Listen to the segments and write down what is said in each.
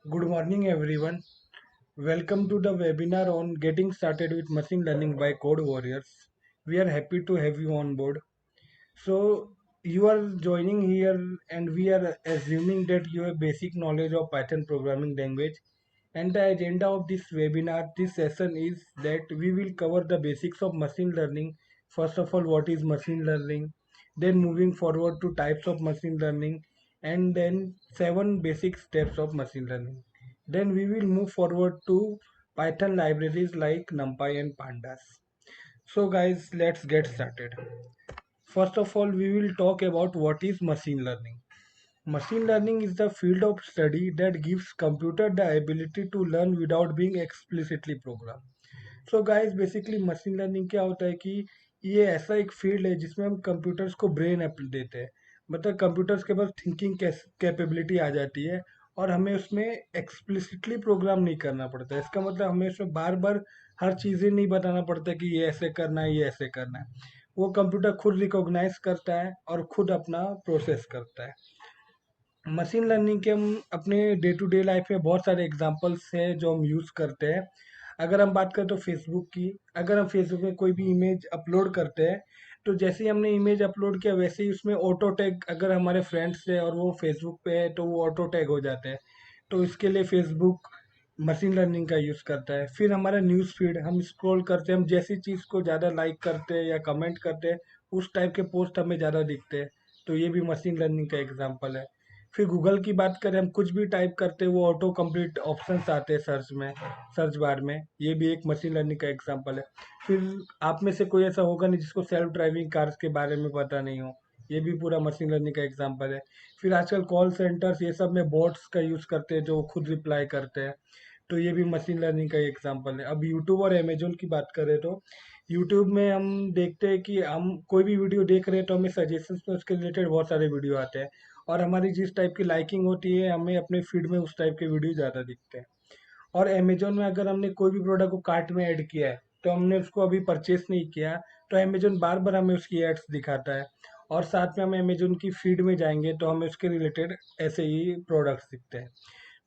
Good morning, everyone. Welcome to the webinar on Getting Started with Machine Learning by Code Warriors. We are happy to have you on board. So, you are joining here, and we are assuming that you have basic knowledge of Python programming language. And the agenda of this webinar, this session is that we will cover the basics of machine learning. First of all, what is machine learning? Then moving forward to types of machine learning, and then 7 basic steps of machine learning. Then we will move forward to Python libraries like NumPy and Pandas. So guys, let's get started. First of all, we will talk about what is machine learning. Machine learning is the field of study that gives computer the ability to learn without being explicitly programmed. So guys basically machine learning क्या होता है कि ये ऐसा एक field है जिसमें हम कंप्यूटर्स को ब्रेन देते हैं। मतलब कंप्यूटर्स के पास थिंकिंग कैपेबिलिटी आ जाती है और हमें उसमें एक्सप्लिसिटली प्रोग्राम नहीं करना पड़ता है। इसका मतलब हमें उसमें बार बार हर चीज़ें नहीं बताना पड़ता कि ये ऐसे करना है, ये ऐसे करना है। वो कंप्यूटर खुद रिकॉग्नाइज करता है और खुद अपना प्रोसेस करता है। मशीन लर्निंग के हम अपने डे टू डे लाइफ में बहुत सारे एग्जांपल्स हैं जो हम यूज़ करते हैं। अगर हम बात करें तो फेसबुक की, अगर हम फेसबुक में कोई भी इमेज अपलोड करते हैं तो जैसे ही हमने इमेज अपलोड किया वैसे ही उसमें ऑटो टैग, अगर हमारे फ्रेंड्स है और वो फेसबुक पे है तो वो ऑटो टैग हो जाते हैं। तो इसके लिए फेसबुक मशीन लर्निंग का यूज़ करता है। फिर हमारा न्यूज़ फीड हम स्क्रॉल करते हैं, हम जैसी चीज़ को ज़्यादा लाइक करते हैं या कमेंट करते हैं उस टाइप के पोस्ट हमें ज़्यादा दिखते हैं। तो ये भी मशीन लर्निंग का एग्जाम्पल है। फिर गूगल की बात करें, हम कुछ भी टाइप करते हैं वो ऑटो कंप्लीट ऑप्शंस आते हैं सर्च में, सर्च बार में। ये भी एक मशीन लर्निंग का एग्जांपल है। फिर आप में से कोई ऐसा होगा नहीं जिसको सेल्फ ड्राइविंग कार्स के बारे में पता नहीं हो। ये भी पूरा मशीन लर्निंग का एग्जांपल है। फिर आजकल कॉल सेंटर्स ये सब में बोट्स का यूज़ करते हैं जो खुद रिप्लाई करते हैं। तो ये भी मशीन लर्निंग का एग्जांपल है। अब यूट्यूब और अमेजोन की बात करें तो यूट्यूब में हम देखते हैं कि हम कोई भी वीडियो देख रहे हैं तो हमें सजेशंस में उसके रिलेटेड बहुत सारे वीडियो आते हैं और हमारी जिस टाइप की लाइकिंग होती है हमें अपने फीड में उस टाइप के वीडियो ज़्यादा दिखते हैं। और अमेजोन में अगर हमने कोई भी प्रोडक्ट को कार्ट में ऐड किया है तो हमने उसको अभी परचेस नहीं किया, तो अमेजोन बार बार हमें उसकी एड्स दिखाता है। और साथ में हम अमेजोन की फीड में जाएंगे तो हमें उसके रिलेटेड ऐसे ही प्रोडक्ट्स दिखते हैं।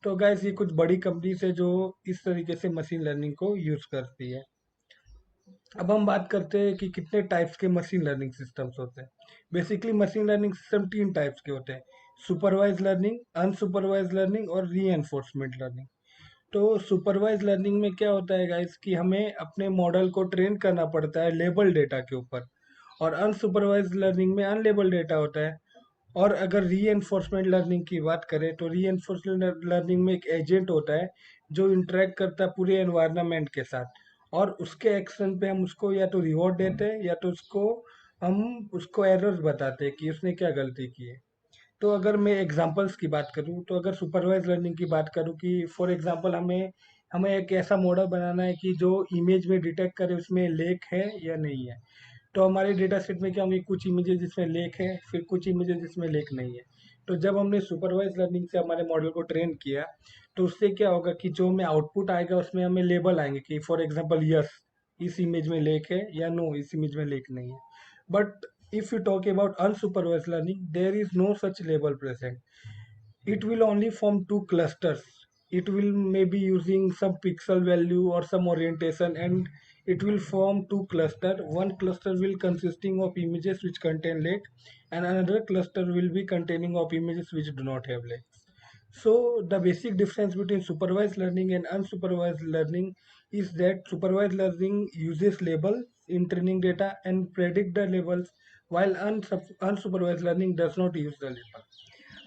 तो गैस ये कुछ बड़ी कंपनीज है जो इस तरीके से मशीन लर्निंग को यूज़ करती है। अब हम बात करते हैं कि कितने टाइप्स के मशीन लर्निंग सिस्टम्स होते हैं। Basically machine learning system 3 types के होते हैं: सुपरवाइज लर्निंग, अनसुपरवाइज लर्निंग और रीएनफोर्समेंट लर्निंग। तो सुपरवाइज लर्निंग में क्या होता है गाइस कि हमें अपने मॉडल को ट्रेन करना पड़ता है लेबल डेटा के ऊपर, और अनसुपरवाइज लर्निंग में अनलेबल डेटा होता है। और अगर रीएनफोर्समेंट लर्निंग की बात करें तो रीएनफोर्समेंट लर्निंग में एक एजेंट होता है जो इंटरेक्ट करता है पूरे एनवायरनमेंट के साथ, और उसके एक्शन पे हम उसको या तो रिवॉर्ड देते हैं या तो उसको हम उसको एरर्स बताते हैं कि उसने क्या गलती की है। तो अगर मैं एग्जांपल्स की बात करूं तो अगर सुपरवाइज लर्निंग की बात करूं कि फॉर एग्जांपल हमें हमें एक ऐसा मॉडल बनाना है कि जो इमेज में डिटेक्ट करे उसमें लेक है या नहीं है। तो हमारे डेटा सेट में क्या होंगे, कुछ इमेजेस जिसमें लेक है, फिर कुछ इमेजेस जिसमें लेक नहीं है। तो जब हमने सुपरवाइज लर्निंग से हमारे मॉडल को ट्रेन किया तो उससे क्या होगा कि जो हमें आउटपुट आएगा उसमें हमें लेबल आएंगे कि फॉर एग्जांपल यस इस इमेज में लेक है, या नो इस इमेज में लेक नहीं है। But if you talk about unsupervised learning, there is no such label present. It will only form two clusters. It will maybe using some pixel value or some orientation, and it will form two cluster. One cluster will consisting of images which contain lake, and another cluster will be containing of images which do not have lake. So the basic difference between supervised learning and unsupervised learning is that supervised learning uses labels in training data and predict the labels, while unsupervised learning does not use the label.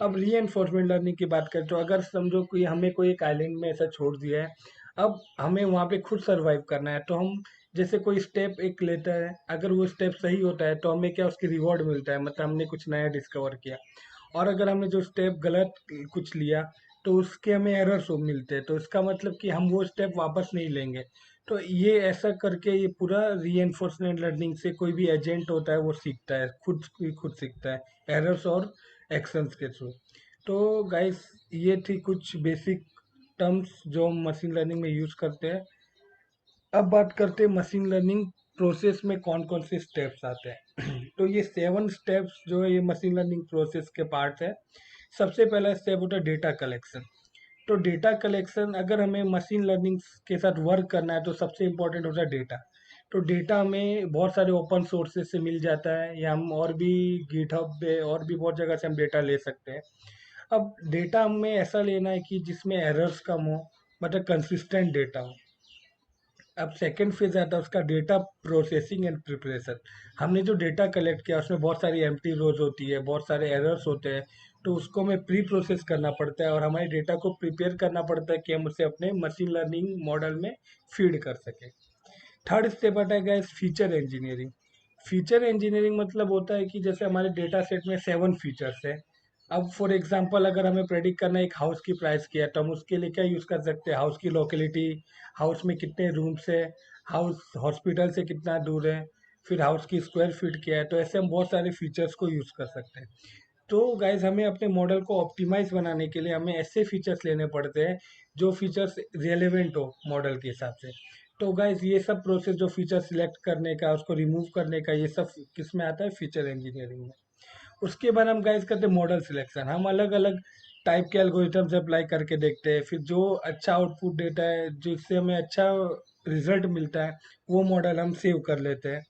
अब रीएनफोर्समेंट learning की बात करें तो अगर समझो कोई हमें कोई एक आइलैंड में ऐसा छोड़ दिया है, अब हमें वहाँ पे खुद सरवाइव करना है, तो हम जैसे कोई स्टेप एक लेता है, अगर वो स्टेप सही होता है तो हमें क्या उसकी रिवॉर्ड मिलता है, मतलब हमने कुछ नया डिस्कवर किया। और अगर हमने जो स्टेप गलत कुछ लिया तो उसके हमें एरर्स मिलते हैं, तो इसका मतलब कि हम वो स्टेप वापस नहीं लेंगे। तो ये ऐसा करके ये पूरा रीएनफोर्समेंट लर्निंग से कोई भी एजेंट होता है वो सीखता है, खुद सीखता है एरर्स और एक्शंस के थ्रू। तो गाइस ये थी कुछ बेसिक टर्म्स जो हम मशीन लर्निंग में यूज़ करते हैं। अब बात करते हैं मशीन लर्निंग प्रोसेस में कौन कौन से स्टेप्स आते हैं। तो ये 7 स्टेप्स जो है ये मशीन लर्निंग प्रोसेस के पार्ट है। सबसे पहला स्टेप होता है डेटा कलेक्शन। तो डेटा कलेक्शन, अगर हमें मशीन लर्निंग के साथ वर्क करना है तो सबसे इम्पोर्टेंट होता है डेटा। तो डेटा हमें बहुत सारे ओपन सोर्सेज से मिल जाता है, या हम और भी गिटहब पे और भी बहुत जगह से हम डेटा ले सकते हैं। अब डेटा हमें ऐसा लेना है कि जिसमें एरर्स कम हो, मतलब कंसिस्टेंट डेटा हो। अब सेकंड फेज आता है उसका, डेटा प्रोसेसिंग एंड प्रिपरेशन। हमने जो डेटा कलेक्ट किया उसमें बहुत सारी एम्प्टी रोज होती है, बहुत सारे एरर्स होते हैं, तो उसको हमें प्री प्रोसेस करना पड़ता है और हमारे डेटा को प्रिपेयर करना पड़ता है कि हम उसे अपने मशीन लर्निंग मॉडल में फीड कर सकें। थर्ड स्टेप आता है guys feature engineering. Feature engineering मतलब होता है कि जैसे हमारे डेटा सेट में 7 फीचर्स है। अब फॉर एग्जांपल अगर हमें प्रेडिक्ट करना है एक हाउस की प्राइस क्या है, तो हम उसके लिए क्या यूज़ कर सकते हैं, हाउस की लोकेलिटी, हाउस में कितने रूम्स है, हाउस हॉस्पिटल से कितना दूर है, फिर हाउस की स्क्वायर फीट क्या है। तो ऐसे हम बहुत सारे फीचर्स को यूज़ कर सकते हैं। तो गाइज हमें अपने मॉडल को ऑप्टिमाइज बनाने के लिए हमें ऐसे फीचर्स लेने पड़ते हैं जो फीचर्स रिलेवेंट हो मॉडल के हिसाब से। तो गाइज ये सब प्रोसेस, जो फीचर सिलेक्ट करने का, उसको रिमूव करने का, ये सब किस में आता है, फीचर इंजीनियरिंग में। उसके बाद हम गाइज करते हैं मॉडल सिलेक्शन। हम अलग अलग टाइप के एल्गोरिथम्स अप्लाई करके देखते हैं, फिर जो अच्छा आउटपुट देता है, जिससे हमें अच्छा रिजल्ट मिलता है, वो मॉडल हम सेव कर लेते हैं।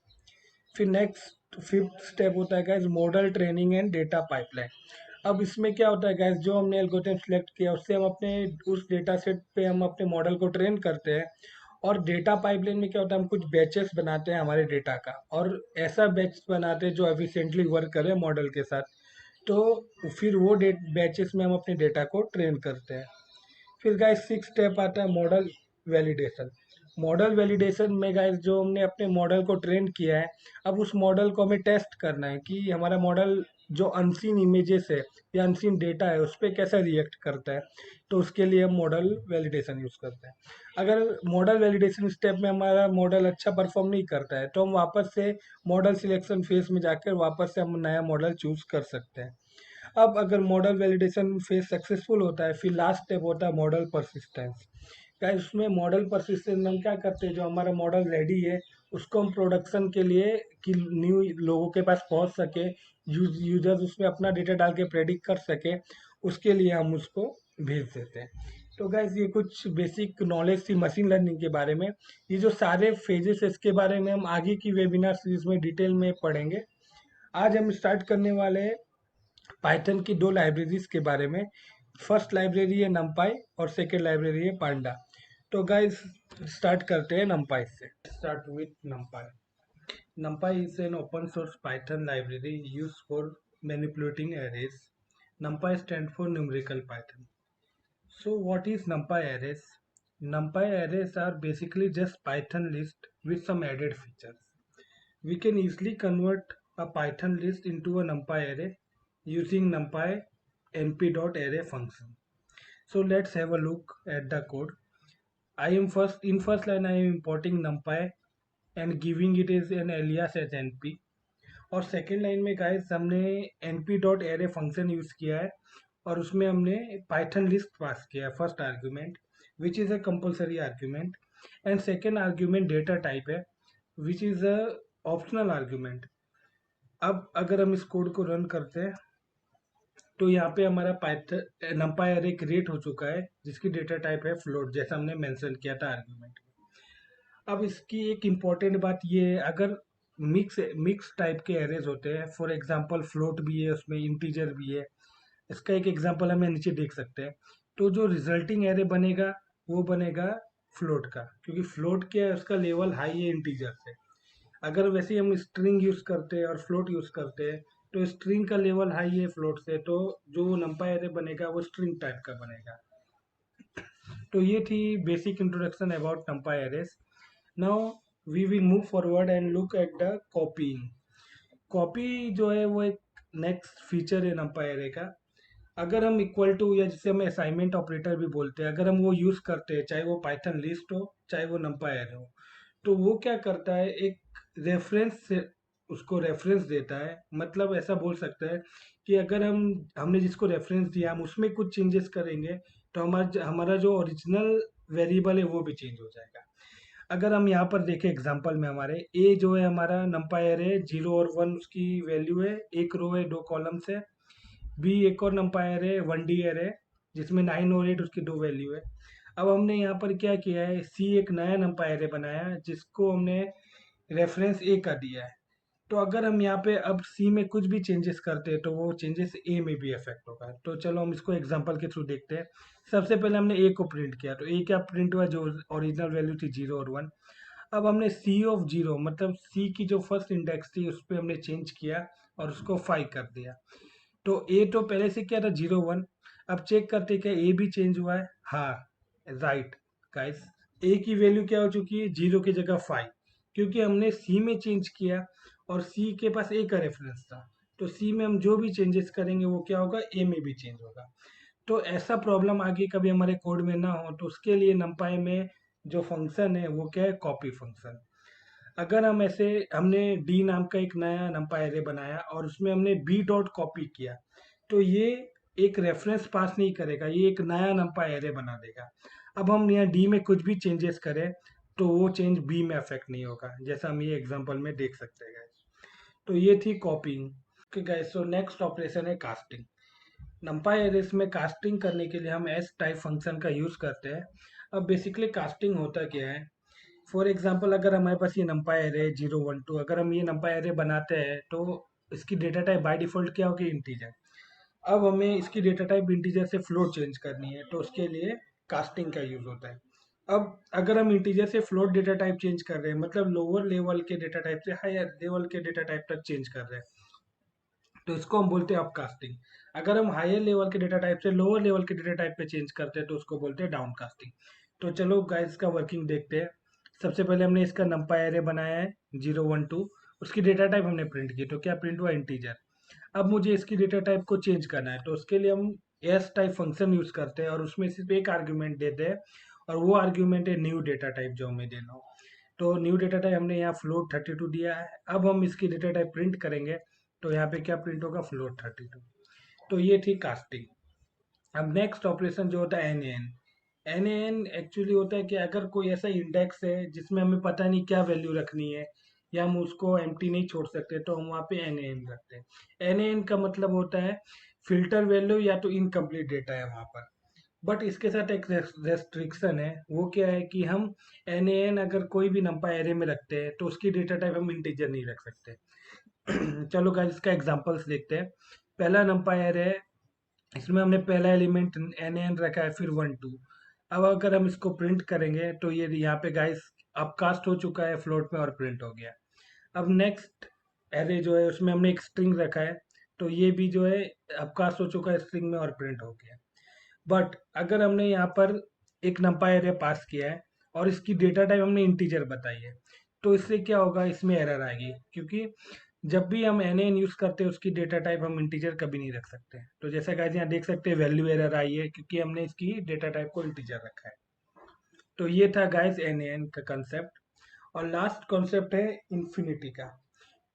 फिर नेक्स्ट फिफ्थ स्टेप होता है guys model training and data pipeline. अब इसमें क्या होता है गाइज, जो हमने एल्गोरिथम सेलेक्ट किया उससे हम अपने उस डेटा सेट पे हम अपने मॉडल को ट्रेन करते हैं। और डेटा पाइपलाइन में क्या होता है, हम कुछ बैचेस बनाते हैं हमारे डेटा का, और ऐसा बैच बनाते हैं जो एफिशिएंटली वर्क करे मॉडल के साथ। तो फिर वो बैचेस में हम अपने डेटा को ट्रेन करते हैं। फिर गाइस सिक्स स्टेप आता है मॉडल वैलिडेशन। मॉडल वैलिडेशन में गाइस जो हमने अपने मॉडल को ट्रेन किया है, अब उस मॉडल को हमें टेस्ट करना है कि हमारा मॉडल जो अनसीन इमेजेस है या अनसीन डेटा है उस पर कैसा रिएक्ट करता है। तो उसके लिए हम मॉडल वैलिडेशन यूज़ करते हैं। अगर मॉडल वैलिडेशन स्टेप में हमारा मॉडल अच्छा परफॉर्म नहीं करता है, तो हम वापस से मॉडल सिलेक्शन फेज में जाकर वापस से हम नया मॉडल चूज कर सकते हैं। अब अगर मॉडल वैलिडेशन फेज सक्सेसफुल होता है, फिर लास्ट स्टेप होता है मॉडल परसिस्टेंस। क्या उसमें मॉडल परसिस्टेंस में हम क्या करते हैं, जो हमारा मॉडल रेडी है उसको हम प्रोडक्शन के लिए, कि न्यू लोगों के पास पहुंच सके, यूजर्स उसमें अपना डेटा डाल के प्रेडिक्ट कर सके, उसके लिए हम उसको भेज देते हैं। तो गैस ये कुछ बेसिक नॉलेज थी मशीन लर्निंग के बारे में। ये जो सारे फेजेस है इसके बारे में हम आगे की वेबिनार सीरीज में डिटेल में पढ़ेंगे। आज हम स्टार्ट करने वाले हैं पाइथन की दो लाइब्रेरीज के बारे में। फर्स्ट लाइब्रेरी है नमपाई और सेकेंड लाइब्रेरी है पांडा। तो गाइस स्टार्ट करते हैं नमपाई से। Start with नमपाई। NumPy is an open source Python library used for manipulating arrays. NumPy stands for numerical Python. So what is NumPy arrays? NumPy arrays are basically just Python list with some added features. We can easily convert a Python list into a NumPy array using NumPy np.array function. So let's have a look at the code. I am first line I am importing NumPy and giving it as an alias as np। और second line में guys हमने np.array function use किया है, और उसमें हमने Python list pass किया है first argument, which is a compulsory argument. And second argument data type है, which is a optional argument. अब अगर हम इस कोड को रन करते हैं तो यहाँ पे हमारा पाइथन नंपाई एरे क्रिएट हो चुका है, जिसकी डेटा टाइप है फ्लोट, जैसा हमने मेंशन किया था आर्ग्यूमेंट में। अब इसकी एक इम्पॉर्टेंट बात ये है, अगर मिक्स मिक्स टाइप के एरेज होते हैं, फॉर एग्जांपल फ्लोट भी है उसमें, इंटीजर भी है। इसका एक एग्जांपल हमें नीचे देख सकते हैं। तो जो रिजल्टिंग एरे बनेगा वो बनेगा फ्लोट का, क्योंकि फ्लोट क्या है, उसका लेवल हाई है इंटीजर से। अगर वैसे ही हम स्ट्रिंग यूज करते हैं और फ्लोट यूज करते हैं, तो स्ट्रिंग का लेवल हाई है फ्लोट से, तो जो नंपाई एरे बनेगा वो स्ट्रिंग टाइप का बनेगा। तो ये थी basic introduction about NumPy arrays. Now we will move forward and look at the copying. Copy जो है वो एक नेक्स्ट फीचर है नंपाई एरे का। अगर हम इक्वल टू, या जिसे हम असाइनमेंट ऑपरेटर भी बोलते हैं, अगर हम वो यूज करते हैं, चाहे वो पाइथन लिस्ट हो चाहे वो नंपाई एरे हो, तो वो क्या करता है, एक रेफरेंस से उसको रेफरेंस देता है। मतलब ऐसा बोल सकते हैं कि अगर हमने जिसको रेफरेंस दिया हम उसमें कुछ चेंजेस करेंगे, तो हमारा हमारा जो ओरिजिनल वेरिएबल है वो भी चेंज हो जाएगा। अगर हम यहाँ पर देखें एग्जांपल में, हमारे ए जो है हमारा नंपाई एरे 0 और 1 उसकी वैल्यू है, एक रो है 2 कॉलम्स है। बी एक और नंपाई एरे 1D एरे, जिसमें 9 और 8 उसकी दो वैल्यू है। अब हमने यहाँ पर क्या किया है, सी एक नया नंबर एरे बनाया है जिसको हमने रेफरेंस ए का दिया है। तो अगर हम यहाँ पे अब सी में कुछ भी चेंजेस करते हैं तो वो चेंजेस ए में भी इफेक्ट होगा। तो चलो हम इसको एग्जांपल के थ्रू देखते हैं। सबसे पहले हमने ए को प्रिंट किया, तो ए क्या प्रिंट हुआ, जो ओरिजिनल वैल्यू थी 0 और 1। अब हमने सी ऑफ जीरो मतलब सी की जो फर्स्ट इंडेक्स थी उस पर हमने चेंज किया और उसको 5 कर दिया। तो ए तो पहले से क्या था, 0 1। अब चेक करते क्या ए भी चेंज हुआ है, हाँ राइट गाइस। ए की वैल्यू क्या हो चुकी है, 0 की जगह 5, क्योंकि हमने सी में चेंज किया और सी के पास ए का रेफरेंस था। तो सी में हम जो भी चेंजेस करेंगे वो क्या होगा, ए में भी चेंज होगा। तो ऐसा प्रॉब्लम आगे कभी हमारे कोड में ना हो, तो उसके लिए numpy में जो फंक्शन है वो क्या है, कॉपी फंक्शन। अगर हम ऐसे, हमने डी नाम का एक नया numpy एरे बनाया और उसमें हमने बी डॉट कॉपी किया, तो ये एक रेफरेंस पास नहीं करेगा, ये एक नया numpy एरे बना देगा। अब हम यहाँ डी में कुछ भी चेंजेस करें तो वो चेंज बी में अफेक्ट नहीं होगा, जैसा हम ये एग्जांपल में देख सकते हैं। तो ये थी कॉपिंग। Okay guys, so next operation है कास्टिंग। नंपाई एरेस में कास्टिंग करने के लिए हम एस टाइप फंक्शन का यूज़ करते हैं। अब बेसिकली कास्टिंग होता क्या है, फॉर एग्जांपल अगर हमारे पास ये नंपाई एरे 0 1 2, अगर हम ये नंपाई एरे बनाते हैं तो इसकी डेटा टाइप बाय डिफॉल्ट क्या होगी, इंटीजर। अब हमें इसकी डेटा टाइप इंटीजर से फ्लोट चेंज करनी है, तो उसके लिए कास्टिंग का यूज़ होता है। अब अगर हम इंटीजर से फ्लोट डेटा टाइप चेंज कर रहे हैं, मतलब लोअर लेवल के डेटा टाइप से हायर लेवल के डेटा टाइप तक चेंज कर रहे हैं, तो इसको हम बोलते हैं अपकास्टिंग। अगर हम हायर लेवल के डेटा टाइप से लोअर लेवल के डेटा टाइप पे चेंज करते हैं तो उसको बोलते हैं डाउनकास्टिंग। तो चलो गाइस का वर्किंग देखते हैं। सबसे पहले हमने इसका नंपाई एरे बनाया है 0 1 2, उसकी डेटा टाइप हमने प्रिंट की, तो क्या प्रिंट हुआ, इंटीजर। अब मुझे इसकी डेटा टाइप को चेंज करना है, तो उसके लिए हम एस टाइप फंक्शन यूज करते हैं और उसमें सिर्फ एक आर्ग्यूमेंट देते हैं, और वो आर्ग्यूमेंट है न्यू डेटा टाइप जो हमें देना हो। तो न्यू डेटा टाइप हमने यहाँ फ्लोट 32 दिया है। अब हम इसकी डेटा टाइप प्रिंट करेंगे, तो यहाँ पे क्या प्रिंट होगा, फ्लोट 32। तो ये थी कास्टिंग। अब नेक्स्ट ऑपरेशन जो होता है N N. N N actually होता है कि अगर कोई ऐसा इंडेक्स है जिसमें हमें पता नहीं क्या वैल्यू रखनी है या हम उसको एम्प्टी नहीं छोड़ सकते, तो हम वहाँ पे एन एन रखते हैं। एन एन का मतलब होता है फिल्टर वैल्यू या तो इनकम्प्लीट डेटा है वहाँ पर। बट इसके साथ एक रेस्ट्रिक्शन है, वो क्या है कि हम एन एन अगर कोई भी नंबर एरे में रखते हैं तो उसकी डेटा टाइप हम इंटीजर नहीं रख सकते। चलो गाइस इसका एग्जांपल्स देखते हैं। पहला नंबर एरे है, इसमें हमने पहला एलिमेंट एन एन रखा है, फिर 1 2। अब अगर हम इसको प्रिंट करेंगे तो ये यहाँ पे गाइस अपकास्ट हो चुका है फ्लोट में और प्रिंट हो गया। अब नेक्स्ट एरे जो है उसमें हमने एक स्ट्रिंग रखा है, तो ये भी जो है अपकास्ट हो चुका है स्ट्रिंग में और प्रिंट हो गया। बट अगर हमने यहाँ पर एक नंपाई एरे पास किया है और इसकी डेटा टाइप हमने इंटीजर बताई है, तो इससे क्या होगा, इसमें एरर आएगी, क्योंकि जब भी हम एन एन यूज करते हैं उसकी डेटा टाइप हम इंटीजर कभी नहीं रख सकते। तो जैसा गाइस यहाँ देख सकते हैं वैल्यू एरर आई है क्योंकि हमने इसकी डेटा टाइप को इंटीजर रखा है। तो ये था गाइस एन एन का कंसेप्ट। और लास्ट कॉन्सेप्ट है इन्फिनिटी का।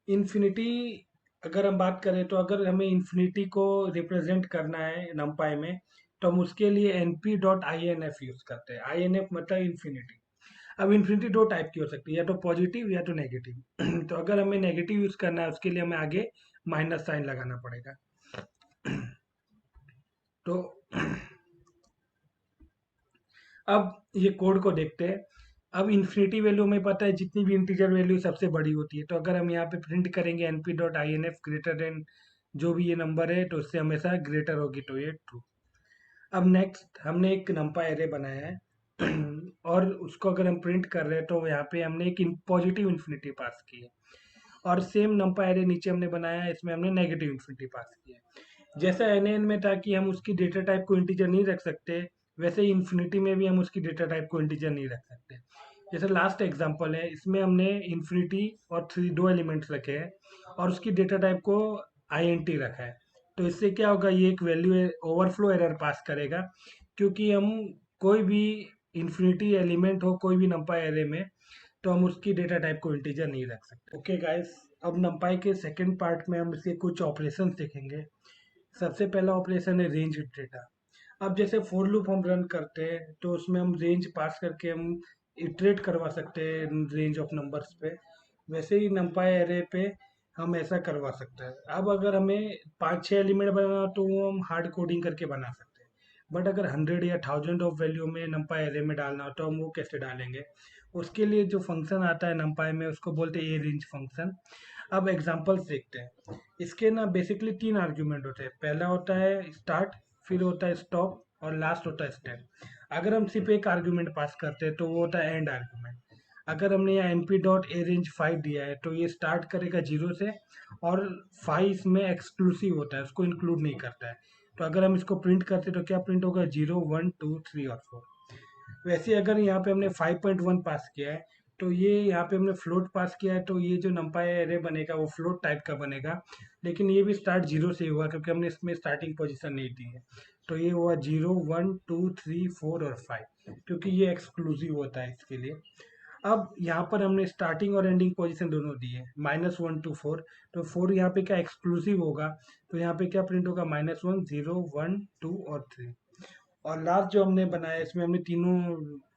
इन्फिनिटी, अगर हम बात करें तो अगर हमें इन्फिनिटी को रिप्रेजेंट करना है नमपाई में, तो हम उसके लिए np.inf यूज करते हैं। inf मतलब इन्फिनिटी। अब इन्फिनिटी दो टाइप की हो सकती है, या तो पॉजिटिव या तो नेगेटिव। तो अगर हमें नेगेटिव यूज करना है उसके लिए हमें आगे माइनस साइन लगाना पड़ेगा। तो अब ये कोड को देखते हैं। अब इन्फिनिटी वैल्यू हमें पता है जितनी भी इंटीजर वैल्यू सबसे बड़ी होती है, तो अगर हम यहाँ पे प्रिंट करेंगे np.inf ग्रेटर देन जो भी ये नंबर है, तो उससे हमेशा ग्रेटर होगी, तो ये ट्रू। अब नेक्स्ट हमने एक नंपा एरे बनाया है और उसको अगर हम प्रिंट कर रहे हैं तो यहाँ पे हमने एक पॉजिटिव इन्फिनिटी पास की है, और सेम नंपा एरे नीचे हमने बनाया है, इसमें हमने नेगेटिव इन्फिनिटी पास की है। जैसा एन एन में था कि हम उसकी डेटा टाइप को इंटीजर नहीं रख सकते, वैसे ही इन्फिनिटी में भी हम उसकी डेटा टाइप को इंटीजर नहीं रख सकते। जैसे लास्ट एग्जांपल है, इसमें हमने इन्फिनिटी और थ्री दो एलिमेंट्स रखे हैं और उसकी डेटा टाइप को आईएनटी रखा है। तो इससे क्या होगा, ये एक वैल्यू ओवरफ्लो एरर पास करेगा, क्योंकि हम कोई भी इन्फिनिटी एलिमेंट हो कोई भी नंपाई एरे में, तो हम उसकी डेटा टाइप को इंटीजर नहीं रख सकते। ओके गाइस, अब नंपाई के सेकंड पार्ट में हम इसे कुछ ऑपरेशंस देखेंगे। सबसे पहला ऑपरेशन है रेंज डेटा। अब जैसे फॉर लूप हम रन करते हैं तो उसमें हम रेंज पास करके हम इटरेट करवा सकते हैं रेंज ऑफ नंबर्स पे, वैसे ही नंपाई एरे पे हम ऐसा करवा सकते हैं। अब अगर हमें 5 6 एलिमेंट बनाना हो तो वो हम हार्ड कोडिंग करके बना सकते हैं। बट अगर 100 या 1000 ऑफ वैल्यू में numpy एरे में डालना हो तो हम वो कैसे डालेंगे? उसके लिए जो फंक्शन आता है numpy में उसको बोलते हैं arange फंक्शन। अब एग्जांपल्स देखते हैं। इसके ना बेसिकली 3 आर्ग्यूमेंट होते हैं। पहला होता है स्टार्ट, फिर होता है स्टॉप और लास्ट होता है स्टेप। अगर हम सिर्फ एक आर्ग्यूमेंट पास करते हैं तो वो होता है एंड आर्ग्यूमेंट। अगर हमने यहाँ np डॉट अरेंज 5 दिया है तो ये स्टार्ट करेगा 0 से, और 5 इसमें एक्सक्लूसिव होता है, उसको इंक्लूड नहीं करता है। तो अगर हम इसको प्रिंट करते तो क्या प्रिंट होगा? 0 1 2 3 और 4। वैसे अगर यहाँ पे हमने 5.1 पास किया है तो ये यहाँ पे हमने फ्लोट पास किया है तो ये जो numpy एरे बनेगा वो फ्लोट टाइप का बनेगा। लेकिन ये भी स्टार्ट 0 से ही हुआ क्योंकि हमने इसमें स्टार्टिंग पोजीशन नहीं दी है। तो ये हुआ 0 1 2 3 4 और 5, क्योंकि ये एक्सक्लूसिव होता है इसके लिए। अब यहाँ पर हमने स्टार्टिंग और एंडिंग पोजीशन दोनों दी है, -1 to 4। तो 4 यहाँ पे क्या एक्सक्लूसिव होगा, तो यहाँ पे क्या प्रिंट होगा? -1 0 1 2 और 3। और लास्ट जो हमने बनाया इसमें हमने तीनों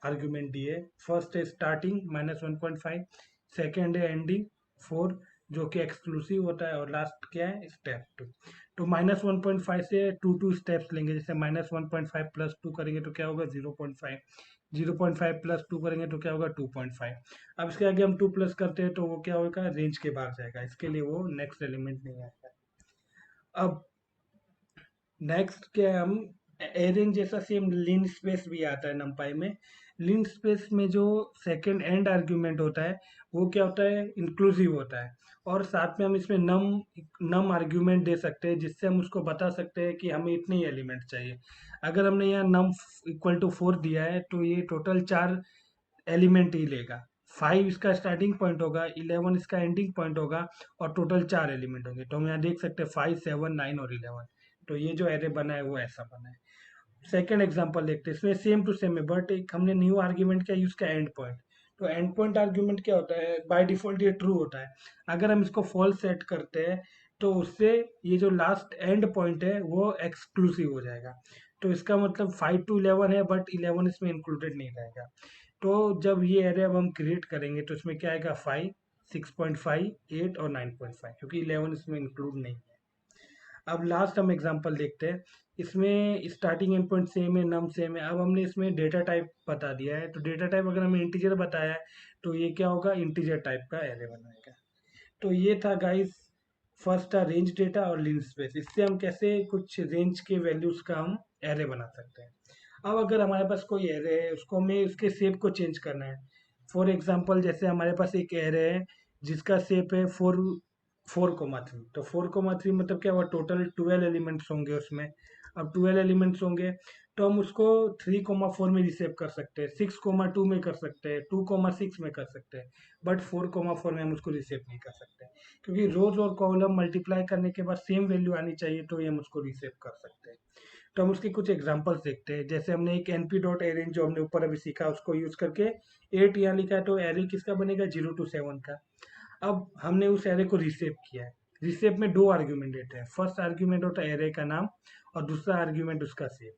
आर्ग्यूमेंट दिए। फर्स्ट है स्टार्टिंग -1.5, सेकेंड है एंडिंग 4 जो कि एक्सक्लूसिव होता है, और लास्ट क्या है? स्टेप 2। तो -1.5 से 2 स्टेप्स लेंगे। जैसे -1.5 प्लस 2 करेंगे तो क्या होगा? 0.5। 0.5 प्लस 2 करेंगे तो क्या होगा? 2.5। अब इसके आगे हम 2 प्लस करते हैं तो वो क्या होगा? रेंज के बाहर जाएगा, इसके लिए वो नेक्स्ट एलिमेंट नहीं आएगा। अब नेक्स्ट क्या है, हम एरेंज जैसा सेम लिन स्पेस भी आता है numpy में। लिन स्पेस में जो सेकंड एंड आर्ग्यूमेंट होता है वो क्या होता है? इंक्लूसिव होता है। और साथ में हम इसमें नम आर्ग्यूमेंट दे सकते हैं जिससे हम उसको बता सकते हैं कि हमें इतने ही एलिमेंट चाहिए। अगर हमने यहाँ नम इक्वल टू 4 दिया है तो ये टोटल 4 एलिमेंट ही लेगा। 5 इसका स्टार्टिंग पॉइंट होगा, 11 इसका एंडिंग पॉइंट होगा, और टोटल 4 एलिमेंट होंगे। तो हम यहाँ देख सकते हैं 5 7 9 और 11। तो ये जो एरे बना है वो ऐसा बना है। सेकंड एग्जांपल देखते हैं, इसमें सेम टू सेम है बट एक हमने न्यू आर्ग्यूमेंट क्या यूज किया? And point. तो एंड पॉइंट आर्ग्यूमेंट क्या होता है? बाय डिफॉल्ट ये ट्रू होता है। अगर हम इसको फॉल्स सेट करते हैं तो उससे ये जो लास्ट एंड पॉइंट है वो एक्सक्लूसिव हो जाएगा। तो इसका मतलब 5 to 11 है बट 11 इसमें इंक्लूडेड नहीं रहेगा। तो जब ये एरे अब हम क्रिएट करेंगे तो इसमें क्या आएगा? 5 6.5 8 और 9.5, क्योंकि 11 इसमें इंक्लूड नहीं है। अब लास्ट हम एग्जांपल देखते हैं। इसमें स्टार्टिंग एंड पॉइंट सेम है, नम सेम है। अब हमने इसमें डेटा टाइप बता दिया है, तो डेटा टाइप अगर हमें इंटीजर बताया है तो ये क्या होगा? इंटीजर टाइप का एरे बनाएगा। तो ये था गाइस, फर्स्ट था रेंज डेटा और लिन स्पेस। इससे हम कैसे कुछ रेंज के वैल्यूज का हम एरे बना सकते हैं। अब अगर हमारे पास कोई एरे है उसको हमें उसके शेप को चेंज करना है। फॉर एग्जांपल जैसे हमारे पास एक एरे है जिसका शेप है 4 4,3। तो 4,3 मतलब क्या हुआ? टोटल 12 एलिमेंट्स होंगे उसमें। अब 12 एलिमेंट्स होंगे तो हम उसको 3,4 में रिसेप कर सकते हैं, 6,2 में कर सकते हैं, 2,6 में कर सकते हैं। बट 4,4 में हम उसको रिसेप नहीं कर सकते, क्योंकि रोज और कॉलम मल्टीप्लाई करने के बाद सेम वैल्यू आनी चाहिए तो ये हम उसको रिसेप कर सकते हैं। तो हम उसके कुछ एग्जांपल्स देखते हैं। जैसे हमने एक np डॉट अरेंज जो हमने ऊपर अभी सीखा उसको यूज करके 8 यहाँ लिखा है, तो एरे किसका बनेगा? 0 to 7 का। अब हमने उस एरे को रिसेप किया है। रिसेप में 2 आर्ग्यूमेंट देते हैं। फर्स्ट आर्ग्यूमेंट होता है एरे का नाम, और दूसरा आर्ग्यूमेंट उसका शेप।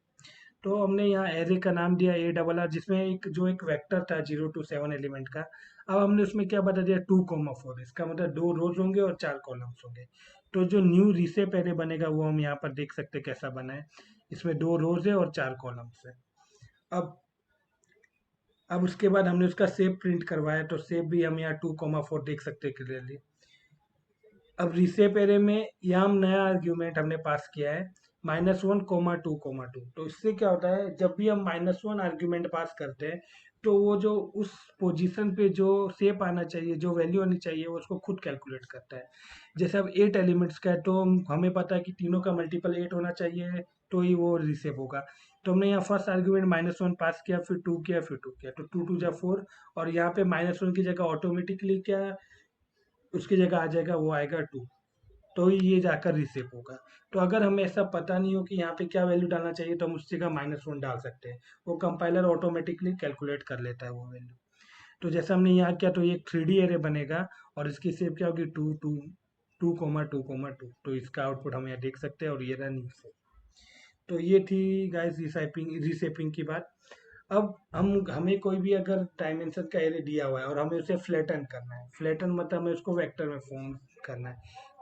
तो हमने यहाँ एरे का नाम दिया ए डबल आर, जिसमें एक वेक्टर था 0 to 7 एलिमेंट का। अब हमने उसमें क्या बता दिया? 2,4। इसका मतलब 2 रोज होंगे और 4 कॉलम्स होंगे। तो जो न्यू रिसेप एरे बनेगा वो हम यहाँ पर देख सकते हैं कैसा बना है। इसमें 2 रोज है और 4 कॉलम्स है। अब अब उसके बाद हमने उसका शेप प्रिंट करवाया, तो शेप भी हम यहाँ 2,4 देख सकते हैं क्लियरली। अब रिसेप एरे में यहाँ हम नया आर्ग्यूमेंट हमने पास किया है -1,2,2। तो इससे क्या होता है? जब भी हम -1 आर्ग्यूमेंट पास करते हैं तो वो जो उस पोजीशन पे जो शेप आना चाहिए, जो वैल्यू आनी चाहिए, वो उसको खुद कैलकुलेट करता है। जैसे अब 8 एलिमेंट्स का है तो हमें पता है कि तीनों का मल्टीपल 8 होना चाहिए तो ही वो रिसेप होगा। तो हमने यहाँ फर्स्ट आर्ग्यूमेंट -1 पास किया, फिर 2 किया, फिर 2 किया, तो 2 2 जा 4। और यहाँ पे -1 की जगह ऑटोमेटिकली क्या उसकी जगह आ जाएगा? वो आएगा 2। तो ही ये जाकर रिसेप होगा। तो अगर हमें ऐसा पता नहीं हो कि यहाँ पे क्या वैल्यू डालना चाहिए तो हम उस जगह -1 डाल सकते हैं। वो कंपाइलर ऑटोमेटिकली कैलकुलेट कर लेता है वो वैल्यू। तो जैसे हमने यहाँ किया तो ये 3D एरे बनेगा, और इसकी शेप क्या होगी? 2 2 2 इसका आउटपुट हम यहाँ देख सकते हैं, और ये रहा नीचे। तो ये थी गाइस रिसेपिंग रिसेपिंग की बात। अब हमें कोई भी अगर डायमेंशन का एरे दिया हुआ है और हमें उसे फ्लैटन करना है, फ्लैटन मतलब हमें उसको वेक्टर में फॉर्म करना है,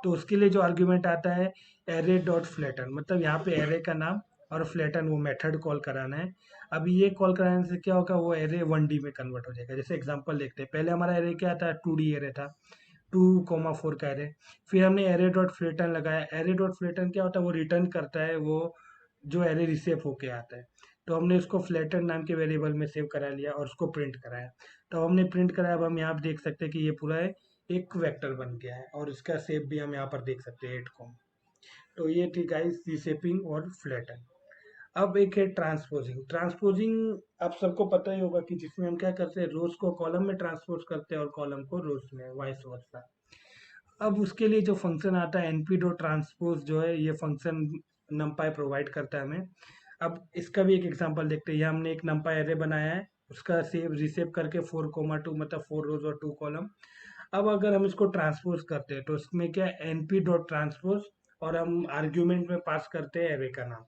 तो उसके लिए जो आर्ग्यूमेंट आता है एरे डॉट फ्लैटन, मतलब यहाँ पे एरे का नाम और फ्लैटन वो मेथड कॉल कराना है। अब ये कॉल कराने से क्या होगा, वो एरे 1D में कन्वर्ट हो जाएगा। जैसे एग्जांपल देखते हैं, पहले हमारा एरे क्या था, 2D एरे था, 2,4 का एरे। फिर हमने एरे डॉट फ्लेटन लगाया। एरे डॉट फ्लेटन क्या होता है, वो रिटर्न करता है वो जो एरे रिसेव होके आता है। तो हमने उसको फ्लेटन नाम के वेरिएबल में सेव करा लिया और उसको प्रिंट कराया। तो हमने प्रिंट कराया, अब हम यहाँ पे देख सकते हैं कि ये पूरा एक वेक्टर बन गया है और इसका शेप भी हम यहाँ पर देख सकते हैं 8 को। तो ये थी गाइस रीशेपिंग और फ्लैटन। अब एक है ट्रांसपोजिंग। ट्रांसपोजिंग आप सबको पता ही होगा कि जिसमें हम क्या करते हैं, रोज को कॉलम में ट्रांसपोज करते हैं और कॉलम को रोज में, वाइस वर्सा। अब उसके लिए जो फंक्शन आता है np डॉट ट्रांसपोज, जो है ये फंक्शन numpy प्रोवाइड करता है हमें। अब इसका भी एक एग्जांपल देखते हैं। यहाँ हमने एक numpy एरे बनाया है, उसका सेव रिसेव करके 4,2 मतलब 4 रोज और 2 कॉलम। अब अगर हम इसको ट्रांसपोज करते हैं तो इसमें क्या है, np डॉट ट्रांसपोज, और हम आर्ग्यूमेंट में पास करते हैं एरे का नाम।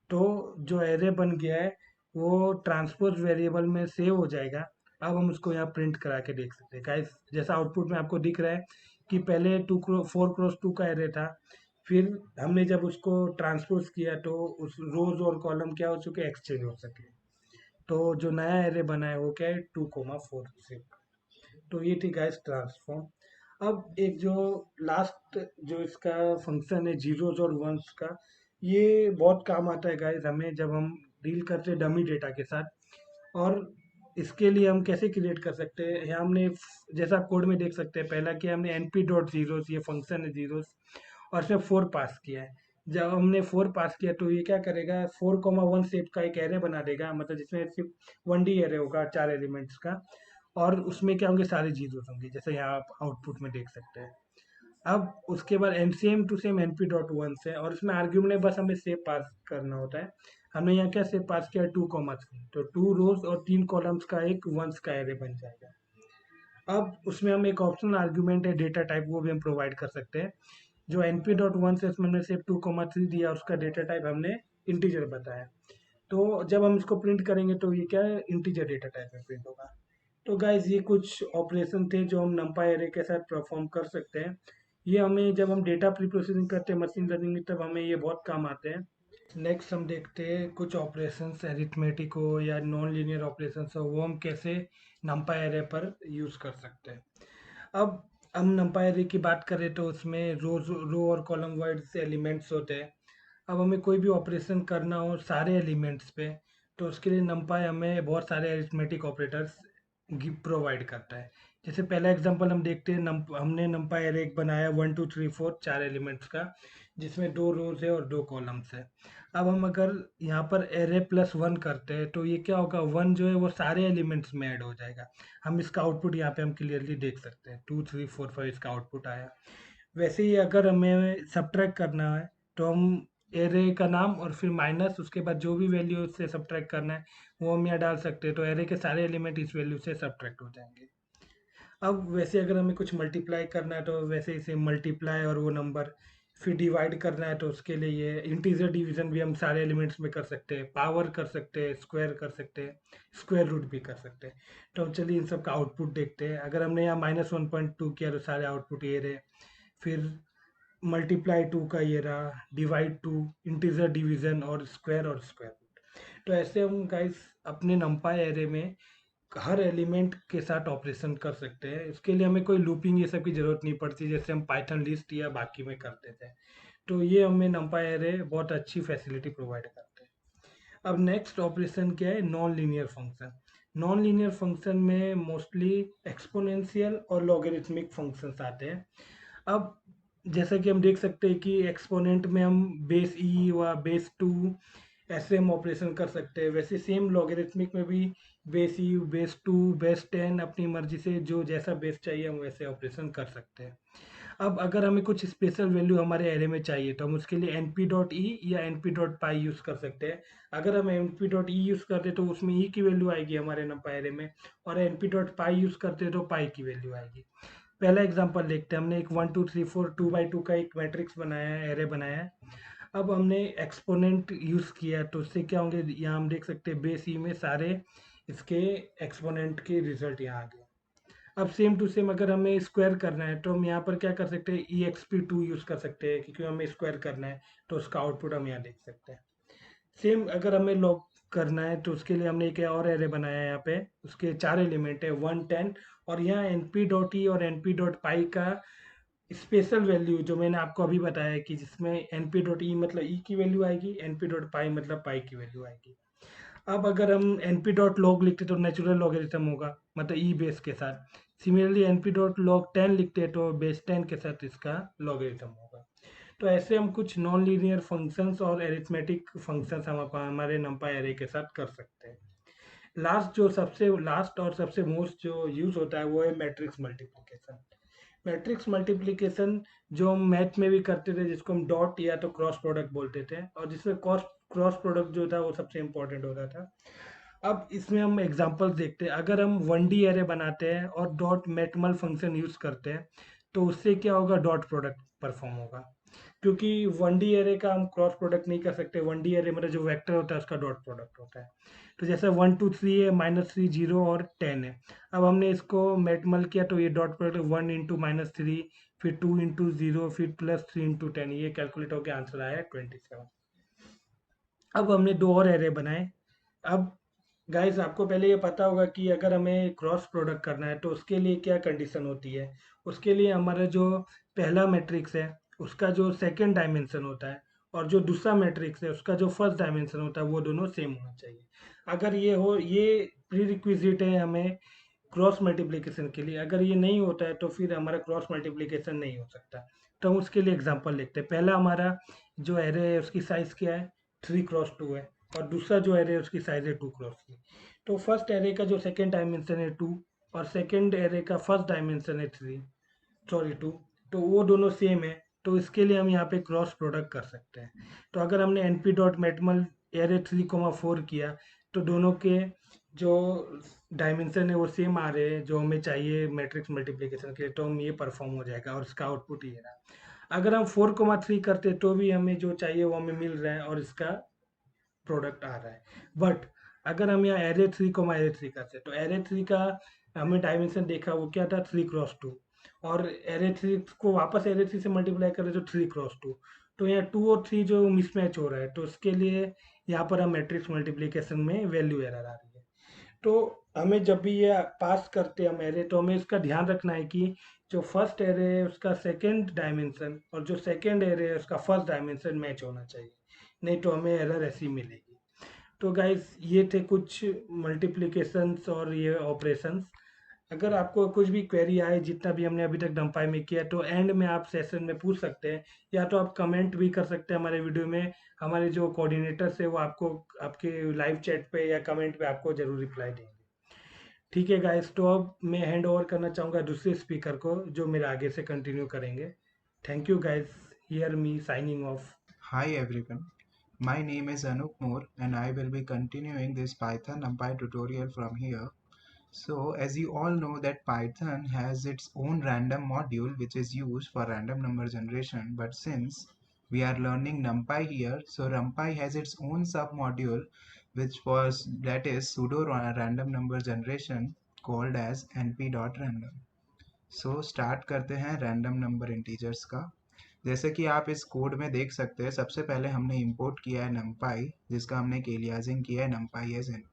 तो जो एरे बन गया है वो ट्रांसपोज वेरिएबल में सेव हो जाएगा। अब हम उसको यहाँ प्रिंट करा के देख सकते हैं गाइस। जैसा आउटपुट में आपको दिख रहा है कि पहले 4x2 का एरे था, फिर हमने जब उसको ट्रांसपोज किया तो उस रोज और कॉलम क्या हो चुके, एक्सचेंज हो सके। तो जो नया एरे बना है वो क्या है, 2,4 से। तो ये थी गाइस ट्रांसफॉर्म। अब एक जो लास्ट जो इसका फंक्शन है, जीरोज और वंस का, ये बहुत काम आता है गाइस हमें जब हम डील करते हैं डमी डेटा के साथ। और इसके लिए हम कैसे क्रिएट कर सकते हैं, यहाँ हमने जैसा कोड में देख सकते हैं, पहला किया हमने np डॉट जीरोस, ये फंक्शन है जीरोस, और इसमें 4 पास किया है। जब हमने 4 पास किया तो ये क्या करेगा, 4,1 शेप का एक एरे बना देगा, मतलब जिसमें सिर्फ 1D एरे होगा 4 एलिमेंट्स का। और उसमें क्या होंगे, सारे जीरोस होंगे, जैसे यहाँ आप आउटपुट में देख सकते हैं। अब उसके बाद same to same np dot one से, और इसमें आर्ग्यूमेंट में बस हमें सेव पास करना होता है। हमने यहाँ क्या सेव पास किया, 2,3, तो 2 रोज और 3 कॉलम्स का एक वंस का एरे बन जाएगा। अब उसमें हम एक ऑप्शनल आर्ग्यूमेंट है डेटा टाइप, वो भी हम प्रोवाइड कर सकते हैं। जो np डॉट वन से इसमें हमने सिर्फ 2,3 दिया, उसका डेटा टाइप हमने इंटीजर बताया। तो जब हम इसको प्रिंट करेंगे तो ये क्या है, इंटीजर डेटा टाइप में प्रिंट होगा। तो गाइज ये कुछ ऑपरेशन थे जो हम numpy एरे के साथ परफॉर्म कर सकते हैं। ये हमें जब हम डेटा प्री प्रोसेसिंग करते हैं मशीन लर्निंग में, तब हमें ये बहुत काम आते हैं। नेक्स्ट हम देखते हैं कुछ ऑपरेशंस एरिथमेटिक हो या नॉन लीनियर ऑपरेशंस हो, वो हम कैसे numpy एरे पर यूज़ कर सकते हैं। अब हम numpy एरे की बात करें तो उसमें रो और कॉलम वाइज एलिमेंट्स होते हैं। अब हमें कोई भी ऑपरेशन करना हो सारे एलिमेंट्स पे, तो उसके लिए numpy हमें बहुत सारे अरिथमेटिक ऑपरेटर्स प्रोवाइड करता है। जैसे पहला एग्जांपल हम देखते हैं, हमने numpy एरे एक बनाया 1 2 3 4 4 एलिमेंट्स का, जिसमें 2 रोज है और 2 कॉलम्स है। अब हम अगर यहाँ पर एरे प्लस 1 करते हैं तो ये क्या होगा, 1 जो है वो सारे एलिमेंट्स में ऐड हो जाएगा। हम इसका आउटपुट यहाँ पे हम क्लियरली देख सकते हैं, 2 3 4 5 इसका आउटपुट आया। वैसे ही अगर हमें सब्ट्रैक्ट करना है तो हम एरे का नाम और फिर माइनस, उसके बाद जो भी वैल्यू उससे सब्ट्रैक्ट करना है वो हम यहाँ डाल सकते हैं, तो एरे के सारे एलिमेंट इस वैल्यू से सब्ट्रैक्ट हो जाएंगे। अब वैसे अगर हमें कुछ मल्टीप्लाई करना है तो वैसे इसे मल्टीप्लाई और वो नंबर, फिर डिवाइड करना है तो उसके लिए ये इंटीजर डिवीजन भी हम सारे एलिमेंट्स में कर सकते हैं, पावर कर सकते हैं, स्क्वायर कर सकते हैं, स्क्वायर रूट भी कर सकते हैं। तो अब चलिए इन सब का आउटपुट देखते हैं। अगर हमने यहाँ -1.2 किया तो सारे आउटपुट ये रहे। फिर मल्टीप्लाई 2 का ये रहा, डिवाइड 2, इंटीजर डिवीजन और स्क्वायर रूट। तो ऐसे हम गाइस अपने numpy एरे में हर एलिमेंट के साथ ऑपरेशन कर सकते हैं। इसके लिए हमें कोई लूपिंग ये सब की जरूरत नहीं पड़ती, जैसे हम पाइथन लिस्ट या बाकी में करते थे। तो ये हमें numpy एरे बहुत अच्छी फैसिलिटी प्रोवाइड करते हैं। अब नेक्स्ट ऑपरेशन क्या है, non linear function. Non linear function में मोस्टली एक्सपोनेंशियल और लॉगरिथमिक फंक्शंस आते हैं। अब जैसा कि हम देख सकते हैं कि एक्सपोनेंट में हम बेस ई व बेस 2 ऐसे हम ऑपरेशन कर सकते हैं। वैसे सेम लॉगरिथमिक में भी बेस ई, बेस 2, बेस 10, अपनी मर्जी से जो जैसा बेस चाहिए हम वैसे ऑपरेशन कर सकते हैं। अब अगर हमें कुछ स्पेशल वैल्यू हमारे एरे में चाहिए तो हम उसके लिए np डॉट ई या np डॉट पाई यूज़ कर सकते हैं। अगर हम np डॉट ई यूज़ करते तो उसमें ई की वैल्यू आएगी हमारे numpy एरे में, और np डॉट पाई यूज़ करते तो पाई की वैल्यू आएगी। पहला एग्जांपल देखते हैं। हमने एक 1 2 3 4 2 by 2 का एक मैट्रिक्स बनाया है, एरे बनाया है। अब हमने एक्सपोनेंट यूज़ किया तो उससे क्या होंगे, यहाँ हम देख सकते हैं बेस ई में सारे इसके एक्सपोनेंट के रिजल्ट यहाँ आ गए। अब सेम टू सेम अगर हमें स्क्वायर करना है तो हम यहाँ पर क्या कर सकते हैं, EXP2 यूज़ कर सकते हैं, क्योंकि हमें स्क्वायर करना है तो उसका आउटपुट हम यहाँ देख सकते हैं। सेम अगर हमें लॉग करना है तो उसके लिए हमने एक और एरे बनाया है यहाँ पे। उसके 4 एलिमेंट है 1 10, और यहाँ np डॉट ई और np डॉट पाई का स्पेशल वैल्यू जो मैंने आपको अभी बताया है कि जिसमें np डॉट ई मतलब ई की वैल्यू आएगी, np डॉट पाई मतलब पाई की वैल्यू आएगी। अब अगर हम np डॉट लॉग लिखते तो नेचुरल लॉगरिथम होगा, मतलब ई बेस के साथ। सिमिलरली np डॉट लॉग 10 लिखते तो बेस 10 के साथ इसका लॉगरिथम होगा। तो ऐसे हम कुछ नॉन लीनियर फंक्शंस और एरिथमेटिक फंक्शंस हम हमारे नंपाई एरे के साथ कर सकते हैं। सबसे लास्ट और सबसे मोस्ट जो यूज होता है वो है मैट्रिक्स मल्टीप्लिकेशन। मैट्रिक्स मल्टीप्लिकेशन जो हम मैथ में भी करते थे, जिसको हम डॉट या तो क्रॉस प्रोडक्ट बोलते थे, और जिसमें क्रॉस प्रोडक्ट जो था वो सबसे इंपॉर्टेंट होता था। अब इसमें हम एग्जांपल्स देखते हैं। अगर हम 1D एरे बनाते हैं और डॉट मेटमल फंक्शन यूज करते हैं तो उससे क्या होगा, डॉट प्रोडक्ट परफॉर्म होगा। क्योंकि 1D एरे का हम क्रॉस प्रोडक्ट नहीं कर सकते। 1D एरे मतलब जो वेक्टर होता है उसका डॉट प्रोडक्ट होता है। तो जैसे 1 2 3 है, -3 0 और 10 है। अब हमने इसको मेटमल किया तो ये डॉट प्रोडक्ट 1 × -3, फिर 2 × 0, फिर +3 × 10, ये कैलकुलेट होकर आंसर आया 27। अब हमने दो और एरे बनाए। अब गाइस आपको पहले ये पता होगा कि अगर हमें क्रॉस प्रोडक्ट करना है तो उसके लिए क्या कंडीशन होती है। उसके लिए हमारा जो पहला मैट्रिक्स है उसका जो सेकंड डायमेंशन होता है, और जो दूसरा मैट्रिक्स है उसका जो फर्स्ट डायमेंशन होता है, वो दोनों सेम होना चाहिए। अगर ये हो, ये प्री रिक्विजिट है हमें क्रॉस मल्टीप्लिकेशन के लिए। अगर ये नहीं होता है तो फिर हमारा क्रॉस मल्टीप्लिकेशन नहीं हो सकता। तो हम उसके लिए एग्जांपल लिखते हैं। पहला हमारा जो एरे है उसकी साइज क्या है, 3 × 2 है, और दूसरा जो एरे है उसकी साइज है 2 × 3। तो फर्स्ट एरे का जो सेकेंड डायमेंशन है 2, और सेकेंड एरे का फर्स्ट डायमेंशन है 3, सॉरी 2, तो वो दोनों सेम है। तो इसके लिए हम यहाँ पे क्रॉस प्रोडक्ट कर सकते हैं। तो अगर हमने np डॉट मेटमल एरे 3 4 किया तो दोनों के जो डायमेंशन है वो सेम आ रहे हैं जो हमें चाहिए मैट्रिक्स मल्टीप्लिकेशन के लिए, तो हम ये परफॉर्म हो जाएगा और इसका आउटपुट ये रहा। अगर हम 4 3 करते तो भी हमें जो चाहिए वो हमें मिल रहा है और इसका प्रोडक्ट आ रहा है। बट अगर हम यहाँ एरे 3 करते तो एरे 3 का हमें डायमेंशन देखा वो क्या था, 3 × 2, और एरे 3 को वापस एरे 3 से मल्टीप्लाई करें तो 3 × 2। तो यहाँ 2 और 3 जो मिसमैच हो रहा है, तो उसके लिए यहाँ पर हम मैट्रिक्स मल्टीप्लिकेशन में वैल्यू एरर आ रही है। तो हमें जब भी ये पास करते हैं हम एरे, तो हमें इसका ध्यान रखना है कि जो फर्स्ट एरे है उसका सेकंड डायमेंशन और जो सेकंड एरे है उसका फर्स्ट डायमेंशन मैच होना चाहिए, नहीं तो हमें एरर ऐसी मिलेगी। तो गाइस ये थे कुछ मल्टीप्लिकेशंस और ये ऑपरेशंस। अगर आपको कुछ भी क्वेरी आए जितना भी हमने अभी तक डंपाई में किया, तो एंड में आप सेशन में पूछ सकते हैं, या तो आप कमेंट भी कर सकते हैं हमारे वीडियो में। हमारे जो कोऑर्डिनेटर्स है वो आपको आपके लाइव चैट पे या कमेंट पे आपको जरूर रिप्लाई देंगे। ठीक है गाइस, तो अब मैं हैंड ओवर करना चाहूँगा दूसरे स्पीकर को जो मेरे आगे से कंटिन्यू करेंगे। Thank you guys, hear me signing off. Hi everyone, my name is Anup Moore and I will be continuing this Python NumPy tutorial from here. So as you all know that Python has its own random module which is used for random number generation, but since we are learning NumPy here, so NumPy has its own submodule which was that is pseudo random number generation called as np.random. So start करते हैं random number integers का। जैसे कि आप इस code में देख सकते हैं, सबसे पहले हमने इंपोर्ट किया है numpy जिसका हमने एक एलियासिंग किया है numpy as n।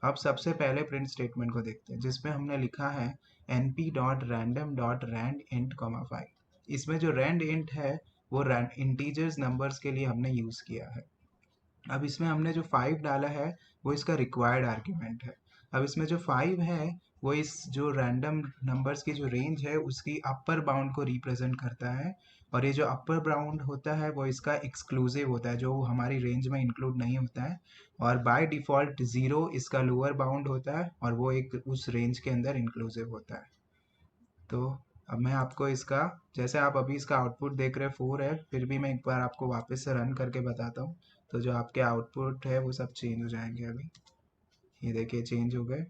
अब सबसे पहले प्रिंट स्टेटमेंट को देखते हैं जिसमें हमने लिखा है np.random.rand int, 5। इसमें जो rand int है वो इंटीजर्स नंबर्स के लिए हमने यूज़ किया है। अब इसमें हमने जो 5 डाला है वो इसका रिक्वायर्ड आर्ग्यूमेंट है। अब इसमें जो 5 है वो इस जो रैंडम नंबर्स की जो रेंज है उसकी अपर बाउंड को रिप्रेजेंट करता है, और ये जो अपर बाउंड होता है वो इसका एक्सक्लूसिव होता है जो हमारी रेंज में इंक्लूड नहीं होता है, और बाय डिफ़ॉल्ट 0 इसका लोअर बाउंड होता है और वो एक उस रेंज के अंदर इंक्लूसिव होता है। तो अब मैं आपको इसका, जैसे आप अभी इसका आउटपुट देख रहे हैं 4 है, फिर भी मैं एक बार आपको वापस से रन करके बताता हूँ। तो जो आपके आउटपुट है वो सब चेंज हो जाएंगे अभी। ये देखिए चेंज हो गए।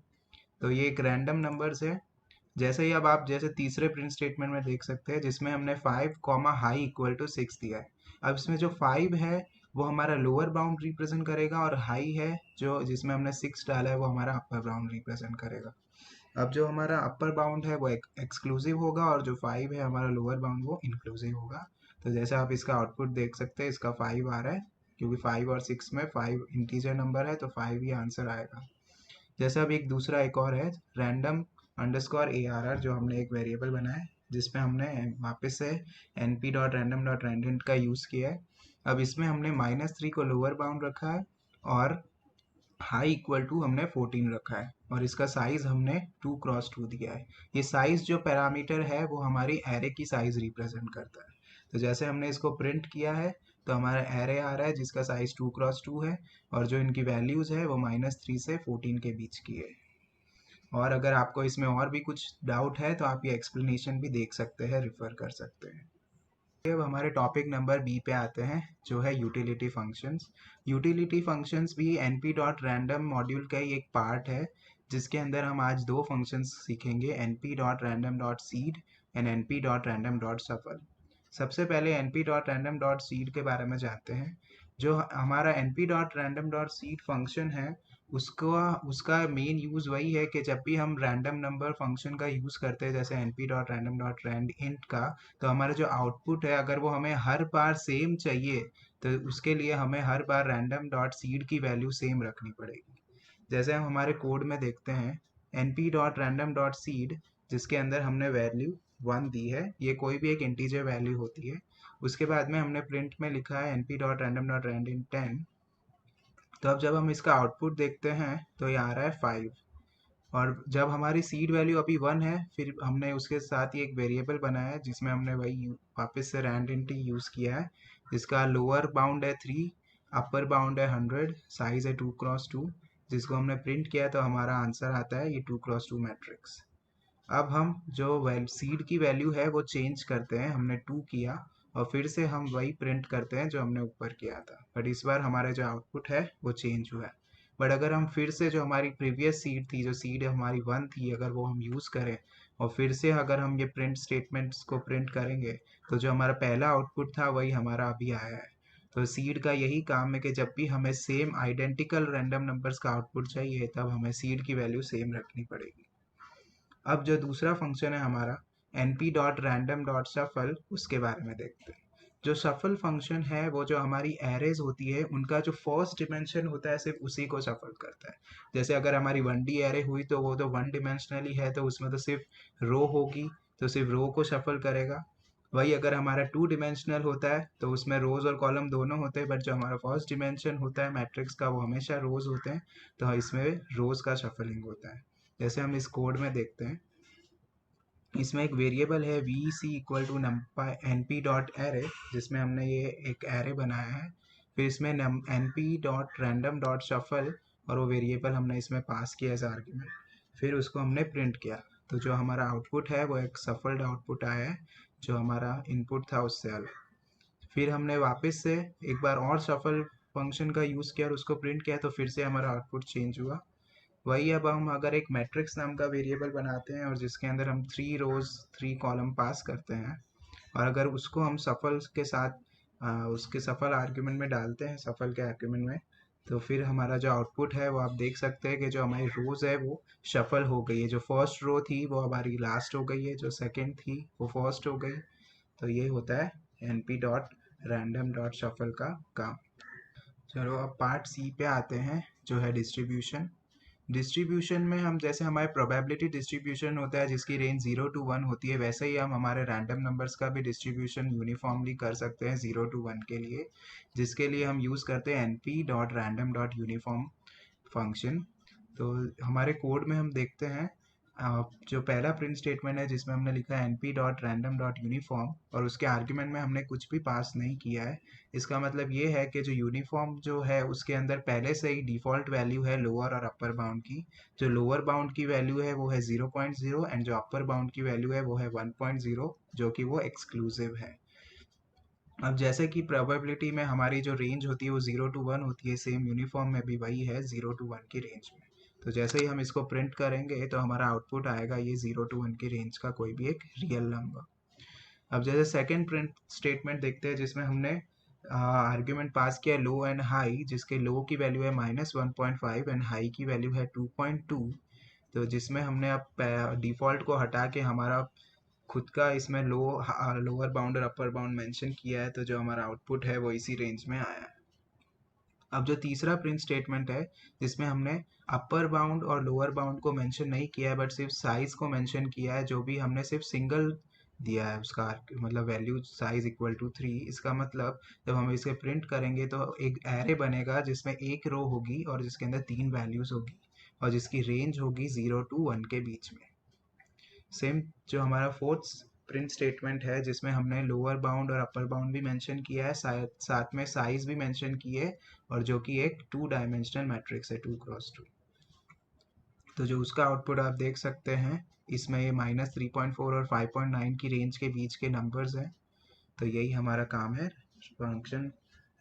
तो ये एक रैंडम नंबर्स है। जैसे ही अब आप जैसे तीसरे प्रिंट स्टेटमेंट में देख सकते हैं जिसमें हमने 5 कॉमा हाई इक्वल टू 6 दिया है। अब इसमें जो 5 है वो हमारा लोअर बाउंड रिप्रेजेंट करेगा, और हाई है जो जिसमें हमने 6 डाला है वो हमारा अपर बाउंड रिप्रेजेंट करेगा। अब जो हमारा अपर बाउंड है वो एक्सक्लूसिव होगा और जो 5 है हमारा लोअर बाउंड वो इंक्लूसिव होगा। तो जैसे आप इसका आउटपुट देख सकते हैं इसका 5 आ रहा है, क्योंकि 5 और 6 में 5 इंटीजर नंबर है तो 5 ही आंसर आएगा। जैसे अब एक और है रैंडम अंडरस्कोर ARR, जो हमने एक वेरिएबल बनाया है जिसमें हमने वापस से np dot random dot randint का यूज़ किया है। अब इसमें हमने -3 को लोअर बाउंड रखा है और हाई इक्वल टू हमने 14 रखा है और इसका साइज हमने 2x2 दिया है। ये साइज जो पैरामीटर है वो हमारी एरे की साइज रिप्रेजेंट करता है। तो जैसे हमने इसको प्रिंट किया है तो हमारा एरे आ रहा है जिसका साइज 2x2 है और जो इनकी वैल्यूज है वो -3 से 14 के बीच की है। और अगर आपको इसमें और भी कुछ डाउट है तो आप ये एक्सप्लेनेशन भी देख सकते हैं, रिफर कर सकते हैं। अब हमारे टॉपिक नंबर बी पे आते हैं जो है यूटिलिटी फंक्शंस। यूटिलिटी फंक्शंस भी np डॉट रैंडम मॉड्यूल का ही एक पार्ट है जिसके अंदर हम आज दो फंक्शंस सीखेंगे, np dot random dot seed and np dot random dot सफल। सबसे पहले np dot random dot seed के बारे में जानते हैं। जो हमारा np dot random dot seed function है उसका उसका मेन यूज़ वही है कि जब भी हम रैंडम नंबर फंक्शन का यूज़ करते हैं जैसे np dot random dot rand int का, तो हमारा जो आउटपुट है अगर वो हमें हर बार सेम चाहिए तो उसके लिए हमें हर बार रैंडम डॉट सीड की वैल्यू सेम रखनी पड़ेगी। जैसे हम हमारे कोड में देखते हैं np dot random dot seed, जिसके अंदर हमने वैल्यू 1 दी है, ये कोई भी एक इंटीजर वैल्यू होती है। उसके बाद में हमने प्रिंट में लिखा है np dot random dot rand in 10। तो अब जब हम इसका आउटपुट देखते हैं तो ये आ रहा है 5। और जब हमारी सीड वैल्यू अभी 1 है फिर हमने उसके साथ ही एक वेरिएबल बनाया है जिसमें हमने वही वापस से रैंडमली यूज़ किया है, जिसका लोअर बाउंड है 3, अपर बाउंड है 100, साइज है 2x2, जिसको हमने प्रिंट किया है तो हमारा आंसर आता है ये 2x2 मैट्रिक्स। अब हम जो सीड की वैल्यू है वो चेंज करते हैं, हमने 2 किया और फिर से हम वही प्रिंट करते हैं जो हमने ऊपर किया था, बट इस बार हमारा जो आउटपुट है वो चेंज हुआ है। बट अगर हम फिर से जो हमारी प्रीवियस सीड थी, जो सीड हमारी 1 थी, अगर वो हम यूज़ करें और फिर से अगर हम ये प्रिंट स्टेटमेंट्स को प्रिंट करेंगे तो जो हमारा पहला आउटपुट था वही हमारा अभी आया है। तो सीड का यही काम है कि जब भी हमें सेम आइडेंटिकल रैंडम नंबर्स का आउटपुट चाहिए तब हमें सीड की वैल्यू सेम रखनी पड़ेगी। अब जो दूसरा फंक्शन है हमारा np dot random dot shuffle, उसके बारे में देखते हैं। जो शफल फंक्शन है वो जो हमारी एरेज होती है उनका जो फर्स्ट डिमेंशन होता है सिर्फ उसी को शफल करता है। जैसे अगर हमारी 1D एरे हुई तो वो तो 1 डिमेंशनली है तो उसमें तो सिर्फ रो होगी, तो सिर्फ रो को शफल करेगा। वही अगर हमारा 2 डिमेंशनल होता है तो उसमें रोज और कॉलम दोनों होते हैं, बट जो हमारा फर्स्ट डिमेंशन होता है मैट्रिक्स का वो हमेशा रोज होते हैं, तो इसमें रोज का शफलिंग होता है। जैसे हम इस कोड में देखते हैं, इसमें एक वेरिएबल है vec equal to np dot array, जिसमें हमने ये एक एरे बनाया है। फिर इसमें np dot random dot shuffle और वो वेरिएबल हमने इसमें पास किया एज आर्ग्यूमेंट, फिर उसको हमने प्रिंट किया। तो जो हमारा आउटपुट है वो एक सफल्ड आउटपुट आया है जो हमारा इनपुट था उससे अलग। फिर हमने वापस से एक बार और शफल फंक्शन का यूज़ किया और उसको प्रिंट किया तो फिर से हमारा आउटपुट चेंज हुआ। वही अब हम अगर एक मैट्रिक्स नाम का वेरिएबल बनाते हैं और जिसके अंदर हम 3 रोज 3 कॉलम पास करते हैं और अगर उसको हम सफल के साथ उसके सफल आर्ग्यूमेंट में डालते हैं, सफल के आर्ग्यूमेंट में, तो फिर हमारा जो आउटपुट है वो आप देख सकते हैं कि जो हमारी रोज है वो शफल हो गई है। जो फर्स्ट रो थी वो हमारी लास्ट हो गई है, जो सेकंड थी वो फर्स्ट हो गई। तो ये होता है np dot random dot shuffle का काम। चलो अब पार्ट सी पे आते हैं जो है डिस्ट्रीब्यूशन। डिस्ट्रीब्यूशन में हम जैसे हमारे प्रोबेबिलिटी डिस्ट्रीब्यूशन होता है जिसकी रेंज 0 to 1 होती है, वैसे ही हम हमारे रैंडम नंबर्स का भी डिस्ट्रीब्यूशन यूनिफॉर्मली कर सकते हैं 0 to 1 के लिए, जिसके लिए हम यूज़ करते हैं np dot random dot uniform function. तो हमारे कोड में हम देखते हैं जो पहला प्रिंट स्टेटमेंट है जिसमें हमने लिखा है np dot random dot uniform और उसके आर्ग्यूमेंट में हमने कुछ भी पास नहीं किया है। इसका मतलब ये है कि जो यूनिफॉर्म जो है उसके अंदर पहले से ही डिफ़ॉल्ट वैल्यू है लोअर और अपर बाउंड की। जो लोअर बाउंड की वैल्यू है वो है 0.0 एंड जो अपर बाउंड की वैल्यू है वो है 1.0, जो कि वो एक्सक्लूसिव है। अब जैसे कि प्रोबेबिलिटी में हमारी जो रेंज होती है वो 0 to 1 होती है, सेम यूनिफॉर्म में भी वही है 0 to 1 की रेंज में। तो जैसे ही हम इसको प्रिंट करेंगे तो हमारा आउटपुट आएगा ये 0 to 1 की रेंज का कोई भी एक रियल नंबर। अब जैसे सेकंड प्रिंट स्टेटमेंट देखते हैं जिसमें हमने आर्ग्यूमेंट पास किया लो एंड हाई, जिसके लो की वैल्यू है -1.5 एंड हाई की वैल्यू है 2.2। तो जिसमें हमने अब डिफ़ॉल्ट को हटा के हमारा खुद का इसमें लोअर बाउंड और अपर बाउंड मेंशन किया है, तो जो हमारा आउटपुट है वो इसी रेंज में आया है। अब जो तीसरा प्रिंट स्टेटमेंट है जिसमें हमने अपर बाउंड और लोअर बाउंड को मेंशन नहीं किया है बट सिर्फ साइज को मेंशन किया है, जो भी हमने सिर्फ सिंगल दिया है उसका मतलब वैल्यू साइज इक्वल टू 3। इसका मतलब जब हम इसे प्रिंट करेंगे तो एक एरे बनेगा जिसमें एक रो होगी और जिसके अंदर 3 वैल्यूज होगी और जिसकी रेंज होगी 0 to 1 के बीच में। सेम जो हमारा फोर्थ प्रिंट स्टेटमेंट है जिसमें हमने लोअर बाउंड और अपर बाउंड भी मेंशन किया है, साथ में साइज भी मेंशन की है, और जो कि एक 2 डायमेंशनल मैट्रिक्स है 2 क्रॉस 2। तो जो उसका आउटपुट आप देख सकते हैं, इसमें ये -3.4 और 5.9 की रेंज के बीच के नंबर्स हैं। तो यही हमारा काम है फंक्शन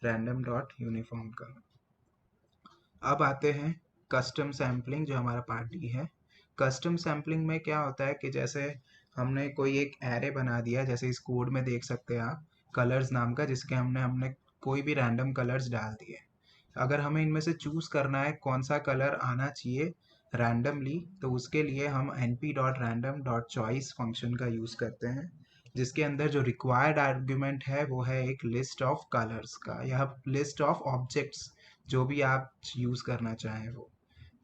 रैंडम डॉट यूनिफॉर्म का। अब आते हैं कस्टम सैम्पलिंग, जो हमारा पार्ट डी है। कस्टम सैम्पलिंग में क्या होता है कि जैसे हमने कोई एक एरे बना दिया, जैसे इस कोड में देख सकते हैं आप, कलर्स नाम का, जिसके हमने कोई भी रैंडम कलर्स डाल दिए। अगर हमें इनमें से चूज करना है कौन सा कलर आना चाहिए रैंडमली, तो उसके लिए हम np.random.choice फंक्शन का यूज़ करते हैं, जिसके अंदर जो रिक्वायर्ड आर्ग्यूमेंट है वो है एक लिस्ट ऑफ कलर्स का या लिस्ट ऑफ ऑब्जेक्ट्स, जो भी आप यूज़ करना चाहें वो।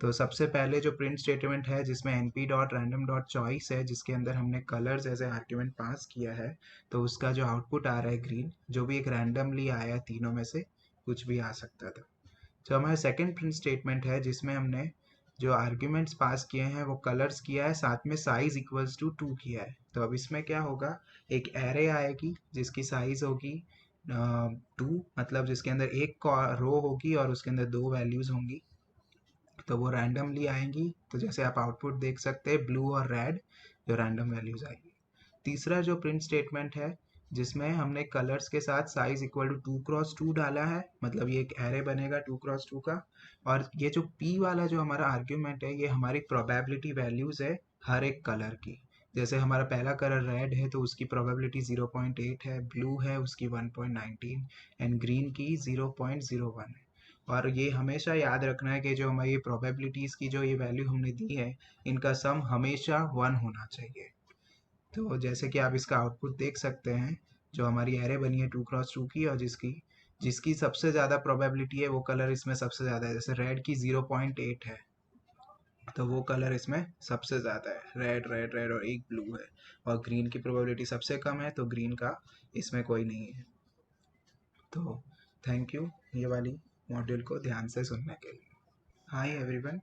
तो सबसे पहले जो प्रिंट स्टेटमेंट है जिसमें np.random.choice है, जिसके अंदर हमने colours as a argument pass किया है, तो उसका जो आउटपुट आ रहा है ग्रीन, जो भी एक रैंडमली आया, तीनों में से कुछ भी आ सकता था। जो हमारा सेकंड प्रिंट स्टेटमेंट है जिसमें हमने जो आर्ग्यूमेंट्स पास किए हैं वो कलर्स किया है, साथ में साइज इक्वल्स टू 2 किया है। तो अब इसमें क्या होगा, एक एरे आएगी जिसकी साइज होगी 2, मतलब जिसके अंदर एक रो होगी और उसके अंदर 2 वैल्यूज होंगी, तो वो रैंडमली आएंगी। तो जैसे आप आउटपुट देख सकते हैं, ब्लू और रेड जो रैंडम वैल्यूज आएगी। तीसरा जो प्रिंट स्टेटमेंट है जिसमें हमने कलर्स के साथ साइज इक्वल टू 2 क्रॉस 2 डाला है, मतलब ये एक एरे बनेगा 2 क्रॉस 2 का। और ये जो p वाला जो हमारा आर्ग्यूमेंट है, ये हमारी प्रोबेबिलिटी वैल्यूज है हर एक कलर की। जैसे हमारा पहला कलर रेड है तो उसकी प्रोबेबिलिटी 0.8 है, ब्लू है उसकी 1.19 एंड ग्रीन की 0.01 है। और ये हमेशा याद रखना है कि जो हमारी प्रोबेबिलिटीज़ की जो ये वैल्यू हमने दी है, इनका सम हमेशा 1 होना चाहिए। तो जैसे कि आप इसका आउटपुट देख सकते हैं, जो हमारी एरे बनी है 2 क्रॉस 2 की, और जिसकी जिसकी सबसे ज़्यादा प्रोबेबिलिटी है वो कलर इसमें सबसे ज़्यादा है। जैसे रेड की 0.8 है, तो वो कलर इसमें सबसे ज़्यादा है, रेड रेड रेड, और एक ब्लू है। और ग्रीन की प्रोबेबिलिटी सबसे कम है, तो ग्रीन का इसमें कोई नहीं है। तो थैंक यू ये वाली मॉड्यूल को ध्यान से सुनने के लिए। हाय एवरीवन,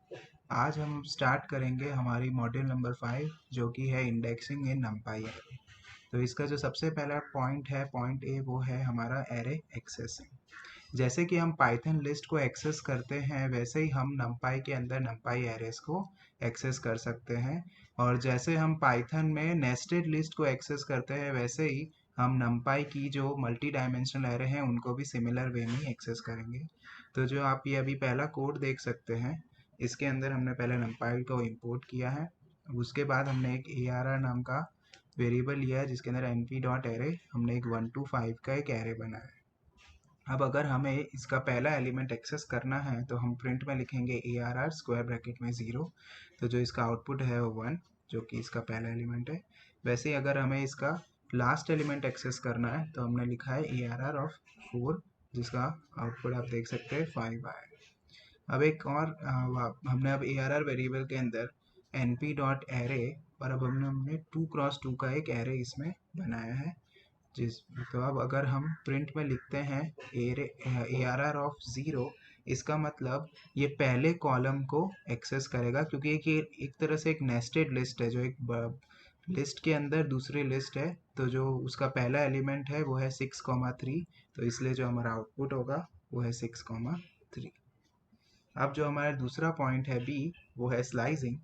आज हम स्टार्ट करेंगे हमारी मॉड्यूल नंबर 5, जो कि है इंडेक्सिंग इन नंपाई एरे। तो इसका जो सबसे पहला पॉइंट है, पॉइंट ए, वो है हमारा एरे एक्सेसिंग। जैसे कि हम पाइथन लिस्ट को एक्सेस करते हैं, वैसे ही हम नंपाई के अंदर नंपाई एरेस को एक्सेस कर सकते हैं। और जैसे हम पाइथन में नेस्टेड लिस्ट को एक्सेस करते हैं, वैसे ही हम नंपाई की जो मल्टी डायमेंशनल एरे हैं उनको भी सिमिलर वे में एक्सेस करेंगे। तो जो आप ये अभी पहला कोड देख सकते हैं, इसके अंदर हमने पहले नंपाई को इंपोर्ट किया है। उसके बाद हमने एक ARR नाम का वेरिएबल लिया है, जिसके अंदर np.array हमने एक 1 to 5 का एक एरे बनाया है। अब अगर हमें इसका पहला एलिमेंट एक्सेस करना है तो हम प्रिंट में लिखेंगे ARR स्क्वायर ब्रैकेट में 0। तो जो इसका आउटपुट है वो 1, जो कि इसका पहला एलिमेंट है। वैसे ही अगर हमें इसका लास्ट एलिमेंट एक्सेस करना है तो हमने लिखा है ARR ऑफ 4, जिसका आउटपुट आप देख सकते हैं 5 आया है। अब एक और हमने अब ARR वेरिएबल के अंदर np.array, और अब हमने 2 क्रॉस 2 का एक एरे इसमें बनाया है। जिस तो अब अगर हम प्रिंट में लिखते हैं ARR ऑफ 0, इसका मतलब ये पहले कॉलम को एक्सेस करेगा, क्योंकि ये एक तरह से एक नेस्टेड लिस्ट है, जो एक लिस्ट के अंदर दूसरी लिस्ट है। तो जो उसका पहला एलिमेंट है वो है 6,3, तो इसलिए जो हमारा आउटपुट होगा वो है 6,3। अब जो हमारा दूसरा पॉइंट है बी, वो है स्लाइसिंग।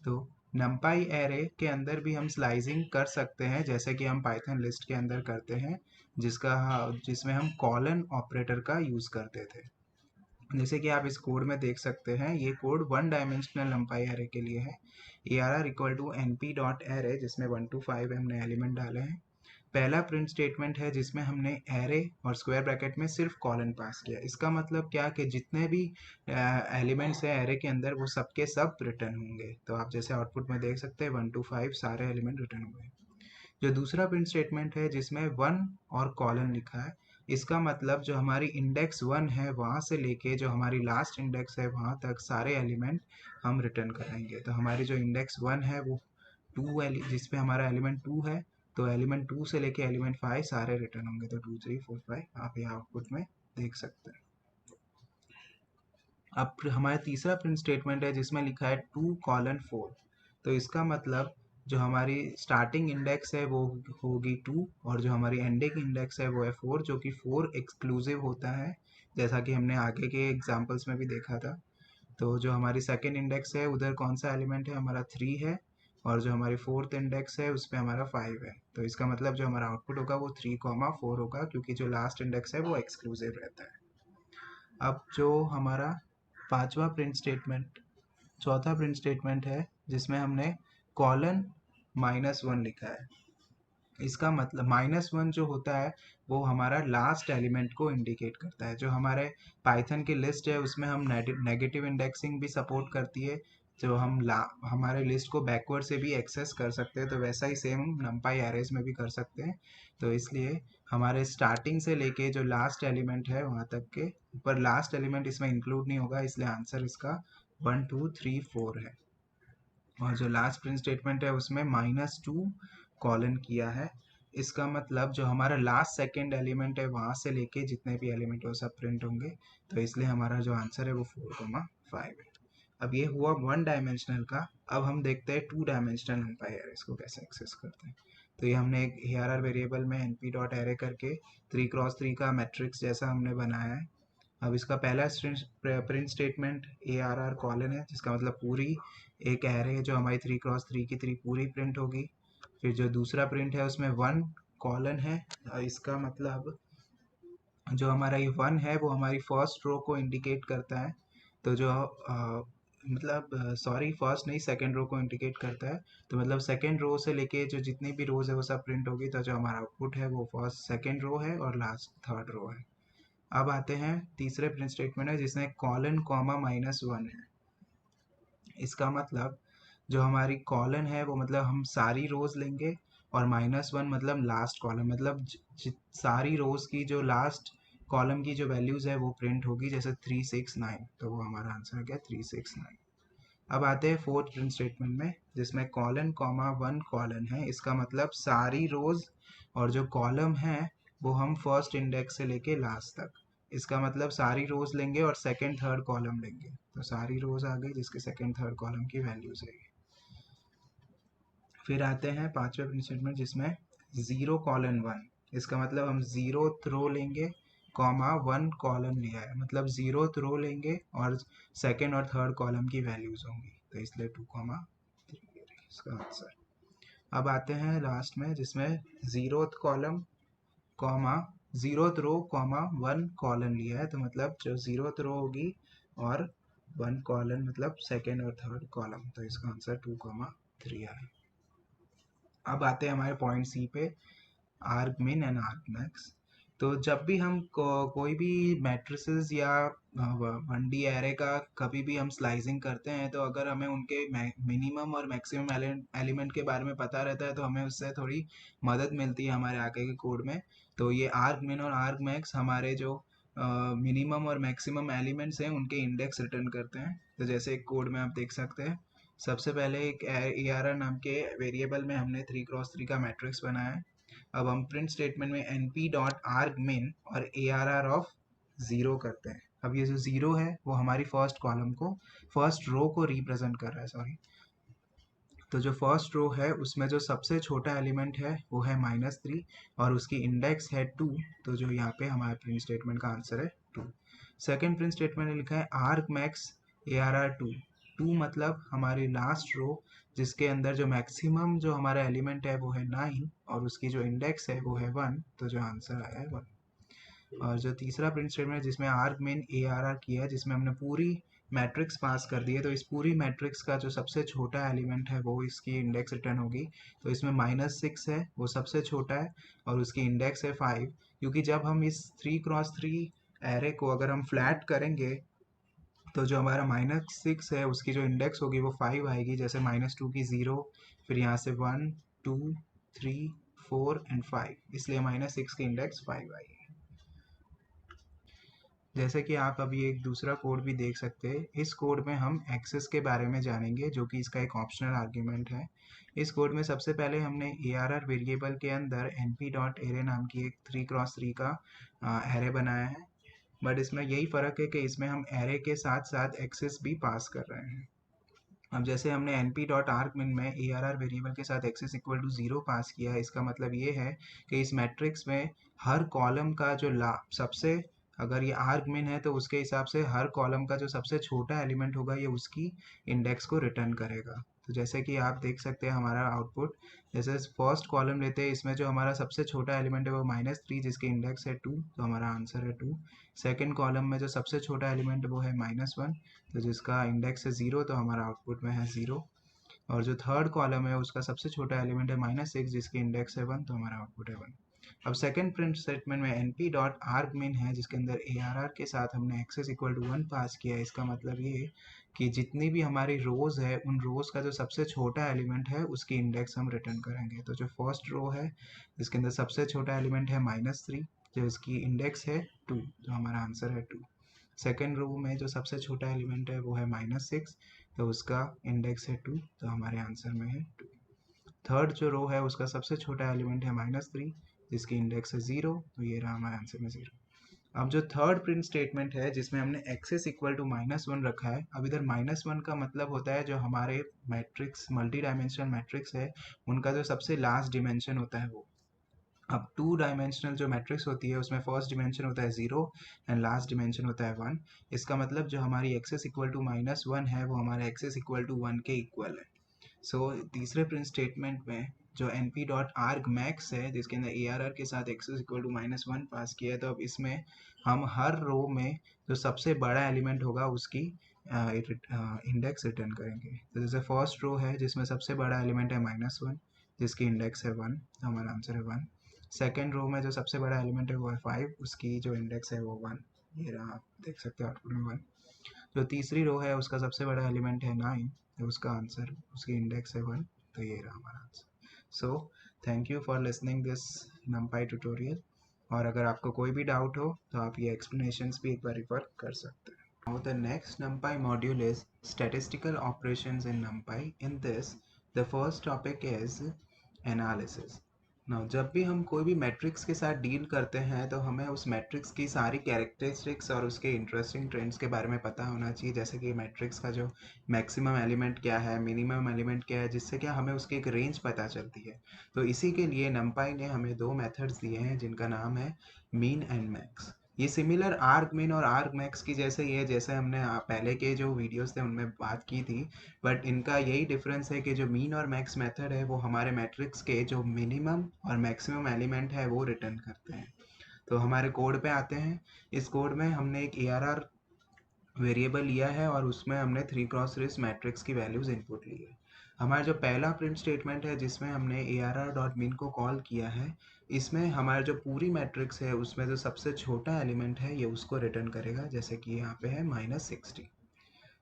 तो नंपाई एरे के अंदर भी हम स्लाइसिंग कर सकते हैं, जैसे कि हम पाइथन लिस्ट के अंदर करते हैं, जिसमें हम कॉलन ऑपरेटर का यूज़ करते थे। जैसे कि आप इस कोड में देख सकते हैं, ये कोड 1 डायमेंशनल नंपाई एरे के लिए है। ARR इक्वल टू np.array, जिसमें 1 to 5 हमने एलिमेंट डाले हैं। पहला प्रिंट स्टेटमेंट है जिसमें हमने एरे और स्क्वायर ब्रैकेट में सिर्फ कॉलन पास किया। इसका मतलब क्या कि जितने भी एलिमेंट्स हैं एरे के अंदर, वो सबके सब रिटर्न होंगे। तो आप जैसे आउटपुट में देख सकते हैं 1 to 5 सारे एलिमेंट रिटर्न हुए। जो दूसरा प्रिंट स्टेटमेंट है जिसमें 1 और कॉलन लिखा है, इसका मतलब जो हमारी इंडेक्स 1 है वहाँ से लेके जो हमारी लास्ट इंडेक्स है वहाँ तक सारे एलिमेंट हम रिटर्न करेंगे। तो हमारी जो इंडेक्स 1 है वो 2 जिसपे हमारा एलिमेंट 2 है, तो एलिमेंट 2 से लेके एलिमेंट 5 सारे रिटर्न होंगे। तो 2 3 4 5 आप यहाँ आउटपुट में देख सकते हैं। अब हमारा तीसरा प्रिंट स्टेटमेंट है जिसमें लिखा है 2:4। तो इसका मतलब जो हमारी स्टार्टिंग इंडेक्स है वो होगी 2 और जो हमारी एंडिंग इंडेक्स है वो है 4, जो कि 4 एक्सक्लूसिव होता है, जैसा कि हमने आगे के एग्जांपल्स में भी देखा था। तो जो हमारी सेकेंड इंडेक्स है उधर कौन सा एलिमेंट है, हमारा 3 है, और जो हमारी फोर्थ इंडेक्स है उस पर हमारा 5 है। तो इसका मतलब जो हमारा आउटपुट होगा वो 3,4 होगा, क्योंकि जो लास्ट इंडेक्स है वो एक्सक्लूसिव रहता है। अब जो हमारा पांचवा प्रिंट स्टेटमेंट चौथा प्रिंट स्टेटमेंट है जिसमें हमने कॉलन -1 लिखा है। इसका मतलब -1 जो होता है वो हमारा लास्ट एलिमेंट को इंडिकेट करता है। जो हमारे पाइथन की लिस्ट है उसमें हम नेगेटिव इंडेक्सिंग भी सपोर्ट करती है, जो हमारे लिस्ट को बैकवर्ड से भी एक्सेस कर सकते हैं, तो वैसा ही सेम नंपाई एरेज में भी कर सकते हैं। तो इसलिए हमारे स्टार्टिंग से लेके जो लास्ट एलिमेंट है वहाँ तक के, पर लास्ट एलिमेंट इसमें इंक्लूड नहीं होगा, इसलिए आंसर इसका 1 2 3 4 है। और जो लास्ट प्रिंट स्टेटमेंट है उसमें -2 कॉलन किया है। इसका मतलब जो हमारा लास्ट सेकेंड एलिमेंट है वहाँ से लेके जितने भी एलिमेंट वो सब प्रिंट होंगे, तो इसलिए हमारा जो आंसर है वो 4,5 है। अब ये हुआ 1 डायमेंशनल का। अब हम देखते हैं 2 डायमेंशनल नंपाई एरेज को कैसे एक्सेस करते हैं। तो ये हमने एक ARR वेरिएबल में np.array करके 3x3 का मैट्रिक्स जैसा हमने बनाया है। अब इसका पहला प्रिंट स्टेटमेंट ARR कॉलन है, जिसका मतलब पूरी एक एरे जो हमारी 3x3 की 3 पूरी प्रिंट होगी। फिर जो दूसरा प्रिंट है उसमें 1 कॉलन है। इसका मतलब जो हमारा ये 1 है वो हमारी फर्स्ट रो को इंडिकेट करता है। तो जो मतलब सॉरी, फर्स्ट नहीं, सेकंड रो को इंडिकेट करता है। तो मतलब सेकंड रो से लेके जो जितनी भी रोज है वो सब प्रिंट होगी। तो जो हमारा आउटपुट है वो फर्स्ट सेकंड रो है और लास्ट थर्ड रो है। अब आते हैं तीसरे प्रिंट स्टेटमेंट है जिसमें कॉलन कॉमा -1 है। इसका मतलब जो हमारी कॉलन है वो मतलब हम सारी रोज लेंगे, और -1 मतलब लास्ट कॉलम, मतलब सारी रोज की जो लास्ट कॉलम की जो वैल्यूज है वो प्रिंट होगी, जैसे 369, तो वो हमारा आंसर क्या 369। अब आते हैं फोर्थ प्रिंट स्टेटमेंट में जिसमें कॉलन कॉमा 1 कॉलन है। इसका मतलब सारी रोज और जो कॉलम है वो हम फर्स्ट इंडेक्स से लेके लास्ट तक, इसका मतलब सारी रोज लेंगे और सेकंड थर्ड कॉलम लेंगे। तो सारी रोज आ गई जिसके सेकंड थर्ड कॉलम की वैल्यूज है। फिर आते हैं पांचवें प्रिंट स्टेटमेंट जिसमें 0:1। इसका मतलब हम 0th रो लेंगे, कॉमा 1 कॉलम लिया है, मतलब 0th रो लेंगे और सेकंड और थर्ड कॉलम की वैल्यूज होंगी, तो इसलिए 2,3 इसका आंसर। अब आते हैं लास्ट में जिसमें 0th column comma 0th row comma 1 colon लिया है, तो मतलब जो 0th रो होगी और 1 कॉलन मतलब सेकेंड और थर्ड कॉलम, तो इसका आंसर 2,3 है। अब आते हैं हमारे पॉइंट सी पे, आर्ग मिन एंड आर्ग मैक्स। तो जब भी हम कोई भी मैट्रिसेस या 1D एरे का कभी भी हम स्लाइसिंग करते हैं, तो अगर हमें उनके मिनिमम और मैक्सिमम एलिमेंट के बारे में पता रहता है तो हमें उससे थोड़ी मदद मिलती है हमारे आगे के कोड में। तो ये आर्ग मिन और आर्ग मैक्स हमारे जो मिनिमम और मैक्सिमम एलिमेंट्स हैं उनके इंडेक्स रिटर्न करते हैं। तो जैसे एक कोड में आप देख सकते हैं, सबसे पहले एक ARR नाम के वेरिएबल में हमने 3x3 का मैट्रिक्स बनाया है। अब हम प्रिंट स्टेटमेंट में np.argmin और ARR ऑफ 0 करते हैं। अब ये जो 0 है वो हमारी फर्स्ट कॉलम को, फर्स्ट रो को रिप्रेजेंट कर रहा है, सॉरी। तो जो फर्स्ट रो है उसमें जो सबसे छोटा एलिमेंट है वो है -3 और उसकी इंडेक्स है 2। तो जो यहाँ पे हमारे प्रिंट स्टेटमेंट का आंसर है 2। सेकेंड प्रिंट स्टेटमेंट में लिखा है arg max ARR 2। 2 मतलब हमारी लास्ट रो जिसके अंदर जो मैक्सिमम जो हमारा एलिमेंट है वो है 9 और उसकी जो इंडेक्स है वो है 1, तो जो आंसर आया है 1। और जो तीसरा प्रिंट स्टेटमेंट जिसमें आर्ग मेन ARR किया है, जिसमें हमने पूरी मैट्रिक्स पास कर दी है, तो इस पूरी मैट्रिक्स का जो सबसे छोटा एलिमेंट है वो इसकी इंडेक्स रिटर्न होगी। तो इसमें -6 है, वो सबसे छोटा है और उसकी इंडेक्स है 5, क्योंकि जब हम इस 3x3 एरे को अगर हम फ्लैट करेंगे तो जो हमारा -6 है उसकी जो इंडेक्स होगी वो 5 आएगी, जैसे -2 की 0, फिर यहाँ से 1 2 3 4 एंड 5, इसलिए -6 की इंडेक्स 5 आएगी। जैसे कि आप अभी एक दूसरा कोड भी देख सकते हैं। इस कोड में हम एक्सेस के बारे में जानेंगे, जो कि इसका एक ऑप्शनल आर्ग्यूमेंट है। इस कोड में सबसे पहले हमने ARR वेरिएबल के अंदर np.array नाम की एक 3x3 का एरे बनाया है। बट इसमें यही फ़र्क है कि इसमें हम एरे के साथ साथ एक्सेस भी पास कर रहे हैं। अब जैसे हमने np.argmin में ARR वेरिएबल के साथ एक्सेस इक्वल टू 0 पास किया है, इसका मतलब ये है कि इस मैट्रिक्स में हर कॉलम का जो सबसे, अगर ये आर्गमिन है तो उसके हिसाब से हर कॉलम का जो सबसे छोटा एलिमेंट होगा ये उसकी इंडेक्स को रिटर्न करेगा। तो जैसे कि आप देख सकते हैं हमारा आउटपुट, जैसे फर्स्ट कॉलम लेते हैं, इसमें जो हमारा सबसे छोटा एलिमेंट है वो -3 जिसकी इंडेक्स है 2, तो हमारा आंसर है 2। सेकेंड कॉलम में जो सबसे छोटा एलिमेंट है वो है -1, तो जिसका इंडेक्स है 0, तो हमारा आउटपुट में है 0। और जो थर्ड कॉलम है उसका सबसे छोटा एलिमेंट है -6 जिसकी इंडेक्स है 1, तो हमारा आउटपुट है 1। अब सेकंड प्रिंट स्टेटमेंट में np.argmin है जिसके अंदर ARR के साथ हमने एक्सेस इक्वल टू 1 पास किया है। इसका मतलब ये कि जितनी भी हमारी रोज है उन रोज का जो सबसे छोटा एलिमेंट है उसकी इंडेक्स हम रिटर्न करेंगे। तो जो फर्स्ट रो है जिसके अंदर सबसे छोटा एलिमेंट है -3, जो इसकी इंडेक्स है 2, तो हमारा आंसर है 2। सेकेंड रो में जो सबसे छोटा एलिमेंट है वो है -6, तो उसका इंडेक्स है 2, तो हमारे आंसर में है 2। थर्ड जो रो है उसका सबसे छोटा एलिमेंट है -3 जिसकी इंडेक्स है 0, तो ये रहा हमारे आंसर में 0। अब जो थर्ड प्रिंट स्टेटमेंट है जिसमें हमने एक्सेस इक्वल टू -1 रखा है, अब इधर -1 का मतलब होता है जो हमारे मैट्रिक्स मल्टी डायमेंशनल मैट्रिक्स है उनका जो सबसे लास्ट डिमेंशन होता है वो। अब 2 डायमेंशनल जो मैट्रिक्स होती है उसमें फर्स्ट डिमेंशन होता है 0 एंड लास्ट डिमेंशन होता है 1। इसका मतलब जो हमारी एक्सेस इक्वल टू -1 है वो हमारे एक्सेस इक्वल टू 1 के इक्वल है। सो तीसरे प्रिंट स्टेटमेंट में जो np.argmax है जिसके अंदर ARR के साथ एक्सेस इक्वल टू -1 पास किया है, तो अब इसमें हम हर रो में जो सबसे बड़ा एलिमेंट होगा उसकी इंडेक्स रिटर्न करेंगे। तो जैसे फर्स्ट रो है जिसमें सबसे बड़ा एलिमेंट है -1 जिसकी इंडेक्स है 1, तो हमारा आंसर है 1। सेकेंड रो में जो सबसे बड़ा एलिमेंट है वो है 5, उसकी जो इंडेक्स है वो 1, ये रहा, आप देख सकते हो आउटपुट में 1। जो तीसरी रो है उसका सबसे बड़ा एलिमेंट है 9, तो उसका आंसर, उसकी इंडेक्स है 1, तो ये रहा हमारा answer. So thank you for listening this numpy tutorial, और अगर आपको कोई भी डाउट हो तो आप ये एक्सप्लेनेशंस भी एक बार रिफर कर सकते हैं। Now the next NumPy module is statistical operations in NumPy. In this, the first topic is analysis. Now जब भी हम कोई भी मैट्रिक्स के साथ डील करते हैं तो हमें उस मैट्रिक्स की सारी कैरेक्टरिस्टिक्स और उसके इंटरेस्टिंग ट्रेंड्स के बारे में पता होना चाहिए। जैसे कि मैट्रिक्स का जो मैक्सिमम एलिमेंट क्या है, मिनिमम एलिमेंट क्या है, जिससे क्या हमें उसकी एक रेंज पता चलती है। तो इसी के लिए NumPy ने हमें दो मेथड्स दिए हैं जिनका नाम है मीन एंड मैक्स। ये सिमिलर आर्गमिन और आर्गमैक्स की जैसे ही है, जैसे हमने पहले के जो वीडियोस थे उनमें बात की थी। बट इनका यही डिफरेंस है कि जो मीन और मैक्स मेथड है वो हमारे मैट्रिक्स के जो मिनिमम और मैक्सिमम एलिमेंट है वो रिटर्न करते हैं। तो हमारे कोड पे आते हैं। इस कोड में हमने एक ARR वेरिएबल लिया है और उसमें हमने 3x3 मैट्रिक्स की वैल्यूज इनपुट ली है। हमारा जो पहला प्रिंट स्टेटमेंट है जिसमें हमने ARR.min को कॉल किया है, इसमें हमारा जो पूरी मैट्रिक्स है उसमें जो सबसे छोटा एलिमेंट है ये उसको रिटर्न करेगा, जैसे कि यहाँ पे है -60।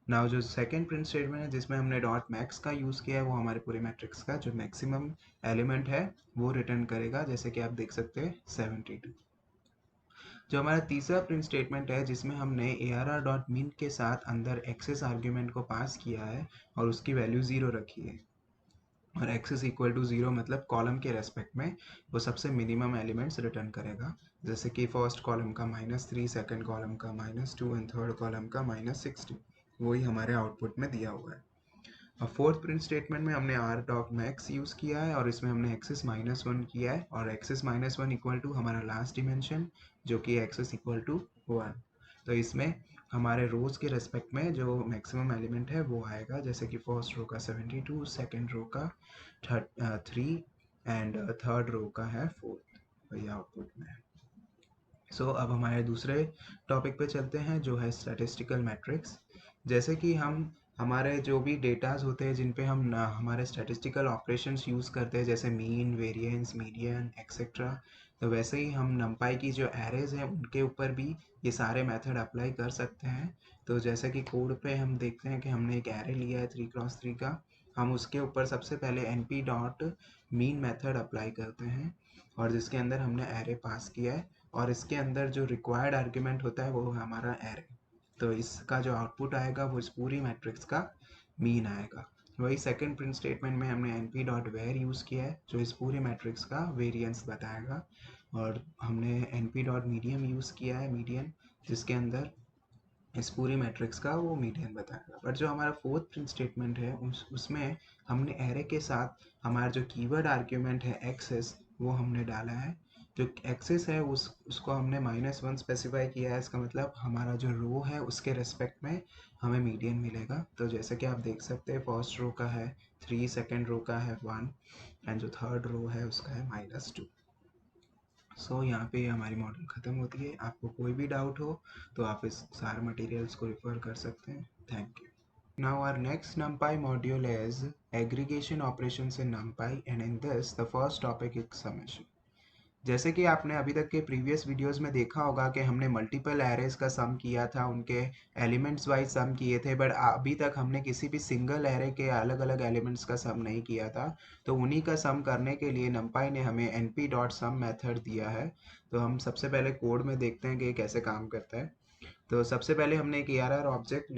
नाउ जो सेकंड प्रिंट स्टेटमेंट है जिसमें हमने डॉट मैक्स का यूज़ किया है वो हमारे पूरे मैट्रिक्स का जो मैक्सिमम एलिमेंट है वो रिटर्न करेगा, जैसे कि आप देख सकते हैं 72। जो हमारा तीसरा प्रिंट स्टेटमेंट है जिसमें हमने ARR.min के साथ अंदर एक्सेस आर्ग्यूमेंट को पास किया है और उसकी वैल्यू 0 रखी है। और एक्सेस इक्वल टू 0 मतलब कॉलम के रेस्पेक्ट में वो सबसे मिनिमम एलिमेंट्स रिटर्न करेगा, जैसे कि फर्स्ट कॉलम का -3, सेकंड कॉलम का -2 एंड थर्ड कॉलम का -60। वही हमारे आउटपुट में दिया हुआ है। अब फोर्थ प्रिंट स्टेटमेंट में हमने r.max यूज़ किया है और इसमें हमने एक्सेस -1 किया है, और एक्सेस -1 इक्वल टू हमारा लास्ट डिमेंशन जो कि एक्सेस इक्वल टू 1। तो इसमें हमारे रोज के रेस्पेक्ट में जो मैक्सिमम एलिमेंट है वो आएगा, जैसे कि फर्स्ट रो का 72, सेकेंड रो का 3 एंड थर्ड रो का है 4, वही आउटपुट में है। सो अब हमारे दूसरे टॉपिक पे चलते हैं जो है स्टैटिस्टिकल मैट्रिक्स। जैसे कि हम हमारे जो भी डेटाज होते हैं जिन पे हम हमारे स्टैटिस्टिकल ऑपरेशंस यूज़ करते हैं, जैसे मीन, वेरिएंस, मीडियन एक्सेट्रा, तो वैसे ही हम नंपाई की जो एरेज हैं उनके ऊपर भी ये सारे मेथड अप्लाई कर सकते हैं। तो जैसे कि कोड पे हम देखते हैं कि हमने एक एरे लिया है 3x3 का, हम उसके ऊपर सबसे पहले np.mean मेथड अप्लाई करते हैं और जिसके अंदर हमने एरे पास किया है, और इसके अंदर जो रिक्वायर्ड आर्ग्यूमेंट होता है वो हमारा एरे। तो इसका जो आउटपुट आएगा वो इस पूरी मैट्रिक्स का मीन आएगा। वही सेकंड प्रिंट स्टेटमेंट में हमने np डॉट वेयर यूज़ किया है जो इस पूरी मैट्रिक्स का वेरिएंस बताएगा, और हमने np डॉट मीडियम यूज़ किया है, मीडियन, जिसके अंदर इस पूरी मैट्रिक्स का वो मीडियन बताएगा। बट जो हमारा फोर्थ प्रिंट स्टेटमेंट है उसमें हमने एरे के साथ हमारा जो कीवर्ड आर्ग्यूमेंट है एक्सेस वो हमने डाला है। जो एक्सेस है उसको हमने -1 स्पेसिफाई किया है। इसका मतलब हमारा जो रो है उसके रेस्पेक्ट में हमें मीडियन मिलेगा। तो जैसे कि आप देख सकते हैं फर्स्ट रो का है 3, सेकेंड रो का है 1 एंड जो थर्ड रो है उसका है -2। सो यहाँ पे हमारी मॉडल ख़त्म होती है। आपको कोई भी डाउट हो तो आप इस सारे मटेरियल्स को रिफ़र कर सकते हैं। Thank you. Now our next NumPy module is aggregation operations in NumPy, and in this the first topic is summation. जैसे कि आपने अभी तक के प्रीवियस वीडियोस में देखा होगा कि हमने मल्टीपल एरेज का सम किया था, उनके एलिमेंट्स वाइज सम किए थे, बट अभी तक हमने किसी भी सिंगल एरे के अलग अलग एलिमेंट्स का सम नहीं किया था। तो उन्हीं का सम करने के लिए नंपाई ने हमें np.sum मेथड दिया है। तो हम सबसे पहले कोड में देखते हैं कि ये कैसे काम करता है। तो सबसे पहले हमने एक ARR ऑब्जेक्ट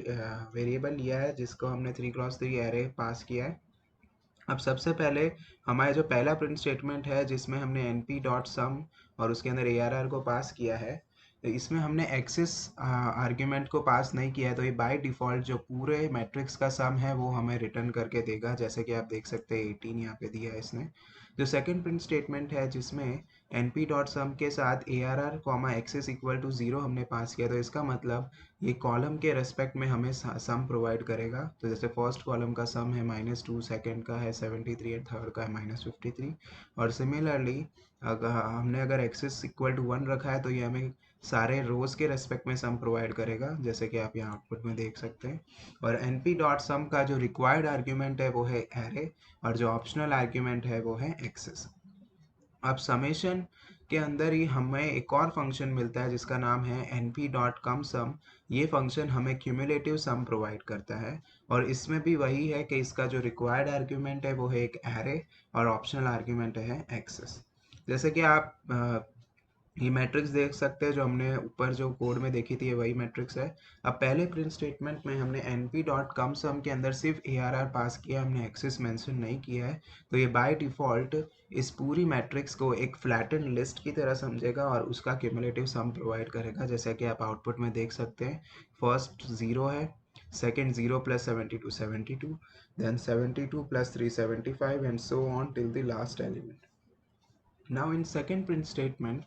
वेरिएबल लिया है जिसको हमने 3x3 एरे पास किया है। अब सबसे पहले हमारा जो पहला प्रिंट स्टेटमेंट है जिसमें हमने np.sum और उसके अंदर arr को पास किया है, तो इसमें हमने एक्सेस आर्ग्यूमेंट को पास नहीं किया है। तो ये बाय डिफ़ॉल्ट जो पूरे मैट्रिक्स का सम है वो हमें रिटर्न करके देगा, जैसे कि आप देख सकते हैं 18 यहाँ पे दिया है इसने। जो सेकंड प्रिंट स्टेटमेंट है जिसमें np.sum के साथ arr comma axis equal to 0 हमने पास किया, तो इसका मतलब ये कॉलम के रेस्पेक्ट में हमें सम प्रोवाइड करेगा। तो जैसे फर्स्ट कॉलम का सम है -2, सेकंड का है 73 एंड थर्ड का है -53। और सिमिलरली अगर एक्सेस इक्वल टू 1 रखा है तो ये हमें सारे रोज के रेस्पेक्ट में सम प्रोवाइड करेगा, जैसे कि आप यहाँ आउटपुट में देख सकते हैं। और np.sum का जो रिक्वायर्ड आर्ग्यूमेंट है वो है एरे, और जो ऑप्शनल आर्ग्यूमेंट है वो है एक्सेस। अब समेशन के अंदर ही हमें एक और फंक्शन मिलता है जिसका नाम है np.comSum। ये फंक्शन हमें क्यूमुलेटिव सम प्रोवाइड करता है, और इसमें भी वही है कि इसका जो रिक्वायर्ड आर्ग्यूमेंट है वो है एक एरे और ऑप्शनल आर्ग्यूमेंट है एक्सेस। जैसे कि आप ये मैट्रिक्स देख सकते हैं जो हमने ऊपर जो कोड में देखी थी, ये वही मैट्रिक्स है। अब पहले प्रिंट स्टेटमेंट में हमने np.comSum के अंदर सिर्फ arr पास किया, हमने एक्सेस मेंशन नहीं किया है। तो ये बाय डिफ़ॉल्ट इस पूरी मैट्रिक्स को एक फ्लैटेंड लिस्ट की तरह समझेगा और उसका क्यूमुलेटिव सम प्रोवाइड करेगा, जैसा कि आप आउटपुट में देख सकते हैं। फर्स्ट 0 है, second 0 + 72 72, then 72 + 3 75 and so on till the last element. Now in second print statement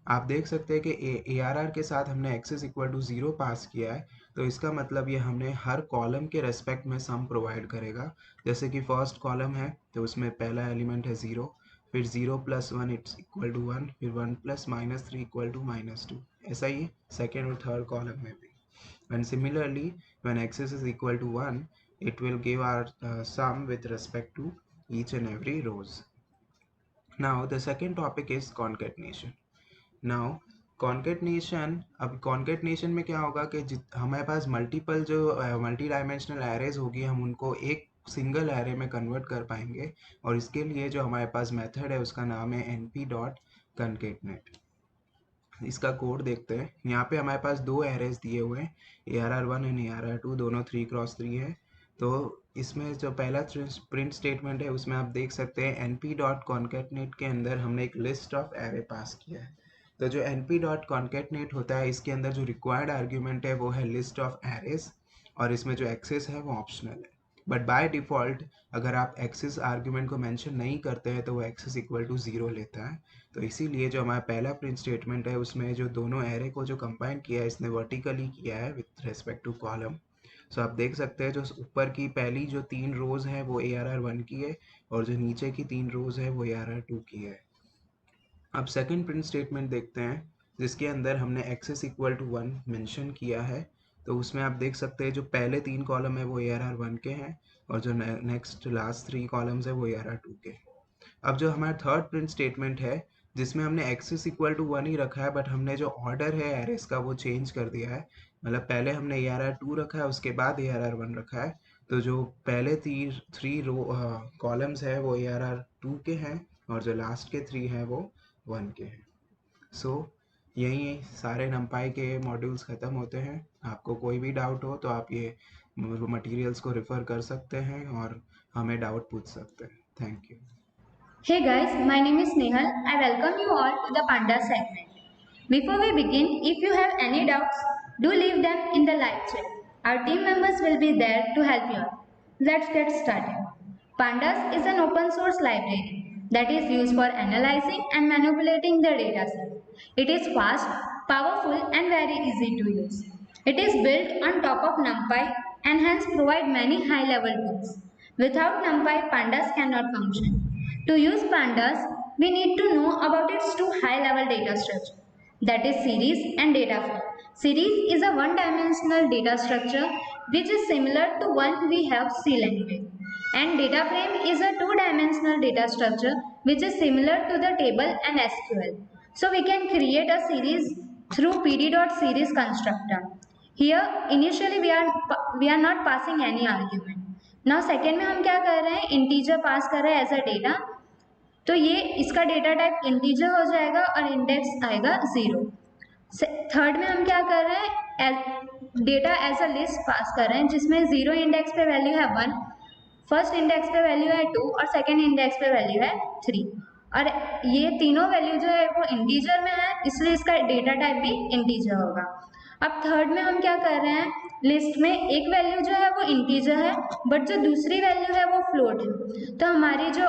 आप देख सकते हैं कि ARR के साथ हमने एक्सेस इक्वल टू 0 पास किया है। तो इसका मतलब ये हमने हर कॉलम के रेस्पेक्ट में सम प्रोवाइड करेगा। जैसे कि फर्स्ट कॉलम है तो उसमें पहला एलिमेंट है 0, फिर 0 + 1 इट्स इक्वल टू 1, फिर 1 + -3 इक्वल टू -2। ऐसा ही सेकेंड और थर्ड कॉलम में भी। And similarly when axis is equal to 1 it will give our sum with respect to each and every rows. Now the second topic is concatenation. Now concatenation, अब concatenation में क्या होगा कि हमारे पास multiple जो multi dimensional arrays होगी हम उनको एक सिंगल एरे में कन्वर्ट कर पाएंगे, और इसके लिए जो हमारे पास मेथड है उसका नाम है np.concatenate। इसका कोड देखते हैं। यहाँ पे हमारे पास दो एरेज दिए हुए हैं, arr1 एंड arr2, दोनों 3x3 है। तो इसमें जो पहला प्रिंट स्टेटमेंट है उसमें आप देख सकते हैं np.concatenate के अंदर हमने एक लिस्ट ऑफ एरे पास किया है। तो जो np.concatenate होता है इसके अंदर जो रिक्वायर्ड आर्ग्यूमेंट है वो है लिस्ट ऑफ एरेज, और इसमें जो एक्सेस है वो ऑप्शनल है। बट बाय डिफ़ॉल्ट अगर आप एक्सेस आर्ग्यूमेंट को मेंशन नहीं करते हैं तो वो एक्सेस इक्वल टू 0 लेता है। तो इसीलिए जो हमारा पहला प्रिंट स्टेटमेंट है उसमें जो दोनों एरे को जो कंबाइन किया है इसने वर्टिकली किया है विथ रेस्पेक्ट टू कॉलम। सो आप देख सकते हैं जो ऊपर की पहली जो 3 रोज है वो ARR1 की है, और जो नीचे की 3 रोज है वो ARR2 की है। अब सेकंड प्रिंट स्टेटमेंट देखते हैं जिसके अंदर हमने एक्सेस इक्वल टू 1 मेंशन किया है। तो उसमें आप देख सकते हैं जो पहले 3 कॉलम है वो ARR1 के हैं, और जो नेक्स्ट लास्ट 3 कॉलम्स है वो ARR2 के। अब जो हमारा थर्ड प्रिंट स्टेटमेंट है जिसमें हमने एक्सेस इक्वल टू 1 ही रखा है, बट हमने जो ऑर्डर है एरेस का वो चेंज कर दिया है। मतलब पहले हमने ARR2 रखा है उसके बाद ARR1 रखा है। तो जो पहले 3 रो कॉलम्स है वो ARR2 के हैं, और जो लास्ट के 3 हैं वो 1 के हैं। सो यही सारे numpy के मॉड्यूल्स ख़त्म होते हैं। आपको कोई भी डाउट हो तो आप ये मटेरियल्स को रेफर कर सकते हैं और हमें डाउट पूछ सकते हैं। Thank you. Hey guys, my name is Nehal. I welcome you all to the Pandas segment. Before we begin, if you have any doubts, do leave them in the live chat. Our team members will be there to help you out. Let's get started. Pandas is an open source library that is used for analyzing and manipulating the dataset. It is fast, powerful and very easy to use. It is built on top of NumPy and hence provide many high-level tools. Without NumPy, Pandas cannot function. To use Pandas, we need to know about its two high-level data structure, that is series and data frame. Series is a one-dimensional data structure which is similar to one we have C language. And data frame is a two-dimensional data structure which is similar to the table and SQL. So we can create a series through pd.series constructor. Here initially we are not passing any argument. Now second में हम क्या कर रहे हैं, integer पास कर रहे हैं as a data, तो ये इसका डेटा टाइप इंटीजर हो जाएगा और इंडेक्स आएगा 0। थर्ड में हम क्या कर रहे हैं, डेटा एज अ लिस्ट पास कर रहे हैं जिसमें 0 इंडेक्स पे वैल्यू है 1, फर्स्ट इंडेक्स पे वैल्यू है 2 और सेकेंड इंडेक्स पे वैल्यू है 3। और ये तीनों वैल्यू जो है वो इंटीजर में है, इसलिए इसका डेटा टाइप भी इंटीजर होगा। अब थर्ड में हम क्या कर रहे हैं, लिस्ट में एक वैल्यू जो है वो इंटीजर है बट जो दूसरी वैल्यू है वो फ्लोट है, तो हमारी जो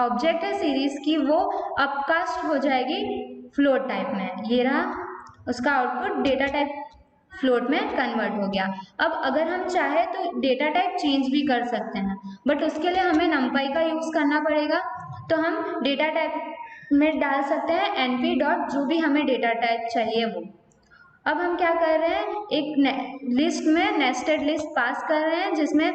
ऑब्जेक्ट है सीरीज की वो अपकास्ट हो जाएगी फ्लोट टाइप में। ये रहा उसका आउटपुट, डेटा टाइप फ्लोट में कन्वर्ट हो गया। अब अगर हम चाहे तो डेटा टाइप चेंज भी कर सकते हैं बट उसके लिए हमें नंपाई का यूज करना पड़ेगा, तो हम डेटा टाइप में डाल सकते हैं np डॉट जो भी हमें डेटा टाइप चाहिए वो। अब हम क्या कर रहे हैं, एक लिस्ट में नेस्टेड लिस्ट पास कर रहे हैं जिसमें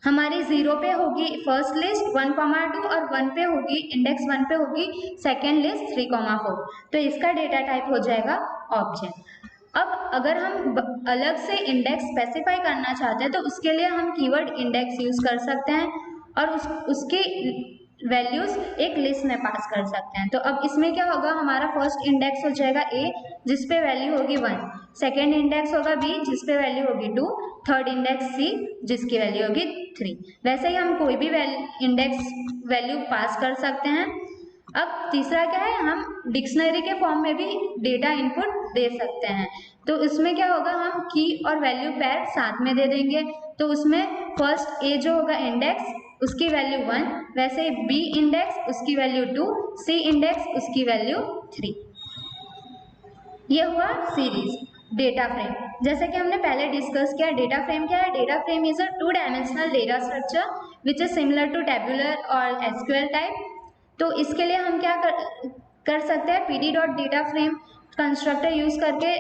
हमारी 0 पे होगी फर्स्ट लिस्ट 1,2 और 1 पे होगी इंडेक्स 1 पे होगी सेकेंड लिस्ट 3,4, तो इसका डेटा टाइप हो जाएगा ऑब्जेक्ट। अब अगर हम अलग से इंडेक्स स्पेसिफाई करना चाहते हैं तो उसके लिए हम कीवर्ड इंडेक्स यूज कर सकते हैं और उसकी वैल्यूज एक लिस्ट में पास कर सकते हैं। तो अब इसमें क्या होगा, हमारा फर्स्ट इंडेक्स हो जाएगा a जिसपे वैल्यू होगी 1, सेकेंड इंडेक्स होगा b जिसपे वैल्यू होगी 2, थर्ड इंडेक्स c जिसकी वैल्यू होगी 3। वैसे ही हम कोई भी इंडेक्स वैल्यू पास कर सकते हैं। अब तीसरा क्या है, हम डिक्शनरी के फॉर्म में भी डेटा इनपुट दे सकते हैं, तो इसमें क्या होगा, हम की और वैल्यू पैर साथ में दे देंगे, तो उसमें फर्स्ट a जो होगा इंडेक्स उसकी वैल्यू 1, वैसे b इंडेक्स उसकी वैल्यू 2, c इंडेक्स उसकी वैल्यू 3। ये हुआ सीरीज। डेटा फ्रेम, जैसे कि हमने पहले डिस्कस किया, डेटा फ्रेम क्या है, data frame is a two dimensional data structure which is similar to tabular और एसक्यूएल टाइप। तो इसके लिए हम क्या कर सकते हैं, PD dot data frame constructor use करके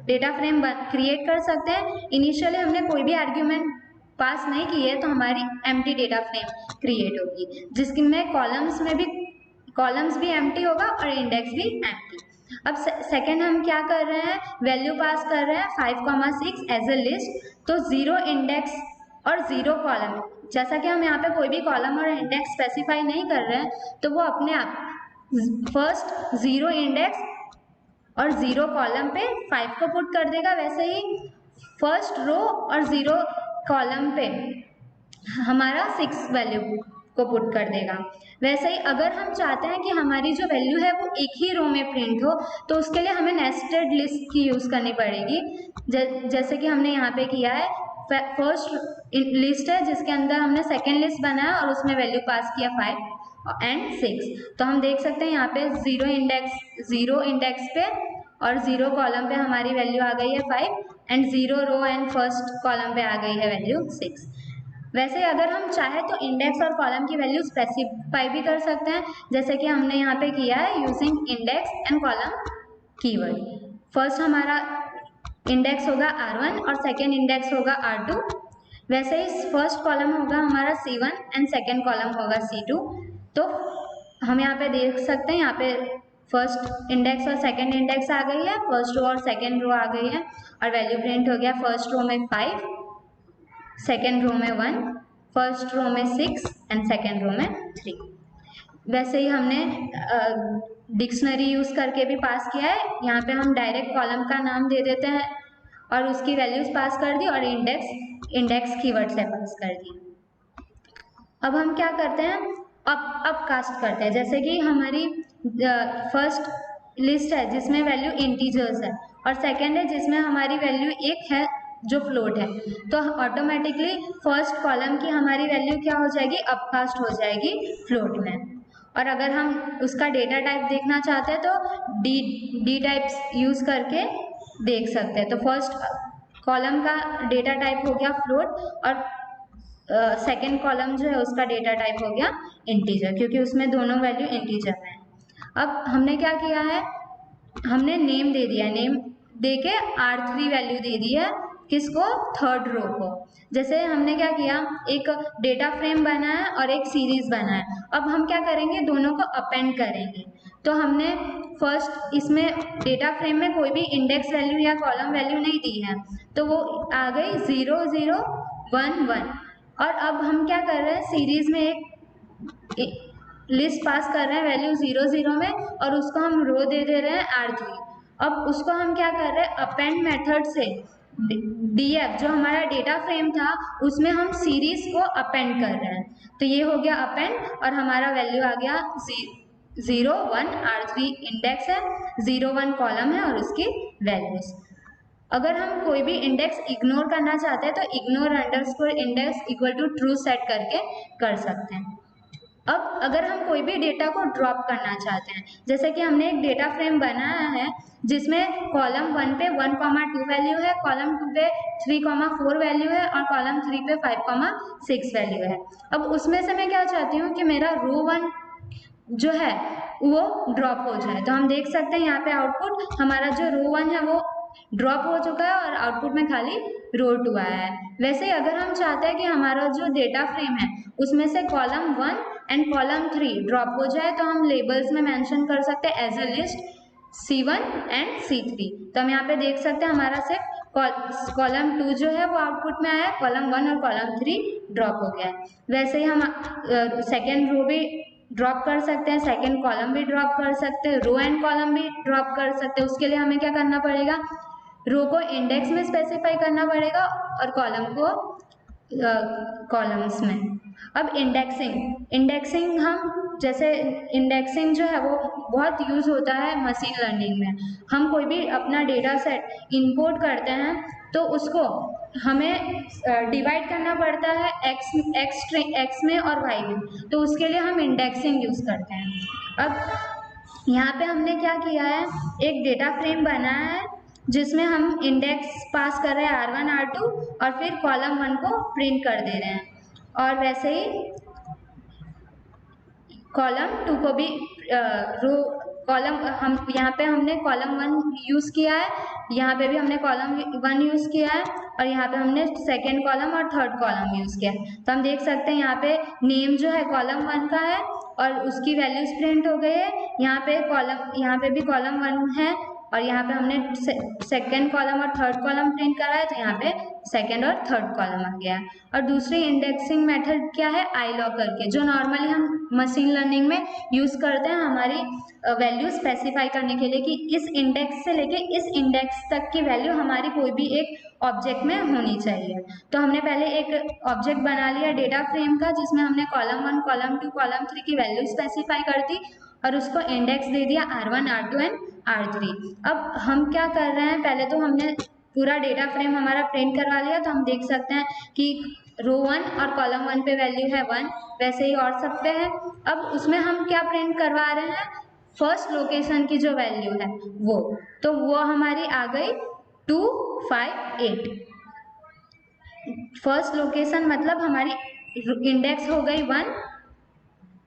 डेटा फ्रेम क्रिएट कर सकते हैं। इनिशियली हमने कोई भी आर्ग्यूमेंट पास नहीं किए तो हमारी एम्प्टी डेटा फ्रेम क्रिएट होगी जिसमें कॉलम्स भी एम्प्टी होगा और इंडेक्स भी एम्प्टी। अब सेकेंड हम क्या कर रहे हैं, वैल्यू पास कर रहे हैं 5,6 एज ए लिस्ट, तो 0 इंडेक्स और 0 कॉलम। जैसा कि हम यहाँ पे कोई भी कॉलम और इंडेक्स स्पेसिफाई नहीं कर रहे हैं तो वो अपने आप फर्स्ट 0 इंडेक्स और 0 कॉलम पे 5 को पुट कर देगा, वैसे ही फर्स्ट रो और 0 कॉलम पे हमारा 6 वैल्यू को पुट कर देगा। वैसे ही अगर हम चाहते हैं कि हमारी जो वैल्यू है वो एक ही रो में प्रिंट हो तो उसके लिए हमें नेस्टेड लिस्ट की यूज करनी पड़ेगी, जैसे कि हमने यहाँ पे किया है। फर्स्ट लिस्ट है जिसके अंदर हमने सेकेंड लिस्ट बनाया और उसमें वैल्यू पास किया 5 एंड 6, तो हम देख सकते हैं यहाँ पे 0 इंडेक्स पे और 0 कॉलम पे हमारी वैल्यू आ गई है 5 and 0 row and first column पे आ गई है वैल्यू 6। वैसे अगर हम चाहे तो इंडेक्स और कॉलम की वैल्यू स्पेसिफाई भी कर सकते हैं, जैसे कि हमने यहाँ पे किया है using index and column keyword. First हमारा इंडेक्स होगा R1 और सेकेंड इंडेक्स होगा R2, वैसे ही फर्स्ट कॉलम होगा हमारा C1 एंड सेकेंड कॉलम होगा C2। तो हम यहाँ पे देख सकते हैं, यहाँ पे फर्स्ट इंडेक्स और सेकेंड इंडेक्स आ गई है, फर्स्ट रो और सेकेंड रो आ गई है और वैल्यू प्रिंट हो गया फर्स्ट रो में 5, सेकेंड रो में 1, फर्स्ट रो में 6 एंड सेकेंड रो में 3। वैसे ही हमने डिक्शनरी यूज करके भी पास किया है। यहाँ पे हम डायरेक्ट कॉलम का नाम दे देते हैं और उसकी वैल्यूज पास कर दी और इंडेक्स कीवर्ड से पास कर दी। अब हम क्या करते हैं, अप कास्ट करते हैं। जैसे कि हमारी फर्स्ट लिस्ट है जिसमें वैल्यू इंटीजर्स है और सेकेंड है जिसमें हमारी वैल्यू एक है जो फ्लोट है, तो ऑटोमेटिकली फर्स्ट कॉलम की हमारी वैल्यू क्या हो जाएगी, अपकास्ट हो जाएगी फ्लोट में। और अगर हम उसका डेटा टाइप देखना चाहते हैं तो डी टाइप्स यूज करके देख सकते हैं। तो फर्स्ट कॉलम का डेटा टाइप हो गया फ्लोट और सेकेंड कॉलम जो है उसका डेटा टाइप हो गया इंटीजर, क्योंकि उसमें दोनों वैल्यू इंटीजर में है। अब हमने क्या किया है, हमने नेम दे दिया, नेम दे के R3 वैल्यू दे दी है किसको, थर्ड रो को। जैसे हमने क्या किया, एक डेटा फ्रेम बनाया और एक सीरीज बनाया। अब हम क्या करेंगे, दोनों को अपेंड करेंगे। तो हमने फर्स्ट इसमें डेटा फ्रेम में कोई भी इंडेक्स वैल्यू या कॉलम वैल्यू नहीं दी है, तो वो आ गई 0 0 1 1। और अब हम क्या कर रहे हैं, सीरीज में एक लिस्ट पास कर रहे हैं वैल्यू 0 0 में और उसको हम रो दे रहे हैं R3। अब उसको हम क्या कर रहे हैं, अपेंड मेथड से DF जो हमारा डेटा फ्रेम था उसमें हम सीरीज को अपेंड कर रहे हैं। तो ये हो गया अपेंड और हमारा वैल्यू आ गया 0 1 R3 इंडेक्स है, 0 1 कॉलम है और उसकी वैल्यूज। अगर हम कोई भी इंडेक्स इग्नोर करना चाहते हैं तो ignore underscore index equal to true set करके कर सकते हैं। अब अगर हम कोई भी डेटा को ड्रॉप करना चाहते हैं, जैसे कि हमने एक डेटा फ्रेम बनाया है जिसमें कॉलम 1 पे 1,2 वैल्यू है, कॉलम 2 पे 3,4 वैल्यू है और कॉलम 3 पे 5,6 वैल्यू है। अब उसमें से मैं क्या चाहती हूँ कि मेरा रो 1 जो है वो ड्रॉप हो जाए। तो हम देख सकते हैं यहाँ पे आउटपुट हमारा जो रो 1 है वो ड्रॉप हो चुका है और आउटपुट में खाली रो 2 आया है। वैसे ही अगर हम चाहते हैं कि हमारा जो डेटा फ्रेम है उसमें से कॉलम 1 एंड कॉलम 3 ड्रॉप हो जाए, तो हम लेबल्स में मेंशन कर सकते हैं as a list C1 and C3। तो हम यहाँ पे देख सकते हैं हमारा सिर्फ कॉलम 2 जो है वो आउटपुट में आया है, कॉलम 1 और कॉलम 3 ड्रॉप हो गया है। वैसे ही हम सेकेंड रो भी ड्रॉप कर सकते हैं, सेकेंड कॉलम भी ड्रॉप कर सकते हैं, रो एंड कॉलम भी ड्रॉप कर सकते हैं। उसके लिए हमें क्या करना पड़ेगा, रो को इंडेक्स में स्पेसिफाई करना पड़ेगा और कॉलम को कॉलम्स में। अब इंडेक्सिंग हम जैसे इंडेक्सिंग जो है वो बहुत यूज होता है मशीन लर्निंग में। हम कोई भी अपना डेटा सेट इंपोर्ट करते हैं तो उसको हमें डिवाइड करना पड़ता है एक्स में और वाई में, तो उसके लिए हम इंडेक्सिंग यूज करते हैं। अब यहाँ पे हमने क्या किया है, एक डेटा फ्रेम बनाया है जिसमें हम इंडेक्स पास कर रहे हैं R1 R2 और फिर कॉलम 1 को प्रिंट कर दे रहे हैं। और वैसे ही कॉलम 2 को भी रो कॉलम हम यहाँ पे हमने कॉलम 1 यूज़ किया है, यहाँ पे भी हमने कॉलम 1 यूज़ किया है और यहाँ पे हमने सेकेंड कॉलम और थर्ड कॉलम यूज़ किया है। तो हम देख सकते हैं यहाँ पे नेम जो है कॉलम 1 का है और उसकी वैल्यूज प्रिंट हो गई है। यहाँ पे भी कॉलम 1 है और यहाँ पे हमने सेकेंड कॉलम और थर्ड कॉलम प्रिंट करा है, तो यहाँ पे सेकेंड और थर्ड कॉलम आ गया है। और दूसरी इंडेक्सिंग मेथड क्या है, iLog करके, जो नॉर्मली हम मशीन लर्निंग में यूज करते हैं हमारी वैल्यू स्पेसिफाई करने के लिए कि इस इंडेक्स से लेके इस इंडेक्स तक की वैल्यू हमारी कोई भी एक ऑब्जेक्ट में होनी चाहिए। तो हमने पहले एक ऑब्जेक्ट बना लिया डेटा फ्रेम का जिसमें हमने कॉलम 1 कॉलम 2 कॉलम 3 की वैल्यू स्पेसिफाई कर दी और उसको इंडेक्स दे दिया R1 R2 एंड R3। अब हम क्या कर रहे हैं, पहले तो हमने पूरा डेटा फ्रेम हमारा प्रिंट करवा लिया, तो हम देख सकते हैं कि रो 1 और कॉलम 1 पे वैल्यू है 1, वैसे ही और सब पे है। अब उसमें हम क्या प्रिंट करवा रहे हैं, फर्स्ट लोकेशन की जो वैल्यू है वो, तो वो हमारी आ गई 2 5 8। फर्स्ट लोकेशन मतलब हमारी इंडेक्स हो गई 1,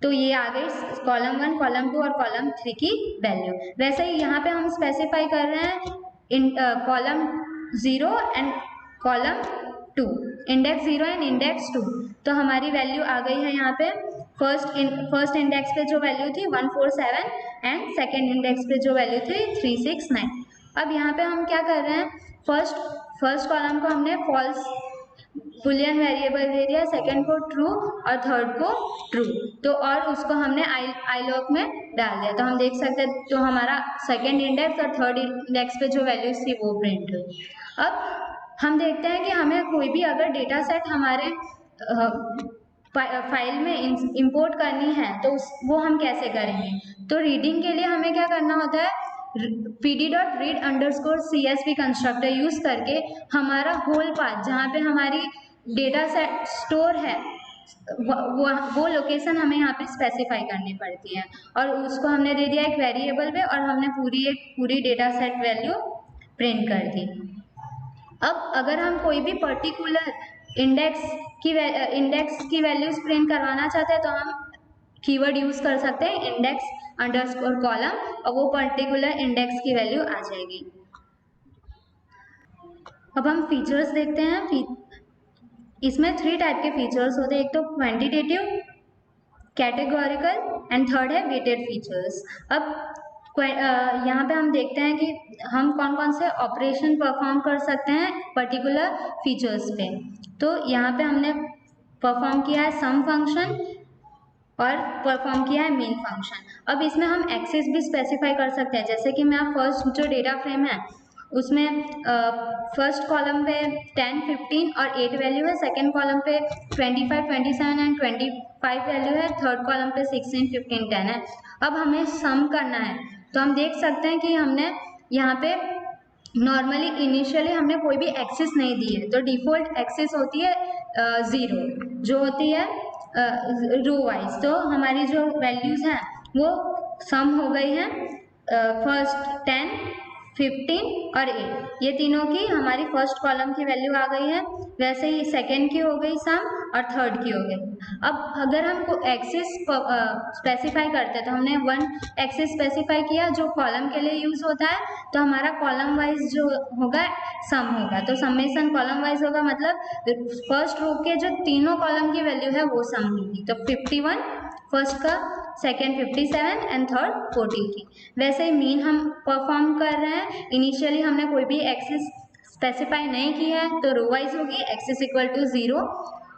तो ये आ गई कॉलम 1 कॉलम 2 और कॉलम 3 की वैल्यू। वैसे ही यहाँ पे हम स्पेसिफाई कर रहे हैं column 0 and column 2, index 0 and index 2, तो हमारी वैल्यू आ गई है यहाँ पे फर्स्ट इंडेक्स पे जो वैल्यू थी 147 एंड सेकेंड इंडेक्स पे जो वैल्यू थी 369। अब यहाँ पे हम क्या कर रहे हैं, फर्स्ट कॉलम को हमने फॉल्स बुलियन वेरिएबल दे दिया, सेकंड को ट्रू और थर्ड को ट्रू, तो और उसको हमने आई लॉग में डाल दिया। तो हम देख सकते हैं तो हमारा सेकंड इंडेक्स और थर्ड इंडेक्स पे जो वैल्यूज थी वो प्रिंट हुई। अब हम देखते हैं कि हमें कोई भी अगर डेटा सेट हमारे फाइल में इंपोर्ट करनी है तो वो हम कैसे करेंगे। तो रीडिंग के लिए हमें क्या करना होता है, pd.read_csv कंस्ट्रक्टर यूज करके हमारा होल पाथ जहाँ पे हमारी डेटा सेट स्टोर है वो लोकेशन हमें यहाँ पे स्पेसिफाई करनी पड़ती है, और उसको हमने दे दिया एक वेरिएबल पे और हमने पूरी डेटा सेट वैल्यू प्रिंट कर दी। अब अगर हम कोई भी पर्टिकुलर इंडेक्स की वैल्यूज प्रिंट करवाना चाहते हैं तो हम कीवर्ड यूज कर सकते हैं index_column और वो पर्टिकुलर इंडेक्स की वैल्यू आ जाएगी। अब हम फीचर्स देखते हैं। इसमें 3 टाइप के फीचर्स होते हैं, एक तो क्वांटिटेटिव, कैटेगोरिकल एंड थर्ड है वेटेड फीचर्स। अब यहाँ पे हम देखते हैं कि हम कौन कौन से ऑपरेशन परफॉर्म कर सकते हैं पर्टिकुलर फीचर्स पे। तो यहाँ पे हमने परफॉर्म किया है सम फंक्शन और परफॉर्म किया है मेन फंक्शन। अब इसमें हम एक्सेस भी स्पेसिफाई कर सकते हैं, जैसे कि मैं फर्स्ट जो डेटा फ्रेम है उसमें फर्स्ट कॉलम पे 10, 15 और 8 वैल्यू है, सेकेंड कॉलम पे 25, 27 एंड 25 वैल्यू है, थर्ड कॉलम पे 16, 15, 10 है। अब हमें सम करना है तो हम देख सकते हैं कि हमने यहाँ पे नॉर्मली इनिशियली हमने कोई भी एक्सेस नहीं दी है, तो डिफॉल्ट एक्सेस होती है 0 जो होती है रो वाइज। तो हमारी जो वैल्यूज हैं वो सम हो गई हैं फर्स्ट 10, 15 और 8, ये तीनों की हमारी फर्स्ट कॉलम की वैल्यू आ गई है। वैसे ही सेकेंड की हो गई सम और थर्ड की हो गई। अब अगर हमको एक्सेस स्पेसिफाई करते हैं तो हमने 1 एक्सेस स्पेसिफाई किया जो कॉलम के लिए यूज होता है, तो हमारा कॉलम वाइज जो होगा सम होगा, तो समेशन कॉलम वाइज होगा, मतलब फर्स्ट रो के जो तीनों कॉलम की वैल्यू है वो सम होगी। तो 51 फर्स्ट का, सेकेंड 57 एंड थर्ड 43। वैसे ही मीन हम परफॉर्म कर रहे हैं, इनिशियली हमने कोई भी एक्सेस स्पेसिफाई नहीं की है तो रो वाइज होगी एक्सेस इक्वल टू 0,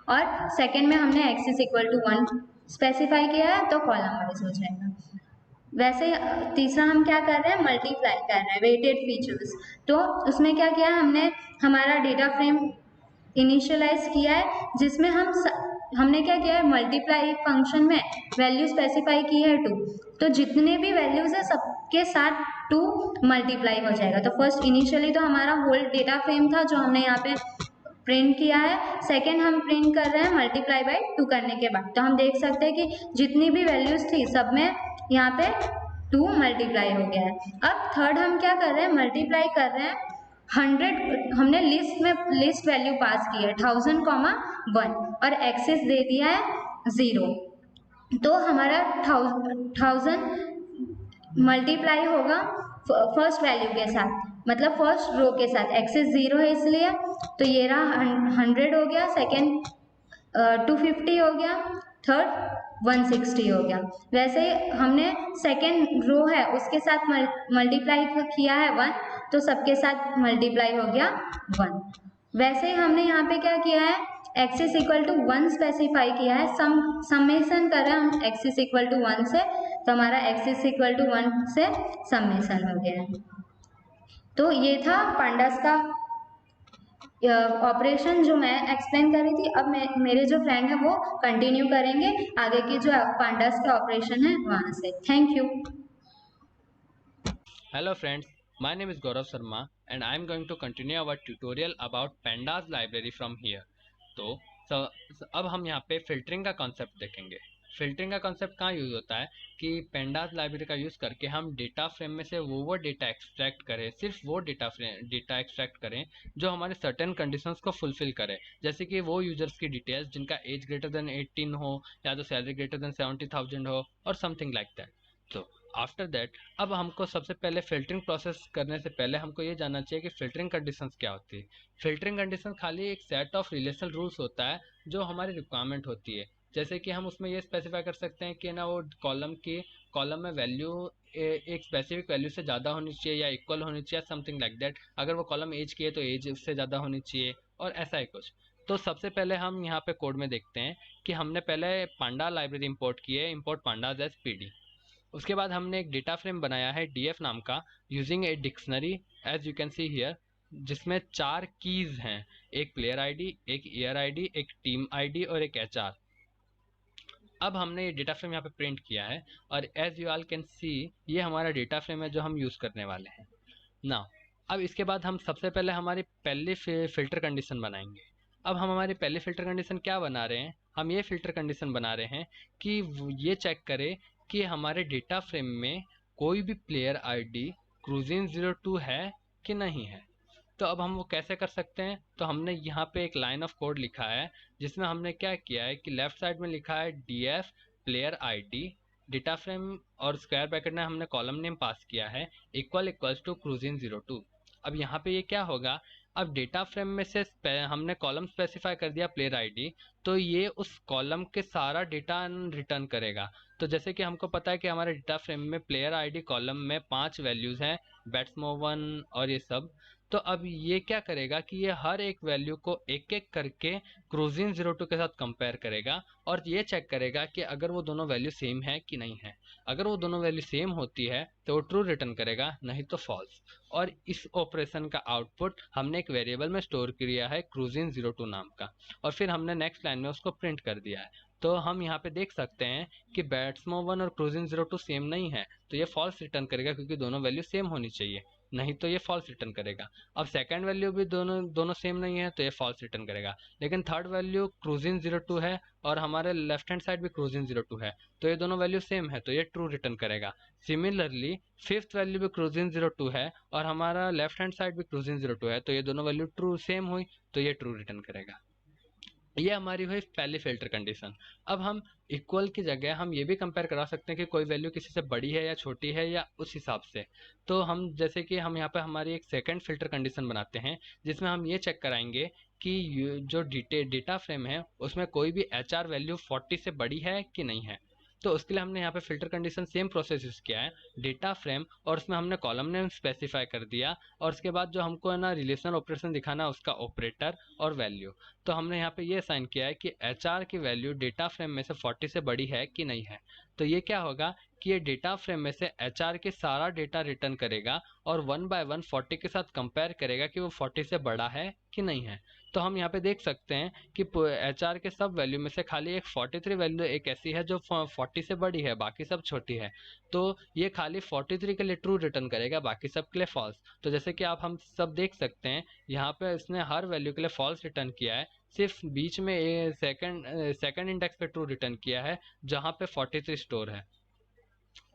और सेकेंड में हमने एक्सेस इक्वल टू 1 स्पेसिफाई किया है तो कॉलम वाइज हो जाएगा। वैसे तीसरा हम क्या कर रहे हैं, मल्टीप्लाई कर रहे हैं, वेटेड फीचर्स। तो उसमें क्या किया है हमने, हमारा डेटा फ्रेम इनिशियलाइज किया है जिसमें हमने क्या किया है, मल्टीप्लाई फंक्शन में वैल्यू स्पेसिफाई की है 2, तो जितने भी वैल्यूज है सबके साथ 2 मल्टीप्लाई हो जाएगा। तो फर्स्ट इनिशियली तो हमारा होल डेटा फ्रेम था जो हमने यहाँ पे प्रिंट किया है, सेकेंड हम प्रिंट कर रहे हैं मल्टीप्लाई बाय 2 करने के बाद। तो हम देख सकते हैं कि जितनी भी वैल्यूज थी सब में यहाँ पे 2 मल्टीप्लाई हो गया है। अब थर्ड हम क्या कर रहे हैं, मल्टीप्लाई कर रहे हैं 100, हमने लिस्ट वैल्यू पास की है 1000, 1 और एक्सेस दे दिया है 0, तो हमारा 1000 मल्टीप्लाई होगा फर्स्ट वैल्यू के साथ, मतलब फर्स्ट रो के साथ, एक्सेस 0 है इसलिए, तो ये रहा 100 हो गया, सेकेंड 250 हो गया, थर्ड 160 हो गया। वैसे हमने सेकेंड रो है उसके साथ मल्टीप्लाई किया है 1, तो सबके साथ मल्टीप्लाई हो गया 1। वैसे ही हमने यहाँ पे क्या किया है, एक्सेस इक्वल टू 1 स्पेसिफाई किया है, समेशन कर रहे हैं हम एक्सेस इक्वल टू 1 से, तो हमारा एक्सेस इक्वल टू 1 से समेशन हो गया है। तो ये था पांडास का ऑपरेशन जो मैं एक्सप्लेन कर रही थी। अब मेरे जो फ्रेंड है वो कंटिन्यू करेंगे आगे की जो पांडास के ऑपरेशन है वहाँ से। Thank you. Hello friends, my name is Gaurav Sharma and I am going to continue our tutorial about pandas library from here. तो अब हम यहाँ पे फिल्टरिंग का कॉन्सेप्ट देखेंगे। फिल्टरिंग का कॉन्सेप्ट कहाँ यूज़ होता है कि पेंडास लाइब्रेरी का यूज़ करके हम डेटा फ्रेम में से वो डेटा एक्सट्रैक्ट करें, सिर्फ वो डेटा एक्सट्रैक्ट करें जो हमारे सर्टेन कंडीशंस को फुलफिल करे, जैसे कि वो यूजर्स की डिटेल्स जिनका एज ग्रेटर देन 18 हो या तो सैलरी ग्रेटर देन 70,000 हो और समथिंग लाइक दैट। तो आफ्टर दैट अब हमको सबसे पहले फिल्टरिंग प्रोसेस करने से पहले हमको ये जानना चाहिए कि फिल्टरिंग कंडीशंस क्या होती है। फिल्टरिंग कंडीशन खाली एक सेट ऑफ रिलेशनल रूल्स होता है जो हमारी रिक्वायरमेंट होती है, जैसे कि हम उसमें ये स्पेसिफाई कर सकते हैं कि ना वो कॉलम में वैल्यू एक स्पेसिफिक वैल्यू से ज़्यादा होनी चाहिए या इक्वल होनी चाहिए, समथिंग लाइक दैट। अगर वो कॉलम एज की है तो एज उससे ज़्यादा होनी चाहिए और ऐसा ही कुछ। तो सबसे पहले हम यहाँ पे कोड में देखते हैं कि हमने पहले पांडा लाइब्रेरी इंपोर्ट की है, इंपोर्ट पांडाज एज पीडी। उसके बाद हमने एक डेटा फ्रेम बनाया है डीएफ नाम का using a dictionary as you can see here, जिसमें 4 कीज हैं, एक प्लेयर आईडी, एक ईयर आईडी, एक टीम आईडी और एक एचआर। अब हमने ये डेटा फ्रेम यहाँ पे प्रिंट किया है और as you all can see ये हमारा डेटा फ्रेम है जो हम यूज़ करने वाले हैं ना। अब इसके बाद हम सबसे पहले हमारी पहली फ़िल्टर कंडीशन बनाएंगे। अब हम हमारी पहली फ़िल्टर कंडीशन क्या बना रहे हैं, हम ये फ़िल्टर कंडीशन बना रहे हैं कि ये चेक करे कि हमारे डेटा फ्रेम में कोई भी प्लेयर आईडी cruising02 है कि नहीं है। तो अब हम वो कैसे कर सकते हैं, तो हमने यहाँ पे एक लाइन ऑफ कोड लिखा है जिसमें हमने क्या किया है कि लेफ्ट साइड में लिखा है df player ID data frame और स्क्वायर ब्रैकेट में हमने कॉलम नेम पास किया है इक्वल्स टू cruising02। अब यहाँ पे ये क्या होगा, अब डेटा फ्रेम में से हमने कॉलम स्पेसिफाई कर दिया प्लेयर आईडी, तो ये उस कॉलम के सारा डेटा रिटर्न करेगा। तो जैसे कि हमको पता है कि हमारे डेटा फ्रेम में प्लेयर आईडी कॉलम में 5 वैल्यूज़ हैं, बैट्समोवन और ये सब। तो अब ये क्या करेगा कि ये हर एक वैल्यू को एक एक करके cruising02 के साथ कंपेयर करेगा और ये चेक करेगा कि अगर वो दोनों वैल्यू सेम है कि नहीं है। अगर वो दोनों वैल्यू सेम होती है तो वो ट्रू रिटर्न करेगा, नहीं तो फॉल्स। और इस ऑपरेशन का आउटपुट हमने एक वेरिएबल में स्टोर किया है cruising02 नाम का, और फिर हमने नेक्स्ट लाइन में उसको प्रिंट कर दिया है। तो हम यहाँ पे देख सकते हैं कि बैट्समोवन और cruising02 सेम नहीं है, तो ये फॉल्स रिटर्न करेगा क्योंकि दोनों वैल्यू सेम होनी चाहिए, नहीं तो ये फॉल्स रिटर्न करेगा। अब सेकंड वैल्यू भी दोनों सेम नहीं है तो ये फॉल्स रिटर्न करेगा, लेकिन थर्ड वैल्यू cruising02 है और हमारे लेफ्ट हैंड साइड भी cruising02 है, तो ये दोनों वैल्यू सेम है तो ये ट्रू रिटर्न करेगा। सिमिलरली फिफ्थ वैल्यू भी cruising02 है और हमारा लेफ्ट हैंड साइड भी cruising02 है, तो ये दोनों वैल्यू ट्रू सेम हुई तो ये ट्रू रिटर्न करेगा। ये हमारी हुई पहली फिल्टर कंडीशन। अब हम इक्वल की जगह हम ये भी कंपेयर करा सकते हैं कि कोई वैल्यू किसी से बड़ी है या छोटी है या उस हिसाब से। तो हम जैसे कि हम यहाँ पे हमारी एक सेकंड फिल्टर कंडीशन बनाते हैं जिसमें हम ये चेक कराएंगे कि जो डेटा फ्रेम है उसमें कोई भी एचआर वैल्यू 40 से बड़ी है कि नहीं है। तो उसके लिए हमने यहाँ पे filter condition same process use किया है, डेटा फ्रेम और उसमें हमने कॉलम नेम स्पेसिफाई कर दिया और उसके बाद जो हमको है ना रिलेशनल ऑपरेशन दिखाना उसका ऑपरेटर और वैल्यू। तो हमने यहाँ पे ये असाइन किया है कि एचआर की वैल्यू डेटा फ्रेम में से 40 से बड़ी है कि नहीं है। तो ये क्या होगा कि ये डेटा फ्रेम में से एचआर के सारा डेटा रिटर्न करेगा और 1 बाय 1 40 के साथ कंपेयर करेगा कि वो 40 से बड़ा है कि नहीं है। तो हम यहाँ पे देख सकते हैं कि एचआर के सब वैल्यू में से खाली एक 43 वैल्यू एक ऐसी है जो 40 से बड़ी है, बाकी सब छोटी है। तो ये खाली 43 के लिए ट्रू रिटर्न करेगा, बाकी सब के लिए फॉल्स। तो जैसे कि आप हम सब देख सकते हैं यहाँ पे इसने हर वैल्यू के लिए फॉल्स रिटर्न किया है, सिर्फ बीच में सेकंड इंडेक्स पे ट्रू रिटर्न किया है जहाँ पे 43 स्टोर है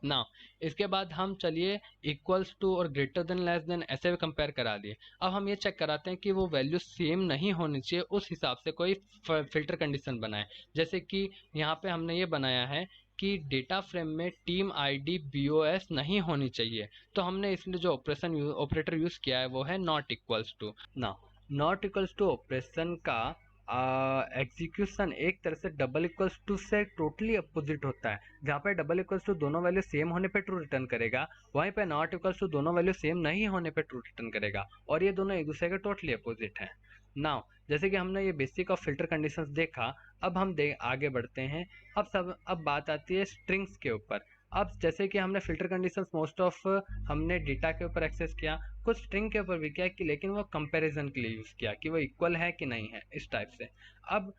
ना। इसके बाद हम चलिए इक्वल्स टू और ग्रेटर देन लेस देन ऐसे भी कंपेयर करा दिए। अब हम ये चेक कराते हैं कि वो वैल्यू सेम नहीं होनी चाहिए, उस हिसाब से कोई फिल्टर कंडीशन बनाए। जैसे कि यहाँ पे हमने ये बनाया है कि डेटा फ्रेम में टीम आईडी BOS नहीं होनी चाहिए, तो हमने इसलिए जो ऑपरेटर यूज़ किया है वो है नॉट इक्वल्स टू। ना नॉट इक्वल्स टू ऑपरेशन का एग्जीक्यूशन एक तरह से डबल इक्वल्स टू से टोटली अपोजिट होता है। जहाँ पे डबल इक्वल्स टू दोनों वैल्यू सेम होने पे ट्रू रिटर्न करेगा, वहीं पे नॉट इक्वल्स टू दोनों वैल्यू सेम नहीं होने पे ट्रू रिटर्न करेगा, और ये दोनों एक दूसरे के टोटली अपोजिट हैं। नाउ जैसे कि हमने ये बेसिक ऑफ फिल्टर कंडीशंस देखा, अब हम आगे बढ़ते हैं। अब बात आती है स्ट्रिंग्स के ऊपर। अब जैसे कि हमने फिल्टर कंडीशंस मोस्ट ऑफ हमने डेटा के ऊपर एक्सेस किया, कुछ स्ट्रिंग के ऊपर भी किया कि लेकिन वो कंपैरिजन के लिए यूज़ किया कि वो इक्वल है कि नहीं है, इस टाइप से। अब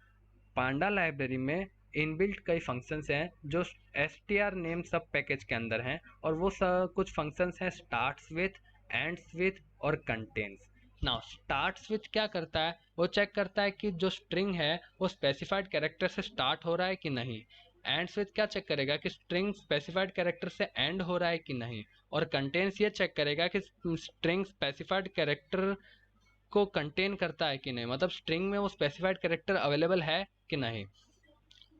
पांडा लाइब्रेरी में इनबिल्ट कई फंक्शंस हैं जो str नेम सब पैकेज के अंदर हैं, और वो सब कुछ फंक्शंस हैं स्टार्ट्स विथ, एंड्स विथ और कंटेन्स। नाउ स्टार्ट्स विथ क्या करता है, वो चेक करता है कि जो स्ट्रिंग है वो स्पेसिफाइड कैरेक्टर से स्टार्ट हो रहा है कि नहीं। एंड्स विथ क्या चेक करेगा कि स्ट्रिंग स्पेसिफाइड कैरेक्टर से एंड हो रहा है कि नहीं। और कंटेन्स ये चेक करेगा कि स्ट्रिंग स्पेसिफाइड कैरेक्टर को कंटेन करता है कि नहीं, मतलब स्ट्रिंग में वो स्पेसिफाइड कैरेक्टर अवेलेबल है कि नहीं,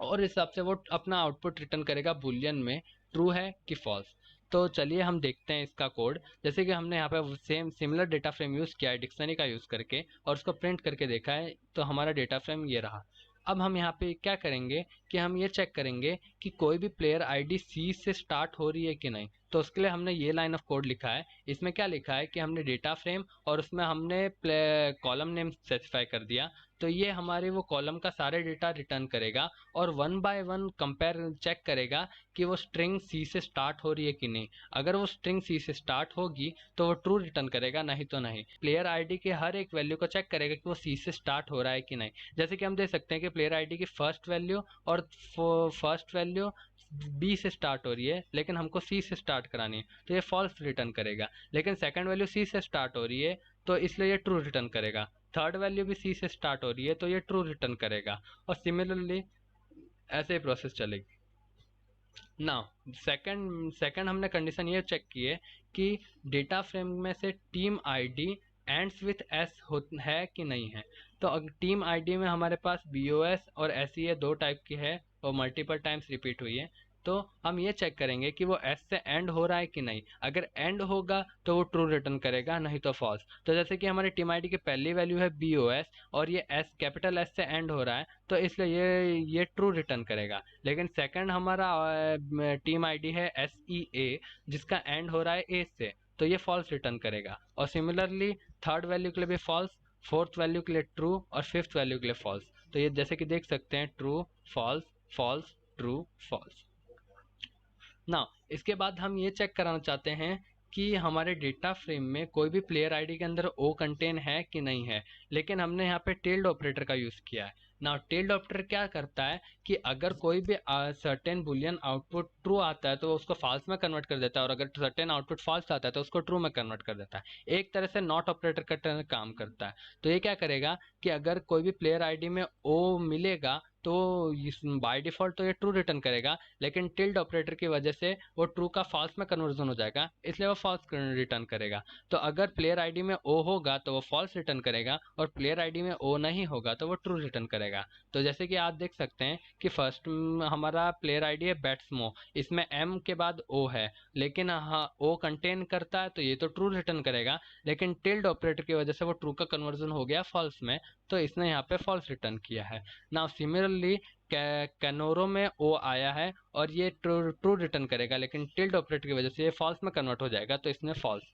और इस हिसाब से वो अपना आउटपुट रिटर्न करेगा बुलियन में ट्रू है कि फॉल्स। तो चलिए हम देखते हैं इसका कोड। जैसे कि हमने यहाँ पे सिमिलर डेटा फ्रेम यूज़ किया है डिक्शनरी का यूज़ करके, और उसको प्रिंट करके देखा है, तो हमारा डेटा फ्रेम ये रहा। अब हम यहाँ पे क्या करेंगे कि हम ये चेक करेंगे कि कोई भी प्लेयर आईडी C से स्टार्ट हो रही है कि नहीं। तो उसके लिए हमने ये लाइन ऑफ कोड लिखा है। इसमें क्या लिखा है कि हमने डेटा फ्रेम और उसमें हमने कॉलम नेम स्पेसिफाई कर दिया। तो ये हमारे वो कॉलम का सारे डेटा रिटर्न करेगा और 1 बाय 1 कंपेयर चेक करेगा कि वो स्ट्रिंग सी से स्टार्ट हो रही है कि नहीं। अगर वो स्ट्रिंग सी से स्टार्ट होगी तो वो ट्रू रिटर्न करेगा, नहीं तो नहीं। प्लेयर आईडी के हर एक वैल्यू को चेक करेगा कि वो सी से स्टार्ट हो रहा है कि नहीं। जैसे कि हम देख सकते हैं कि प्लेयर आईडी की फर्स्ट वैल्यू और फर्स्ट वैल्यू बी से स्टार्ट हो रही है, लेकिन हमको सी से स्टार्ट करानी है, तो ये फॉल्स रिटर्न करेगा। लेकिन सेकंड वैल्यू सी से स्टार्ट हो रही है, तो इसलिए ये ट्रू रिटर्न करेगा। थर्ड वैल्यू भी सी से स्टार्ट हो रही है, तो ये ट्रू रिटर्न करेगा। और सिमिलरली ऐसे ही प्रोसेस चलेगी। नाउ सेकंड हमने कंडीशन ये चेक की है कि डेटा फ्रेम में से team ID ends with S है कि नहीं है। तो अगर टीम आईडी में हमारे पास BOS और SEA दो टाइप की है और मल्टीपल टाइम्स रिपीट हुई है, तो हम ये चेक करेंगे कि वो एस से एंड हो रहा है कि नहीं। अगर एंड होगा तो वो ट्रू रिटर्न करेगा, नहीं तो फॉल्स। तो जैसे कि हमारे टीम आईडी की पहली वैल्यू है BOS और ये एस कैपिटल एस से एंड हो रहा है, तो इसलिए ये ट्रू रिटर्न करेगा। लेकिन सेकंड हमारा टीम आईडी है SEA जिसका एंड हो रहा है ए से, तो ये फॉल्स रिटर्न करेगा। और सिमिलरली थर्ड वैल्यू के लिए भी फॉल्स, फोर्थ वैल्यू के लिए ट्रू और फिफ्थ वैल्यू के लिए फॉल्स। तो ये जैसे कि देख सकते हैं true false false true false. ना इसके बाद हम ये चेक कराना चाहते हैं कि हमारे डेटा फ्रेम में कोई भी प्लेयर आईडी के अंदर ओ कंटेन है कि नहीं है। लेकिन हमने यहाँ पे टेल्ड ऑपरेटर का यूज़ किया है। ना टेल्ड ऑपरेटर क्या करता है कि अगर कोई भी सर्टेन बुलियन आउटपुट ट्रू आता है तो वो उसको फॉल्स में कन्वर्ट कर देता है, और अगर सर्टेन आउटपुट फॉल्स आता है तो उसको ट्रू में कन्वर्ट कर देता है। एक तरह से नॉट ऑपरेटर का काम करता है। तो ये क्या करेगा कि अगर कोई भी प्लेयर आईडी में ओ मिलेगा तो बाय डिफॉल्ट तो ये ट्रू रिटर्न करेगा, लेकिन टिल्ड ऑपरेटर की वजह से वो ट्रू का फॉल्स में कन्वर्जन हो जाएगा, इसलिए वो फॉल्स रिटर्न करेगा। तो अगर प्लेयर आईडी में ओ होगा तो वो फॉल्स रिटर्न करेगा, और प्लेयर आईडी में ओ नहीं होगा तो वो ट्रू रिटर्न करेगा। तो जैसे कि आप देख सकते हैं कि फर्स्ट हमारा प्लेयर आईडी है बैट्समो, इसमें एम के बाद ओ है, लेकिन हाँ ओ कंटेन करता है तो ये तो ट्रू रिटर्न करेगा, लेकिन टिल्ड ऑपरेटर की वजह से वो ट्रू का कन्वर्जन हो गया फॉल्स में, तो इसने यहाँ पे फॉल्स रिटर्न किया है। नाउ सिमिलरली कैनोरो में ओ आया है और ये ट्रू रिटर्न करेगा, लेकिन टिल्ड ऑपरेटर की वजह से ये फॉल्स में कन्वर्ट हो जाएगा, तो इसने फॉल्स।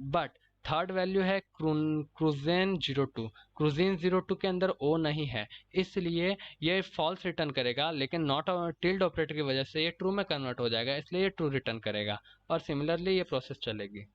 बट थर्ड वैल्यू है क्रूजेन 02। क्रूजेन 02 के अंदर ओ नहीं है, इसलिए ये फॉल्स रिटर्न करेगा, लेकिन नॉट टिल्ड ऑपरेटर की वजह से ये ट्रू में कन्वर्ट हो जाएगा, इसलिए ये ट्रू रिटर्न करेगा। और सिमिलरली ये प्रोसेस चलेगी।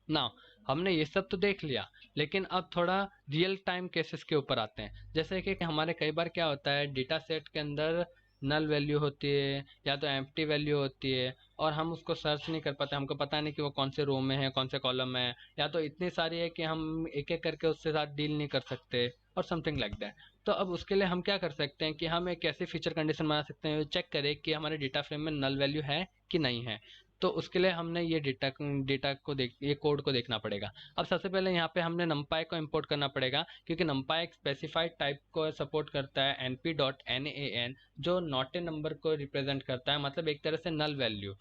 नाउ हमने ये सब तो देख लिया, लेकिन अब थोड़ा रियल टाइम केसेस के ऊपर आते हैं। जैसे कि हमारे कई बार क्या होता है, डेटा सेट के अंदर नल वैल्यू होती है या तो एम्प्टी वैल्यू होती है, और हम उसको सर्च नहीं कर पाते, हमको पता नहीं कि वो कौन से रो में है कौन से कॉलम में है, या तो इतनी सारी है कि हम एक एक करके उससे साथ डील नहीं कर सकते, और समथिंग लाइक दैट। तो अब उसके लिए हम क्या कर सकते हैं कि हम एक ऐसी फीचर कंडीशन बना सकते हैं, चेक करें कि हमारे डेटा फ्रेम में नल वैल्यू है कि नहीं है। तो उसके लिए हमने ये ये कोड को देखना पड़ेगा। अब सबसे पहले यहाँ पे हमने numpy को इंपोर्ट करना पड़ेगा, क्योंकि numpy एक स्पेसिफाइड टाइप को सपोर्ट करता है np.nan, जो नॉट ए नंबर को रिप्रेजेंट करता है, मतलब एक तरह से नल वैल्यू।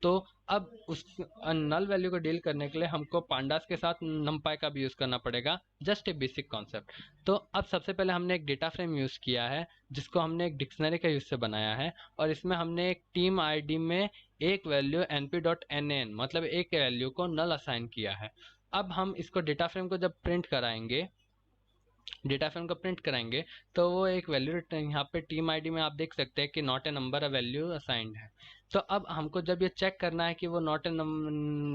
तो अब उस नल वैल्यू को डील करने के लिए हमको पांडास के साथ numpy का भी यूज़ करना पड़ेगा, जस्ट ए बेसिक कॉन्सेप्ट। तो अब सबसे पहले हमने एक डेटा फ्रेम यूज़ किया है जिसको हमने एक डिक्शनरी का यूज़ से बनाया है, और इसमें हमने एक टीम आईडी में एक वैल्यू np.nan मतलब एक वैल्यू को नल असाइन किया है। अब हम इसको डेटा फ्रेम को जब प्रिंट कराएंगे, डेटा फ्रेम को प्रिंट कराएंगे, तो वो एक वैल्यू यहाँ पे टीम आईडी में आप देख सकते हैं कि not a number a value assigned है। तो अब हमको जब ये चेक करना है कि वो नॉट ए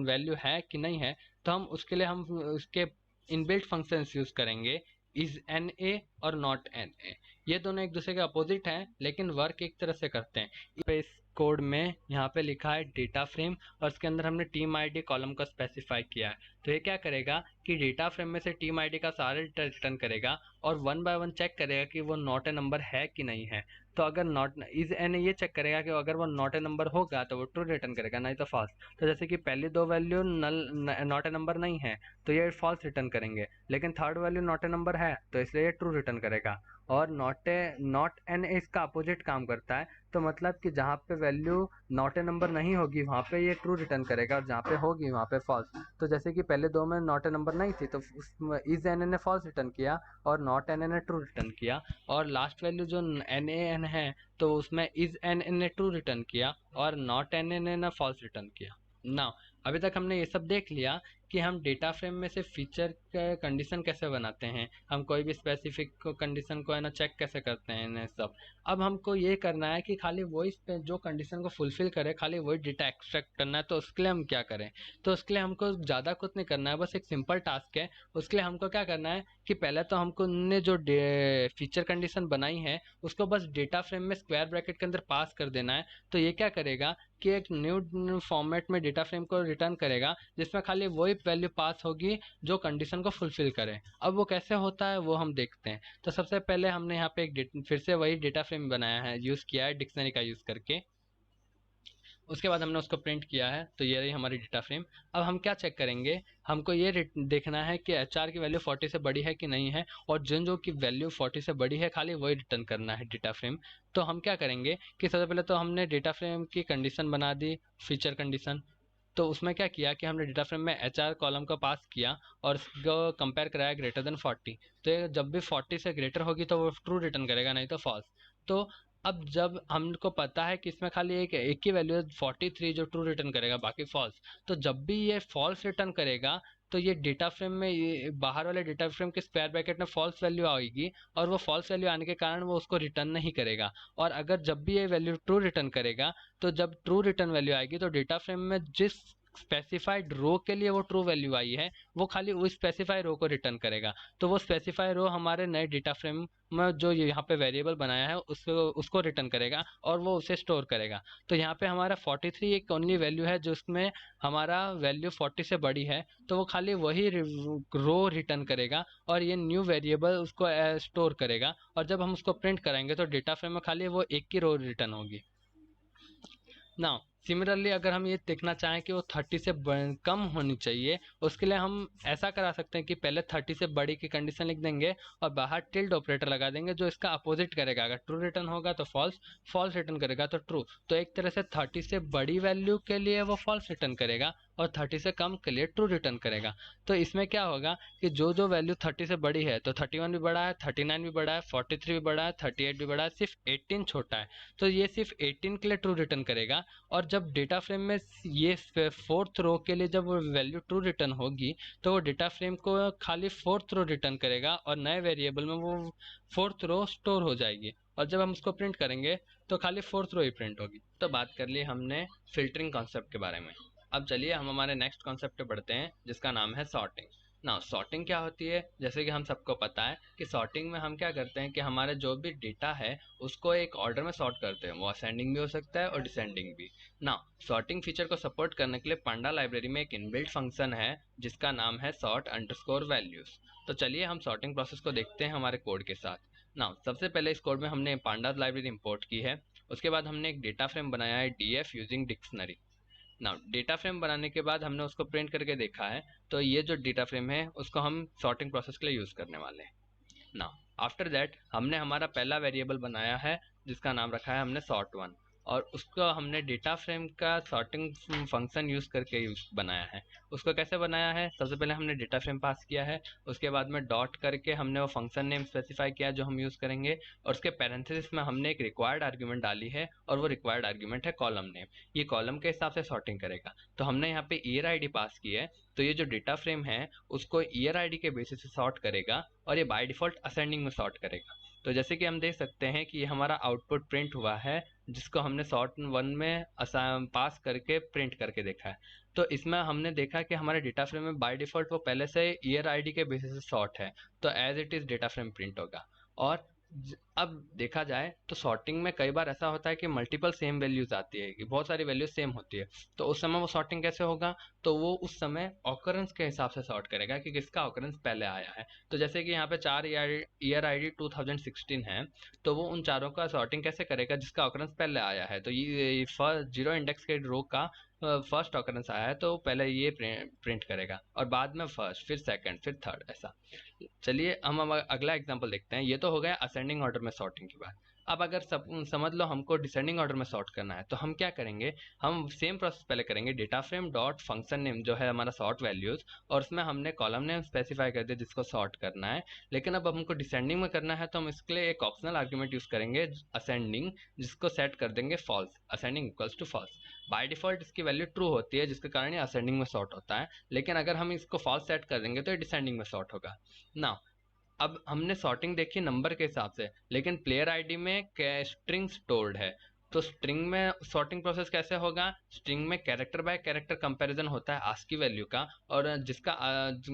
वैल्यू है कि नहीं है, तो हम उसके लिए हम उसके इनबिल्ट फंक्शंस यूज़ करेंगे, इज एन ए और नॉट एन ए। ये दोनों एक दूसरे के अपोजिट हैं, लेकिन वर्क एक तरह से करते हैं। इस कोड में यहाँ पे लिखा है डेटा फ्रेम, और इसके अंदर हमने टीम आईडी कॉलम का स्पेसिफाई किया है। तो ये क्या करेगा कि डेटा फ्रेम में से टीम आईडी का सारे डेटा रिटर्न करेगा, और 1 बाय 1 चेक करेगा कि वो नॉट ए नंबर है कि नहीं है। तो अगर नॉट इज एन ये चेक करेगा कि अगर वो नॉट ए नंबर होगा तो वो ट्रू रिटर्न करेगा, नहीं तो फॉल्स। तो जैसे कि पहली दो वैल्यू नॉट ए नंबर नहीं है तो ये फॉल्स रिटर्न करेंगे, लेकिन third value not a number है तो इसलिए ये ट्रू रिटर्न करेगा। और नॉट एन इसका अपोजिट काम करता है, तो मतलब कि जहाँ पे वैल्यू नॉट ए नंबर नहीं होगी वहाँ पे ये ट्रू रिटर्न करेगा, और जहाँ पे होगी वहाँ पे फॉल्स। तो जैसे कि पहले दो में नॉट ए नंबर नहीं थी तो इज एन ने फॉल्स रिटर्न किया और नॉट एन ने ट्रू रिटर्न किया, और लास्ट वैल्यू जो एन है तो उसमें इज एन ने ट्रू रिटर्न किया और नॉट एन ने फॉल्स रिटर्न किया। नाउ अभी तक हमने ये सब देख लिया कि हम डेटा फ्रेम में से फीचर कंडीशन कैसे बनाते हैं, हम कोई भी स्पेसिफिक कंडीशन को है ना चेक कैसे करते हैं ये सब। अब हमको ये करना है कि खाली वही जो कंडीशन को फुलफिल करे खाली वही डेटा एक्सट्रैक्ट करना है। तो उसके लिए हम क्या करें, तो उसके लिए हमको ज़्यादा कुछ नहीं करना है, बस एक सिंपल टास्क है। उसके लिए हमको क्या करना है कि पहले तो हमको ने जो फीचर कंडीशन बनाई है उसको बस डेटा फ्रेम में स्क्वायर ब्रैकेट के अंदर पास कर देना है। तो ये क्या करेगा कि एक न्यू फॉर्मेट में डेटा फ्रेम को रिटर्न करेगा जिसमें खाली वही वैल्यू पास होगी जो कंडीशन को फुलफिल करे। अब वो कैसे होता है वो हम देखते हैं। तो सबसे पहले हमने यहाँ पे एक फिर से वही डेटा फ्रेम बनाया है, यूज़ किया है डिक्शनरी का यूज़ करके। उसके बाद हमने उसको प्रिंट किया है, तो ये रही हमारी डेटा फ्रेम। अब हम क्या चेक करेंगे, हमको ये देखना है कि HR की वैल्यू 40 से बड़ी है कि नहीं है, और जिन जो की वैल्यू 40 से बड़ी है खाली वही रिटर्न करना है डेटा फ्रेम। तो हम क्या करेंगे कि सबसे पहले तो हमने डेटा फ्रेम की कंडीशन बना दी, फीचर कंडीशन। तो उसमें क्या किया कि हमने डेटा फ्रेम में HR कॉलम को पास किया और उसको कंपेयर कराया ग्रेटर देन 40। तो ये जब भी 40 से ग्रेटर होगी तो वो ट्रू रिटर्न करेगा, नहीं तो फॉल्स। तो अब जब हमको पता है कि इसमें खाली एक ही वैल्यू है 43 जो ट्रू रिटर्न करेगा, बाकी फॉल्स। तो जब भी ये फॉल्स रिटर्न करेगा तो ये डेटा फ्रेम में ये बाहर वाले डेटा फ्रेम के स्क्वायर ब्रैकेट में फॉल्स वैल्यू आएगी, और वो फॉल्स वैल्यू आने के कारण वो उसको रिटर्न नहीं करेगा। और अगर जब भी ये वैल्यू ट्रू रिटर्न करेगा तो जब ट्रू रिटर्न वैल्यू आएगी तो डेटा फ्रेम में जिस स्पेसिफाइड रो के लिए वो ट्रू वैल्यू आई है वो खाली उस स्पेसिफाई रो को रिटर्न करेगा। तो वो स्पेसिफाई रो हमारे नए डेटा फ्रेम में जो यहाँ पे वेरिएबल बनाया है उसको रिटर्न करेगा और वो उसे स्टोर करेगा। तो यहाँ पे हमारा 43 एक ओनली वैल्यू है जिसमें हमारा वैल्यू 40 से बड़ी है, तो वो खाली वही रो रिटर्न करेगा और ये न्यू वेरिएबल उसको स्टोर करेगा। और जब हम उसको प्रिंट कराएंगे तो डेटा फ्रेम में खाली वो एक ही रो रिटर्न होगी। ना सिमिलरली अगर हम ये देखना चाहें कि वो 30 से कम होनी चाहिए, उसके लिए हम ऐसा करा सकते हैं कि पहले 30 से बड़ी की कंडीशन लिख देंगे और बाहर टिल्ड ऑपरेटर लगा देंगे जो इसका अपोजिट करेगा। अगर ट्रू रिटर्न होगा तो फॉल्स, फॉल्स रिटर्न करेगा तो ट्रू। तो एक तरह से 30 से बड़ी वैल्यू के लिए वो फॉल्स रिटर्न करेगा और 30 से कम के लिए ट्रू रिटर्न करेगा। तो इसमें क्या होगा कि जो जो वैल्यू 30 से बड़ी है, तो 31 भी बड़ा है, 39 भी बड़ा है, 43 भी बड़ा है, 38 भी बड़ा है, सिर्फ 18 छोटा है। तो ये सिर्फ 18 के लिए ट्रू रिटर्न करेगा। और जब डेटा फ्रेम में ये फोर्थ रो के लिए जब वैल्यू ट्रू रिटर्न होगी तो वो डेटा फ्रेम को खाली फोर्थ रो रिटर्न करेगा और नए वेरिएबल में वो फोर्थ रो स्टोर हो जाएगी। और जब हम उसको प्रिंट करेंगे तो खाली फोर्थ रो ही प्रिंट होगी। तो बात कर ली हमने फिल्टरिंग कॉन्सेप्ट के बारे में। अब चलिए हम हमारे नेक्स्ट कॉन्सेप्ट पे बढ़ते हैं जिसका नाम है सॉर्टिंग। ना सॉर्टिंग क्या होती है, जैसे कि हम सबको पता है कि सॉर्टिंग में हम क्या करते हैं कि हमारे जो भी डेटा है उसको एक ऑर्डर में सॉर्ट करते हैं। वो असेंडिंग भी हो सकता है और डिसेंडिंग भी। ना सॉर्टिंग फीचर को सपोर्ट करने के लिए पांडा लाइब्रेरी में एक इनबिल्ट फंक्शन है जिसका नाम है सॉर्ट अंडरस्कोर वैल्यूज। तो चलिए हम सॉर्टिंग प्रोसेस को देखते हैं हमारे कोड के साथ। ना सबसे पहले इस कोड में हमने पांडा लाइब्रेरी इंपोर्ट की है। उसके बाद हमने एक डेटा फ्रेम बनाया है डीएफ यूजिंग डिक्शनरी। ना डेटा फ्रेम बनाने के बाद हमने उसको प्रिंट करके देखा है, तो ये जो डेटा फ्रेम है उसको हम सॉर्टिंग प्रोसेस के लिए यूज़ करने वाले हैं। ना आफ्टर दैट हमने हमारा पहला वेरिएबल बनाया है जिसका नाम रखा है हमने sort1, और उसको हमने डेटा फ्रेम का सॉर्टिंग फंक्शन यूज़ करके बनाया है। उसको कैसे बनाया है, सबसे पहले हमने डेटा फ्रेम पास किया है, उसके बाद में डॉट करके हमने वो फंक्शन नेम स्पेसिफाई किया जो हम यूज़ करेंगे, और उसके पैरेंथेसिस में हमने एक रिक्वायर्ड आर्ग्यूमेंट डाली है और वो रिक्वायर्ड आर्ग्यूमेंट है कॉलम नेम। ये कॉलम के हिसाब से सॉर्टिंग करेगा। तो हमने यहाँ पे ईयर आईडी पास की है, तो ये जो डेटा फ्रेम है उसको ईयर आईडी के बेसिस से सॉर्ट करेगा और ये बाय डिफ़ॉल्ट असेंडिंग में सॉर्ट करेगा। तो जैसे कि हम देख सकते हैं कि ये हमारा आउटपुट प्रिंट हुआ है जिसको हमने sort1 में पास करके प्रिंट करके देखा है। तो इसमें हमने देखा कि हमारे डेटा फ्रेम में बाय डिफ़ॉल्ट वो पहले से ईयर आईडी के बेसिस से सॉर्ट है, तो as it is data frame print होगा। और अब देखा जाए तो सॉर्टिंग में कई बार ऐसा होता है कि मल्टीपल सेम वैल्यूज आती है, कि बहुत सारी वैल्यूज सेम होती है। तो उस समय वो सॉर्टिंग कैसे होगा, तो वो उस समय ऑकरेंस के हिसाब से सॉर्ट करेगा कि किसका ऑकरेंस पहले आया है। तो जैसे कि यहाँ पे 4 ईयर आईडी 2016 है, तो वो उन चारों का सॉर्टिंग कैसे करेगा जिसका ऑकरेंस पहले आया है। तो ये फर्स्ट जीरो इंडेक्स के रो का फर्स्ट ऑकरेंस आया है तो पहले ये प्रिंट करेगा और बाद में फर्स्ट, फिर सेकंड, फिर थर्ड, ऐसा। चलिए हम अगला एग्जांपल देखते हैं। ये तो हो गया असेंडिंग ऑर्डर में सॉर्टिंग की बात। अब अगर समझ लो हमको डिसेंडिंग ऑर्डर में सॉर्ट करना है, तो हम क्या करेंगे, हम सेम प्रोसेस पहले करेंगे, data frame dot function name जो है हमारा सॉर्ट वैल्यूज, और उसमें हमने कॉलम नेम स्पेसिफाई कर दिया जिसको सॉर्ट करना है। लेकिन अब हमको डिसेंडिंग में करना है, तो हम इसके लिए एक ऑप्शनल आर्ग्यूमेंट यूज करेंगे असेंडिंग, जिसको सेट कर देंगे false, ascending equals to false. By default इसकी वैल्यू ट्रू होती है, जिसके कारण ये असेंडिंग में सॉर्ट होता है, लेकिन अगर हम इसको फॉल्स सेट कर देंगे तो ये डिसेंडिंग में सॉर्ट होगा ना। अब हमने सॉर्टिंग देखी नंबर के हिसाब से, लेकिन प्लेयर आईडी में स्ट्रिंग स्टोर्ड है, तो स्ट्रिंग में सॉर्टिंग प्रोसेस कैसे होगा, स्ट्रिंग में कैरेक्टर बाय कैरेक्टर कंपैरिजन होता है आस्की वैल्यू का, और जिसका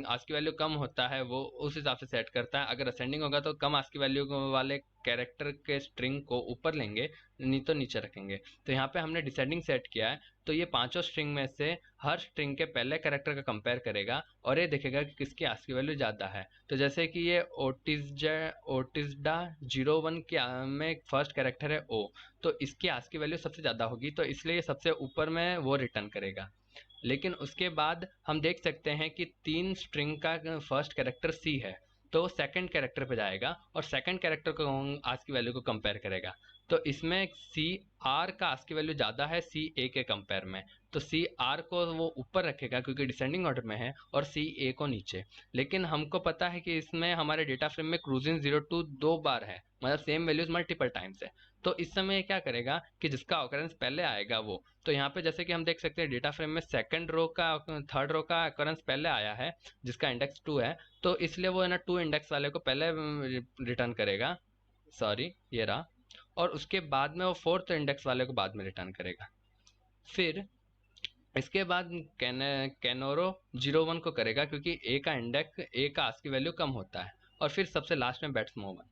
आस्की वैल्यू कम होता है वो उस हिसाब से सेट करता है। अगर असेंडिंग होगा तो कम आस्की वैल्यू वाले कैरेक्टर के स्ट्रिंग को ऊपर लेंगे, नहीं तो नीचे रखेंगे। तो यहाँ पे हमने डिसेंडिंग सेट किया है, तो ये पांचों स्ट्रिंग में से हर स्ट्रिंग के पहले कैरेक्टर का कंपेयर करेगा और ये देखेगा कि किसकी आस्की वैल्यू ज़्यादा है। तो जैसे कि ये ओटिज्डा 01 में फर्स्ट कैरेक्टर है ओ, तो इसकी आस्की वैल्यू सबसे ज़्यादा होगी, तो इसलिए ये सबसे ऊपर में वो रिटर्न करेगा। लेकिन उसके बाद हम देख सकते हैं कि 3 स्ट्रिंग का फर्स्ट कैरेक्टर सी है, तो सेकंड कैरेक्टर पे जाएगा और सेकंड कैरेक्टर को आस्की वैल्यू को कंपेयर करेगा। तो इसमें सी आर का आस्की वैल्यू ज़्यादा है सी ए के कंपेयर में, तो सी आर को वो ऊपर रखेगा क्योंकि डिसेंडिंग ऑर्डर में है, और सी ए को नीचे। लेकिन हमको पता है कि इसमें हमारे डेटा फ्रेम में क्रूजिंग 02 2 बार है, मतलब सेम वैल्यूज मल्टीपल टाइम्स है। तो इस समय क्या करेगा कि जिसका ऑकरेंस पहले आएगा वो, तो यहाँ पे जैसे कि हम देख सकते हैं डेटा फ्रेम में सेकंड रो का थर्ड रो का ऑकरेंस पहले आया है जिसका इंडेक्स 2 है, तो इसलिए वो है ना 2 इंडेक्स वाले को पहले रिटर्न करेगा, सॉरी ये रहा, और उसके बाद में वो 4th इंडेक्स वाले को बाद में रिटर्न करेगा। फिर इसके बाद कैनोरो 01 को करेगा क्योंकि ए का इंडेक्स ए का आस्की वैल्यू कम होता है, और फिर सबसे लास्ट में बैट्समोवन।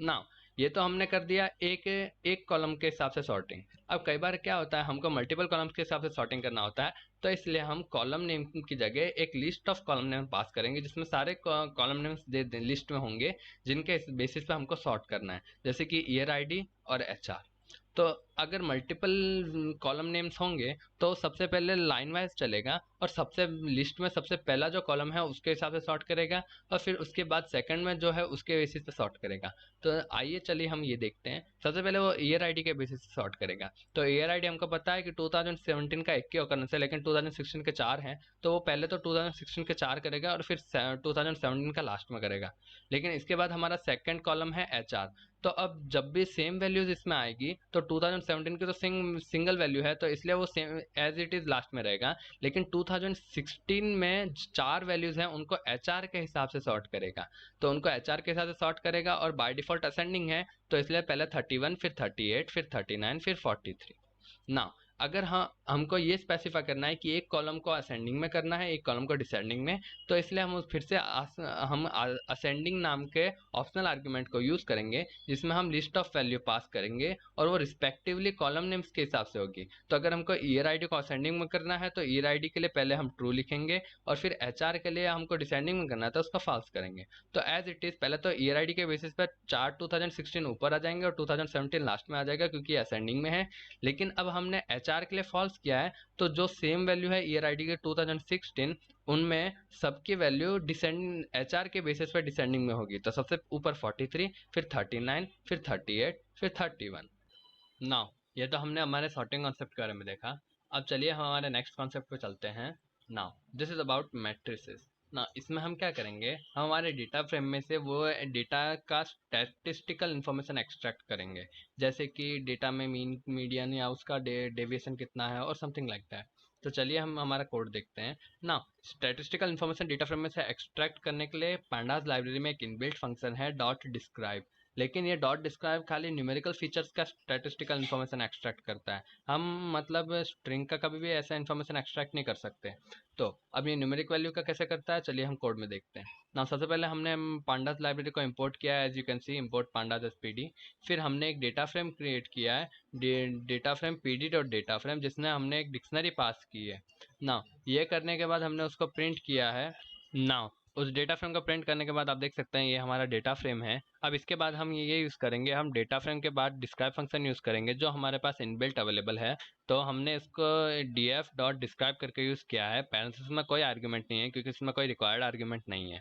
नाउ ये तो हमने कर दिया एक कॉलम के हिसाब से सॉर्टिंग। अब कई बार क्या होता है हमको मल्टीपल कॉलम्स के हिसाब से सॉर्टिंग करना होता है, तो इसलिए हम कॉलम नेम की जगह एक लिस्ट ऑफ कॉलम नेम पास करेंगे जिसमें सारे कॉलम नेम्स लिस्ट में होंगे जिनके बेसिस पे हमको सॉर्ट करना है, जैसे कि ईयर आईडी और एचआर। तो अगर मल्टीपल कॉलम नेम्स होंगे तो सबसे पहले लाइन वाइज चलेगा और सबसे लिस्ट में सबसे पहला जो कॉलम है उसके हिसाब से सॉर्ट करेगा, और फिर उसके बाद सेकंड में जो है उसके बेसिस पे सॉर्ट करेगा। तो आइए चलिए हम ये देखते हैं। सबसे पहले वो ईयर आईडी के बेसिस से सॉर्ट करेगा। तो ईयर आईडी हमको पता है कि 2017 का 1 की ऑकरेंस है, लेकिन 2016 के 4 हैं, तो वो पहले तो 2016 के 4 करेगा और फिर 2017 का लास्ट में करेगा। लेकिन इसके बाद हमारा सेकंड कॉलम है एचआर, तो अब जब भी सेम वैल्यूज इसमें आएगी तो 2017 की तो सिंगल वैल्यू है, तो इसलिए वो same as it is last में रहेगा। लेकिन 2016 में 4 वैल्यूज हैं उनको एचआर के हिसाब से सॉर्ट करेगा, तो उनको एचआर के हिसाब से सॉर्ट करेगा, और बाय डिफॉल्ट असेंडिंग है तो इसलिए पहले 31 फिर 38 फिर 39 फिर 43। ना अगर हाँ हमको ये स्पेसिफाई करना है कि एक कॉलम को असेंडिंग में करना है एक कॉलम को डिसेंडिंग में, तो इसलिए हम फिर से हम असेंडिंग नाम के ऑप्शनल आर्ग्यूमेंट को यूज करेंगे जिसमें हम लिस्ट ऑफ वैल्यू पास करेंगे और वो रिस्पेक्टिवली कॉलम नेम्स के हिसाब से होगी। तो अगर हमको ईयर आईडी को असेंडिंग में करना है तो ईयर आईडी के लिए पहले हम ट्रू लिखेंगे, और फिर एचआर के लिए हमको डिसेंडिंग में करना है तो उसका फॉल्स करेंगे। तो एज इट इज पहले तो ईयर आईडी के बेसिस पर 4 2016 ऊपर आ जाएंगे और 2017 लास्ट में आ जाएगा क्योंकि असेंडिंग में है। लेकिन अब हमने एचआर के लिए फॉल्स किया है, तो जो सेम वैल्यू है ईयर आईडी के 2016 उनमें सबकी वैल्यू डिसेंड एचआर के बेसिस पर डिसेंडिंग में होगी। तो सबसे ऊपर 43 फिर 39 फिर 38 फिर 31। नाउ ये तो हमने हमारे सॉर्टिंग कॉन्सेप्ट के बारे में देखा। अब चलिए हम हमारे नेक्स्ट कॉन्सेप्ट पे चलते हैं। Now this is about matrices. ना इसमें हम क्या करेंगे, हम हमारे डेटा फ्रेम में से वो डेटा का स्टैटिस्टिकल इन्फॉर्मेशन एक्सट्रैक्ट करेंगे, जैसे कि डेटा में मीन मीडियन या उसका डेविएशन कितना है और समथिंग लाइक दैट। तो चलिए हम हमारा कोड देखते हैं। ना स्टैटिस्टिकल इन्फॉर्मेशन डेटा फ्रेम में से एक्सट्रैक्ट करने के लिए पांडास लाइब्रेरी में एक इनबिल्ट फंक्शन है डॉट डिस्क्राइब, लेकिन ये डॉट डिस्क्राइब खाली न्यूमेरिकल फीचर्स का स्टैटिस्टिकल इन्फॉर्मेशन एक्सट्रैक्ट करता है। हम मतलब स्ट्रिंग का कभी भी ऐसा इन्फॉर्मेशन एक्सट्रैक्ट नहीं कर सकते। तो अब ये न्यूमेरिक वैल्यू का कैसे करता है, चलिए हम कोड में देखते हैं। ना सबसे पहले हमने पांडास लाइब्रेरी को इंपोर्ट किया है, as you can see import pandas as pd. फिर हमने एक डेटा फ्रेम क्रिएट किया है, data frame PD dot data frame, जिसने हमने एक डिक्शनरी पास की है। ना ये करने के बाद हमने उसको प्रिंट किया है। ना उस डेटा फ्रेम को प्रिंट करने के बाद आप देख सकते हैं ये हमारा डेटा फ्रेम है, अब इसके बाद हम ये यूज़ करेंगे, हम डेटा फ्रेम के बाद डिस्क्राइब फंक्शन यूज़ करेंगे जो हमारे पास इनबिल्ट अवेलेबल है। तो हमने इसको df डॉट डिस्क्राइब करके यूज़ किया है। पैरेंथेसिस में कोई आर्ग्यूमेंट नहीं है क्योंकि इसमें कोई रिक्वायर्ड आर्ग्यूमेंट नहीं है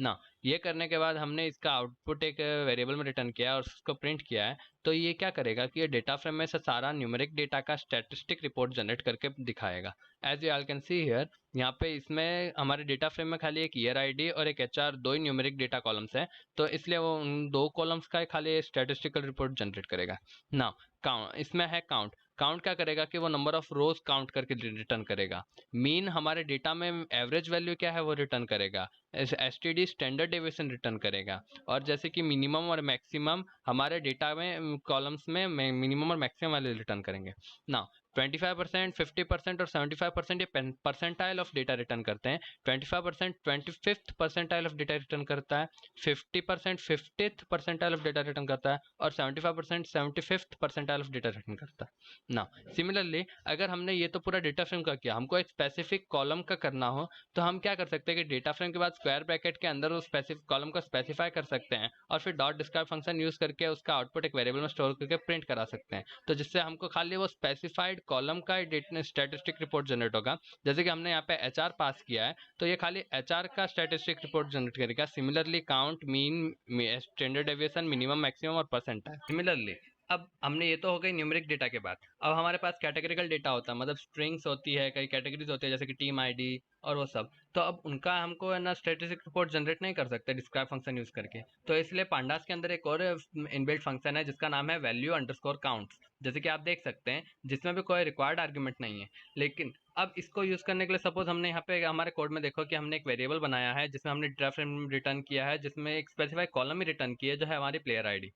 ना। ये करने के बाद हमने इसका आउटपुट एक वेरिएबल में रिटर्न किया और उसको प्रिंट किया है। तो ये क्या करेगा कि ये डेटा फ्रेम में से सारा न्यूमेरिक डेटा का स्टैटिस्टिक रिपोर्ट जनरेट करके दिखाएगा। As you all can see here, यहाँ पे इसमें हमारे डेटा फ्रेम में खाली एक ईयर आईडी और एक एचआर, दो ही न्यूमेरिक डेटा कॉलम्स है। तो इसलिए वो उन दो कॉलम्स का खाली स्टैटिस्टिकल रिपोर्ट जनरेट करेगा ना। काउंट, इसमें है काउंट। काउंट क्या करेगा कि वो नंबर ऑफ रोज काउंट करके रिटर्न करेगा। मीन, हमारे डेटा में एवरेज वैल्यू क्या है वो रिटर्न करेगा। एसटीडी स्टैंडर्ड डेविएशन रिटर्न करेगा। और जैसे कि मिनिमम और मैक्सिमम हमारे डेटा में कॉलम्स में मिनिमम और मैक्सिमम वैल्यू रिटर्न करेंगे ना। 25%, 50% और 75% ये परसेंटाइल ऑफ डेटा रिटर्न करते हैं। 25% 25th percentile of data return करता है। 50% 50th percentile of data return करता है। और 75% 75th percentile of data return करता है ना। सिमिलरली अगर हमने ये तो पूरा डेटा फ्रेम का किया, हमको एक स्पेसिफिक कॉलम का करना हो तो हम क्या कर सकते हैं कि डेटा फ्रेम के बाद स्क्वायर ब्रैकेट के अंदर उस स्पेसिफिक कॉलम को स्पेसिफाई कर सकते हैं और फिर डॉट डिस्क्राइब फंक्शन यूज करके उसका आउटपुट एक वेरिएबल में स्टोर करके प्रिंट करा सकते हैं। तो जिससे हमको खाली वो स्पेसिफाइड कॉलम का स्टैटिस्टिक रिपोर्ट जनरेट होगा। जैसे कि हमने यहाँ पे एचआर पास किया है तो ये खाली एचआर का स्टैटिस्टिक रिपोर्ट जनरेट करेगा। Similarly count, mean, standard deviation, minimum, maximum और परसेंटाइल। सिमिलरली अब हमने ये तो हो गई न्यूमेरिक डेटा के बाद। अब हमारे पास कैटेगरिकल डेटा होता है, मतलब स्ट्रिंग्स होती है, कई कैटेगरीज होती है जैसे कि टीम आईडी और वो सब। तो अब उनका हमको है ना स्टैटिस्टिक रिपोर्ट जनरेट नहीं कर सकते डिस्क्राइब फंक्शन यूज करके। तो इसलिए पांडास के अंदर एक और इनबिल्ट फंक्शन है जिसका नाम है वैल्यू अंडरस्कोर काउंट्स, जैसे कि आप देख सकते हैं, जिसमें भी कोई रिक्वायर्ड आर्ग्यूमेंट नहीं है। लेकिन अब इसको यूज करने के लिए सपोज हमने यहाँ पे हमारे कोड में देखो कि हमने एक वेरिएबल बनाया है जिसमें हमने डेटा फ्रेम रिटर्न किया है, जिसमें एक स्पेसिफाइड कॉलम ही रिटर्न की है जो है हमारी प्लेयर आईडी।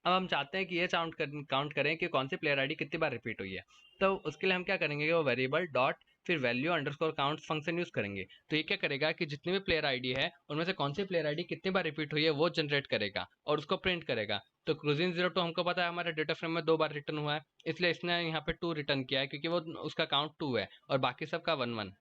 अब हम चाहते हैं कि ये काउंट करें कि कौन सी प्लेयर आईडी कितनी बार रिपीट हुई है। तो उसके लिए हम क्या करेंगे कि वो वेरिएबल डॉट फिर value underscore count function use करेंगे। तो ये क्या करेगा कि जितनी भी प्लेयर आईडी है उनमें से कौन सी प्लेयर आईडी कितनी बार रिपीट हुई है वो जनरेट करेगा और उसको प्रिंट करेगा। तो क्रूजिन 02 हमको पता है हमारे डेटा फ्रेम में 2 बार रिटर्न हुआ है, इसलिए इसने यहाँ पे 2 रिटर्न किया है क्योंकि वो उसका काउंट 2 है और बाकी सबका 1 1।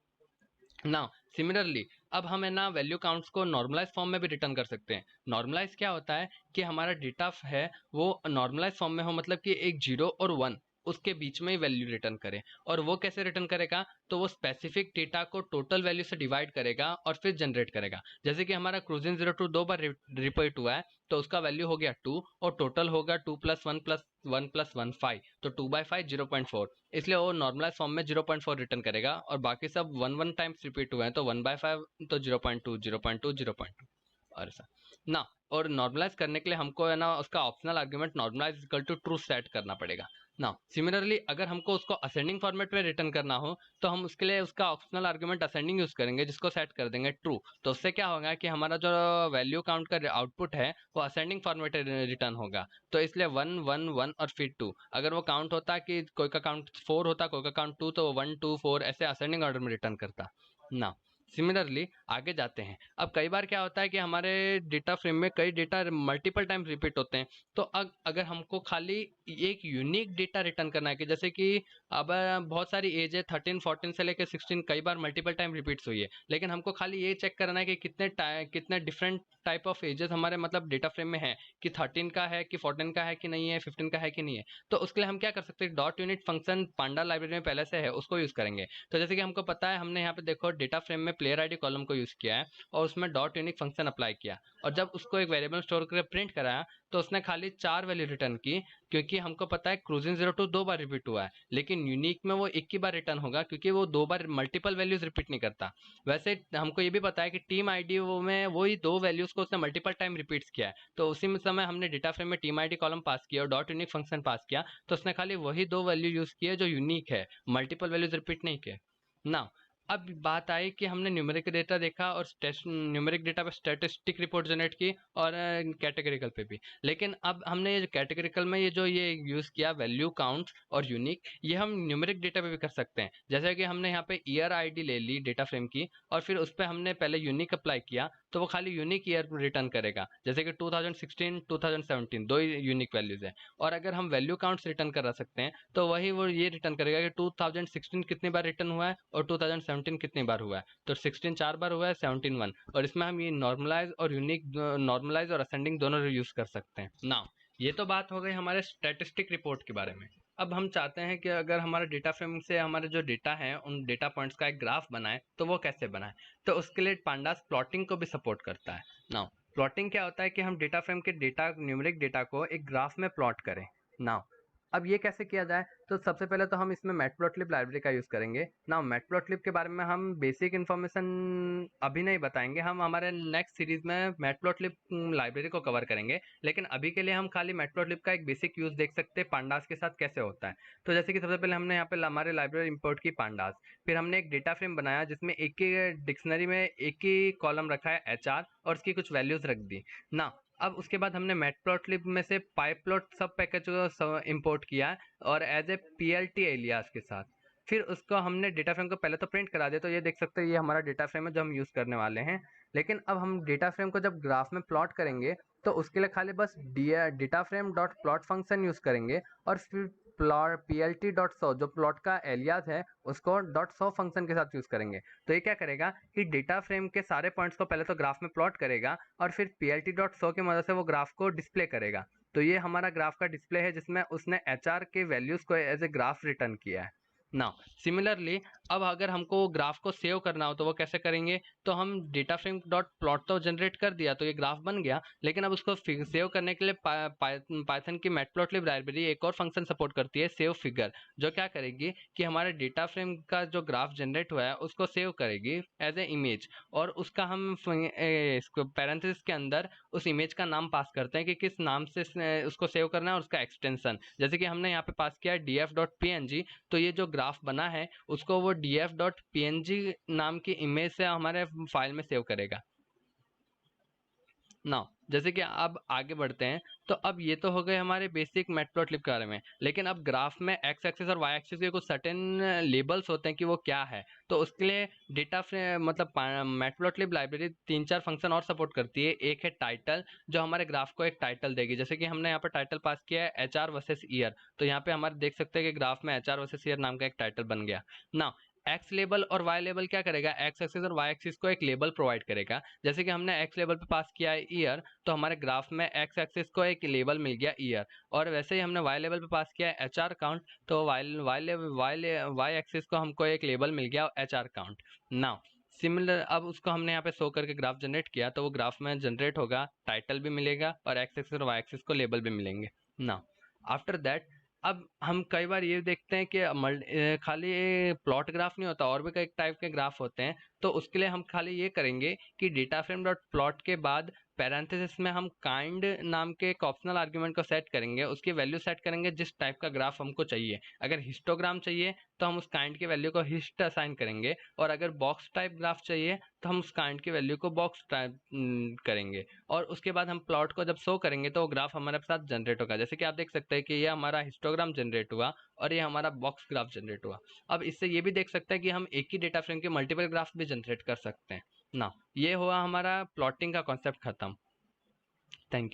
नाउ सिमिलरली अब हम है ना वैल्यू काउंट्स को नॉर्मलाइज फॉर्म में भी रिटर्न कर सकते हैं। नॉर्मलाइज क्या होता है कि हमारा डेटा है वो नॉर्मलाइज फॉर्म में हो, मतलब कि एक 0 और 1 उसके बीच में ही वैल्यू रिटर्न करे। और वो कैसे रिटर्न करेगा, तो वो स्पेसिफिक डेटा को टोटल वैल्यू से डिवाइड करेगा और फिर जनरेट करेगा। जैसे कि हमारा क्रूजिन 02 2 बार रिपीट हुआ है तो उसका वैल्यू हो गया 2 और टोटल होगा 2 + 1 + 1 + 1 5, तो 2/5 0.4। इसलिए वो नॉर्मलाइज फॉर्म में 0.4 रिटर्न करेगा और बाकी सब 1 टाइम्स रिपीट हुए हैं तो 1/5 तो 0.2 0.2 0.2 और ऐसा ना। और नॉर्मलाइज करने के लिए हमको है ना उसका optional argument normalize equal to true set करना पड़ेगा ना। सिमिलरली अगर हमको उसको असेंडिंग फॉर्मेट में रिटर्न करना हो तो हम उसके लिए उसका ऑप्शनल आर्गुमेंट असेंडिंग यूज करेंगे जिसको सेट कर देंगे ट्रू। तो उससे क्या होगा कि हमारा जो वैल्यू काउंट का आउटपुट है वो असेंडिंग फॉर्मेट रिटर्न होगा। तो इसलिए 1 1 1 और फिर 2। अगर वो काउंट होता कि कोई का काउंट 4 होता कोई का काउंट 2 तो 1 2 4 ऐसे असेंडिंग ऑर्डर में रिटर्न करता ना। सिमिलरली आगे जाते हैं। अब कई बार क्या होता है कि हमारे डेटा फ्रेम में कई डेटा मल्टीपल टाइम रिपीट होते हैं। तो अगर हमको खाली एक यूनिक डेटा रिटर्न करना है कि जैसे कि अब बहुत सारी एज है 13 14 से लेकर 16 कई बार मल्टीपल टाइम रिपीट्स हुई है, लेकिन हमको खाली ये चेक करना है कि कितने डिफरेंट टाइप ऑफ एजेस हमारे मतलब डेटा फ्रेम में है, कि 13 का है कि 14 का है कि नहीं है, 15 का है कि नहीं है। तो उसके लिए हम क्या कर सकते हैं, डॉट यूनिट फंक्शन पांडा लाइब्रेरी में पहले से है उसको यूज करेंगे। तो जैसे कि हमको पता है हमने यहाँ पे देखो डेटा फ्रेम में प्लेयर आईडी कॉलम को यूज किया है और उसमें डॉट यूनिक फंक्शन अप्लाई किया और जब उसको एक वेरिएबल स्टोर करके प्रिंट कराया तो उसने खाली 4 वैल्यू रिटर्न की, क्योंकि हमको पता है क्रूजिन 02 2 बार रिपीट हुआ है, लेकिन यूनिक में वो एक ही बार रिटर्न होगा क्योंकि वो 2 बार मल्टीपल वैल्यूज रिपीट नहीं करता। वैसे हमको ये भी पता है कि टीम आईडी वो में वही 2 वैल्यूज को उसने मल्टीपल टाइम रिपीट्स किया है। तो उसी में समय हमने डेटा फ्रेम में टीम आईडी कॉलम पास किया और डॉट यूनिक फंक्शन पास किया तो उसने खाली वही 2 वैल्यू यूज किए जो यूनिक है, मल्टीपल वैल्यूज रिपीट नहीं किए ना। अब बात आई कि हमने न्यूमेरिक डेटा देखा और न्यूमेरिक डेटा पे स्टैटिस्टिक रिपोर्ट जनरेट की और कैटेगरिकल पे भी। लेकिन अब हमने ये कैटेगरिकल में ये यूज़ किया वैल्यू काउंट और यूनिक, ये हम न्यूमेरिक डेटा पे भी कर सकते हैं। जैसे कि हमने यहाँ पे ईयर आईडी ले ली डेटा फ्रेम की और फिर उस पर हमने पहले यूनिक अप्लाई किया तो वो खाली यूनिक ईयर रिटर्न करेगा, जैसे कि 2016 2017 दो यूनिक वैल्यूज है। और अगर हम वैल्यू काउंट्स रिटर्न करा सकते हैं तो वही वो ये रिटर्न करेगा कि 2016 कितनी बार रिटर्न हुआ है और 2017 कितनी बार हुआ है। तो 16 4 बार हुआ है, 17 1। और इसमें हम ये नॉर्मलाइज और यूनिक, नॉर्मलाइज और असेंडिंग दोनों यूज कर सकते हैं। नाउ ये तो बात हो गई हमारे स्टैटिस्टिक रिपोर्ट के बारे में। अब हम चाहते हैं कि अगर हमारा डेटा फ्रेम से हमारे जो डेटा है उन डेटा पॉइंट्स का एक ग्राफ बनाए, तो वो कैसे बनाए। तो उसके लिए पांडास प्लॉटिंग को भी सपोर्ट करता है। नाउ प्लॉटिंग क्या होता है कि हम डेटा फ्रेम के डेटा, न्यूमेरिक डेटा को एक ग्राफ में प्लॉट करें। नाउ अब ये कैसे किया जाए, तो सबसे पहले तो हम इसमें मैटप्लॉटलिब लाइब्रेरी का यूज़ करेंगे। नाउ मैटप्लॉटलिब के बारे में हम बेसिक इन्फॉर्मेशन अभी नहीं बताएंगे, हम हमारे नेक्स्ट सीरीज में मैटप्लॉटलिब लाइब्रेरी को कवर करेंगे। लेकिन अभी के लिए हम खाली मैटप्लॉटलिब का एक बेसिक यूज़ देख सकते हैं पांडास के साथ कैसे होता है। तो जैसे कि सबसे पहले हमने यहाँ पे हमारे लाइब्रेरी इंपोर्ट की पांडास, फिर हमने एक डेटा फ्रेम बनाया जिसमें एक ही डिक्शनरी में एक ही कॉलम रखा है HR और उसकी कुछ वैल्यूज रख दी ना। अब उसके बाद हमने मैटप्लॉटलिब में से पाइप्लॉट सब पैकेज को इंपोर्ट किया और एज ए PLT एलियास के साथ। फिर उसको हमने डेटा फ्रेम को पहले तो प्रिंट करा दिया, तो ये देख सकते हैं ये हमारा डेटा फ्रेम है जो हम यूज़ करने वाले हैं। लेकिन अब हम डेटा फ्रेम को जब ग्राफ में प्लॉट करेंगे तो उसके लिए खाली बस data frame dot plot function use करेंगे और फिर प्लॉट PLT.SO जो प्लॉट का एलियास है उसको .SO फंक्शन के साथ यूज़ करेंगे। तो ये क्या करेगा कि डेटा फ्रेम के सारे पॉइंट्स को पहले तो ग्राफ में प्लॉट करेगा और फिर PLT.SO की मदद से वो ग्राफ को डिस्प्ले करेगा। तो ये हमारा ग्राफ का डिस्प्ले है जिसमें उसने HR के वैल्यूज़ को एज ए ग्राफ रिटर्न किया है। नाउ सिमिलरली अब अगर हमको ग्राफ को सेव करना हो तो वो कैसे करेंगे, तो हम डेटा फ्रेम डॉट प्लॉट तो जनरेट कर दिया, तो ये ग्राफ बन गया। लेकिन अब उसको सेव करने के लिए पाइथन की मैटप्लॉटलिब लाइब्रेरी एक और फंक्शन सपोर्ट करती है, सेव फिगर, जो क्या करेगी कि हमारे डेटा फ्रेम का जो ग्राफ जनरेट हुआ है उसको सेव करेगी एज ए इमेज। और उसका हम पैरेंथेसिस के अंदर उस इमेज का नाम पास करते हैं कि किस नाम से उसको सेव करना है और उसका एक्सटेंशन। जैसे कि हमने यहाँ पे पास किया है df.png, तो ये जो ग्राफ बना है उसको वो df.png नाम की इमेज से हमारे फाइल में सेव करेगा। नाउ जैसे कि अब आगे बढ़ते हैं, तो अब ये तो हो गए हमारे बेसिक मैटप्लॉटलिब के बारे में। लेकिन अब ग्राफ में एक्स एक्सिस और वाई एक्सिस के कुछ सर्टेन लेबल्स होते हैं कि वो क्या है। तो उसके लिए डेटा फ्रेम मतलब मैटप्लॉटलिब लाइब्रेरी 3-4 फंक्शन और सपोर्ट करती है। एक है टाइटल, जो हमारे ग्राफ को एक टाइटल देगी। जैसे कि हमने यहाँ पर टाइटल पास किया है HR वर्सेस ईयर, तो यहाँ पे हमारे देख सकते हैं कि ग्राफ में HR वर्सेस ईयर नाम का एक टाइटल बन गया। नाउ एक्स लेबल और वाई लेबल क्या करेगा, एक्स एक्सिस और वाई एक्सिस को एक लेबल प्रोवाइड करेगा। जैसे कि हमने एक्स लेबल पे पास किया है ईयर, तो हमारे ग्राफ में एक्स एक्सिस को एक लेबल मिल गया ईयर। और वैसे ही हमने वाई लेवल पे पास किया है HR काउंट, तो वाई एक्सिस को हमको एक लेबल मिल गया HR काउंट। नाउ सिमिलर अब उसको हमने यहाँ पे शो करके ग्राफ जनरेट किया, तो वो ग्राफ में जनरेट होगा, टाइटल भी मिलेगा और एक्स एक्सिस और वाई एक्सिस को लेबल भी मिलेंगे। नाउ आफ्टर दैट अब हम कई बार ये देखते हैं कि खाली प्लॉट ग्राफ नहीं होता, और भी कई टाइप के ग्राफ होते हैं। तो उसके लिए हम खाली ये करेंगे कि डेटा फ्रेम डॉट प्लॉट के बाद पैरेंथेसिस में हम काइंड नाम के एक ऑप्शनल आर्ग्यूमेंट को सेट करेंगे, उसकी वैल्यू सेट करेंगे जिस टाइप का ग्राफ हमको चाहिए। अगर हिस्टोग्राम चाहिए तो हम उस काइंड की वैल्यू को हिस्ट असाइन करेंगे, और अगर बॉक्स टाइप ग्राफ चाहिए तो हम उस काइंड की वैल्यू को बॉक्स टाइप करेंगे। और उसके बाद हम प्लॉट को जब शो करेंगे तो वो ग्राफ हमारे साथ जनरेट होगा। जैसे कि आप देख सकते हैं कि ये हमारा हिस्टोग्राम जनरेट हुआ और ये हमारा बॉक्स ग्राफ जनरेट हुआ। अब इससे ये भी देख सकते हैं कि हम एक ही डेटा फ्रेम के मल्टीपल ग्राफ भी जनरेट कर सकते हैं ना। ये हुआ हमारा प्लॉटिंग का कॉन्सेप्ट खत्म। Thank you.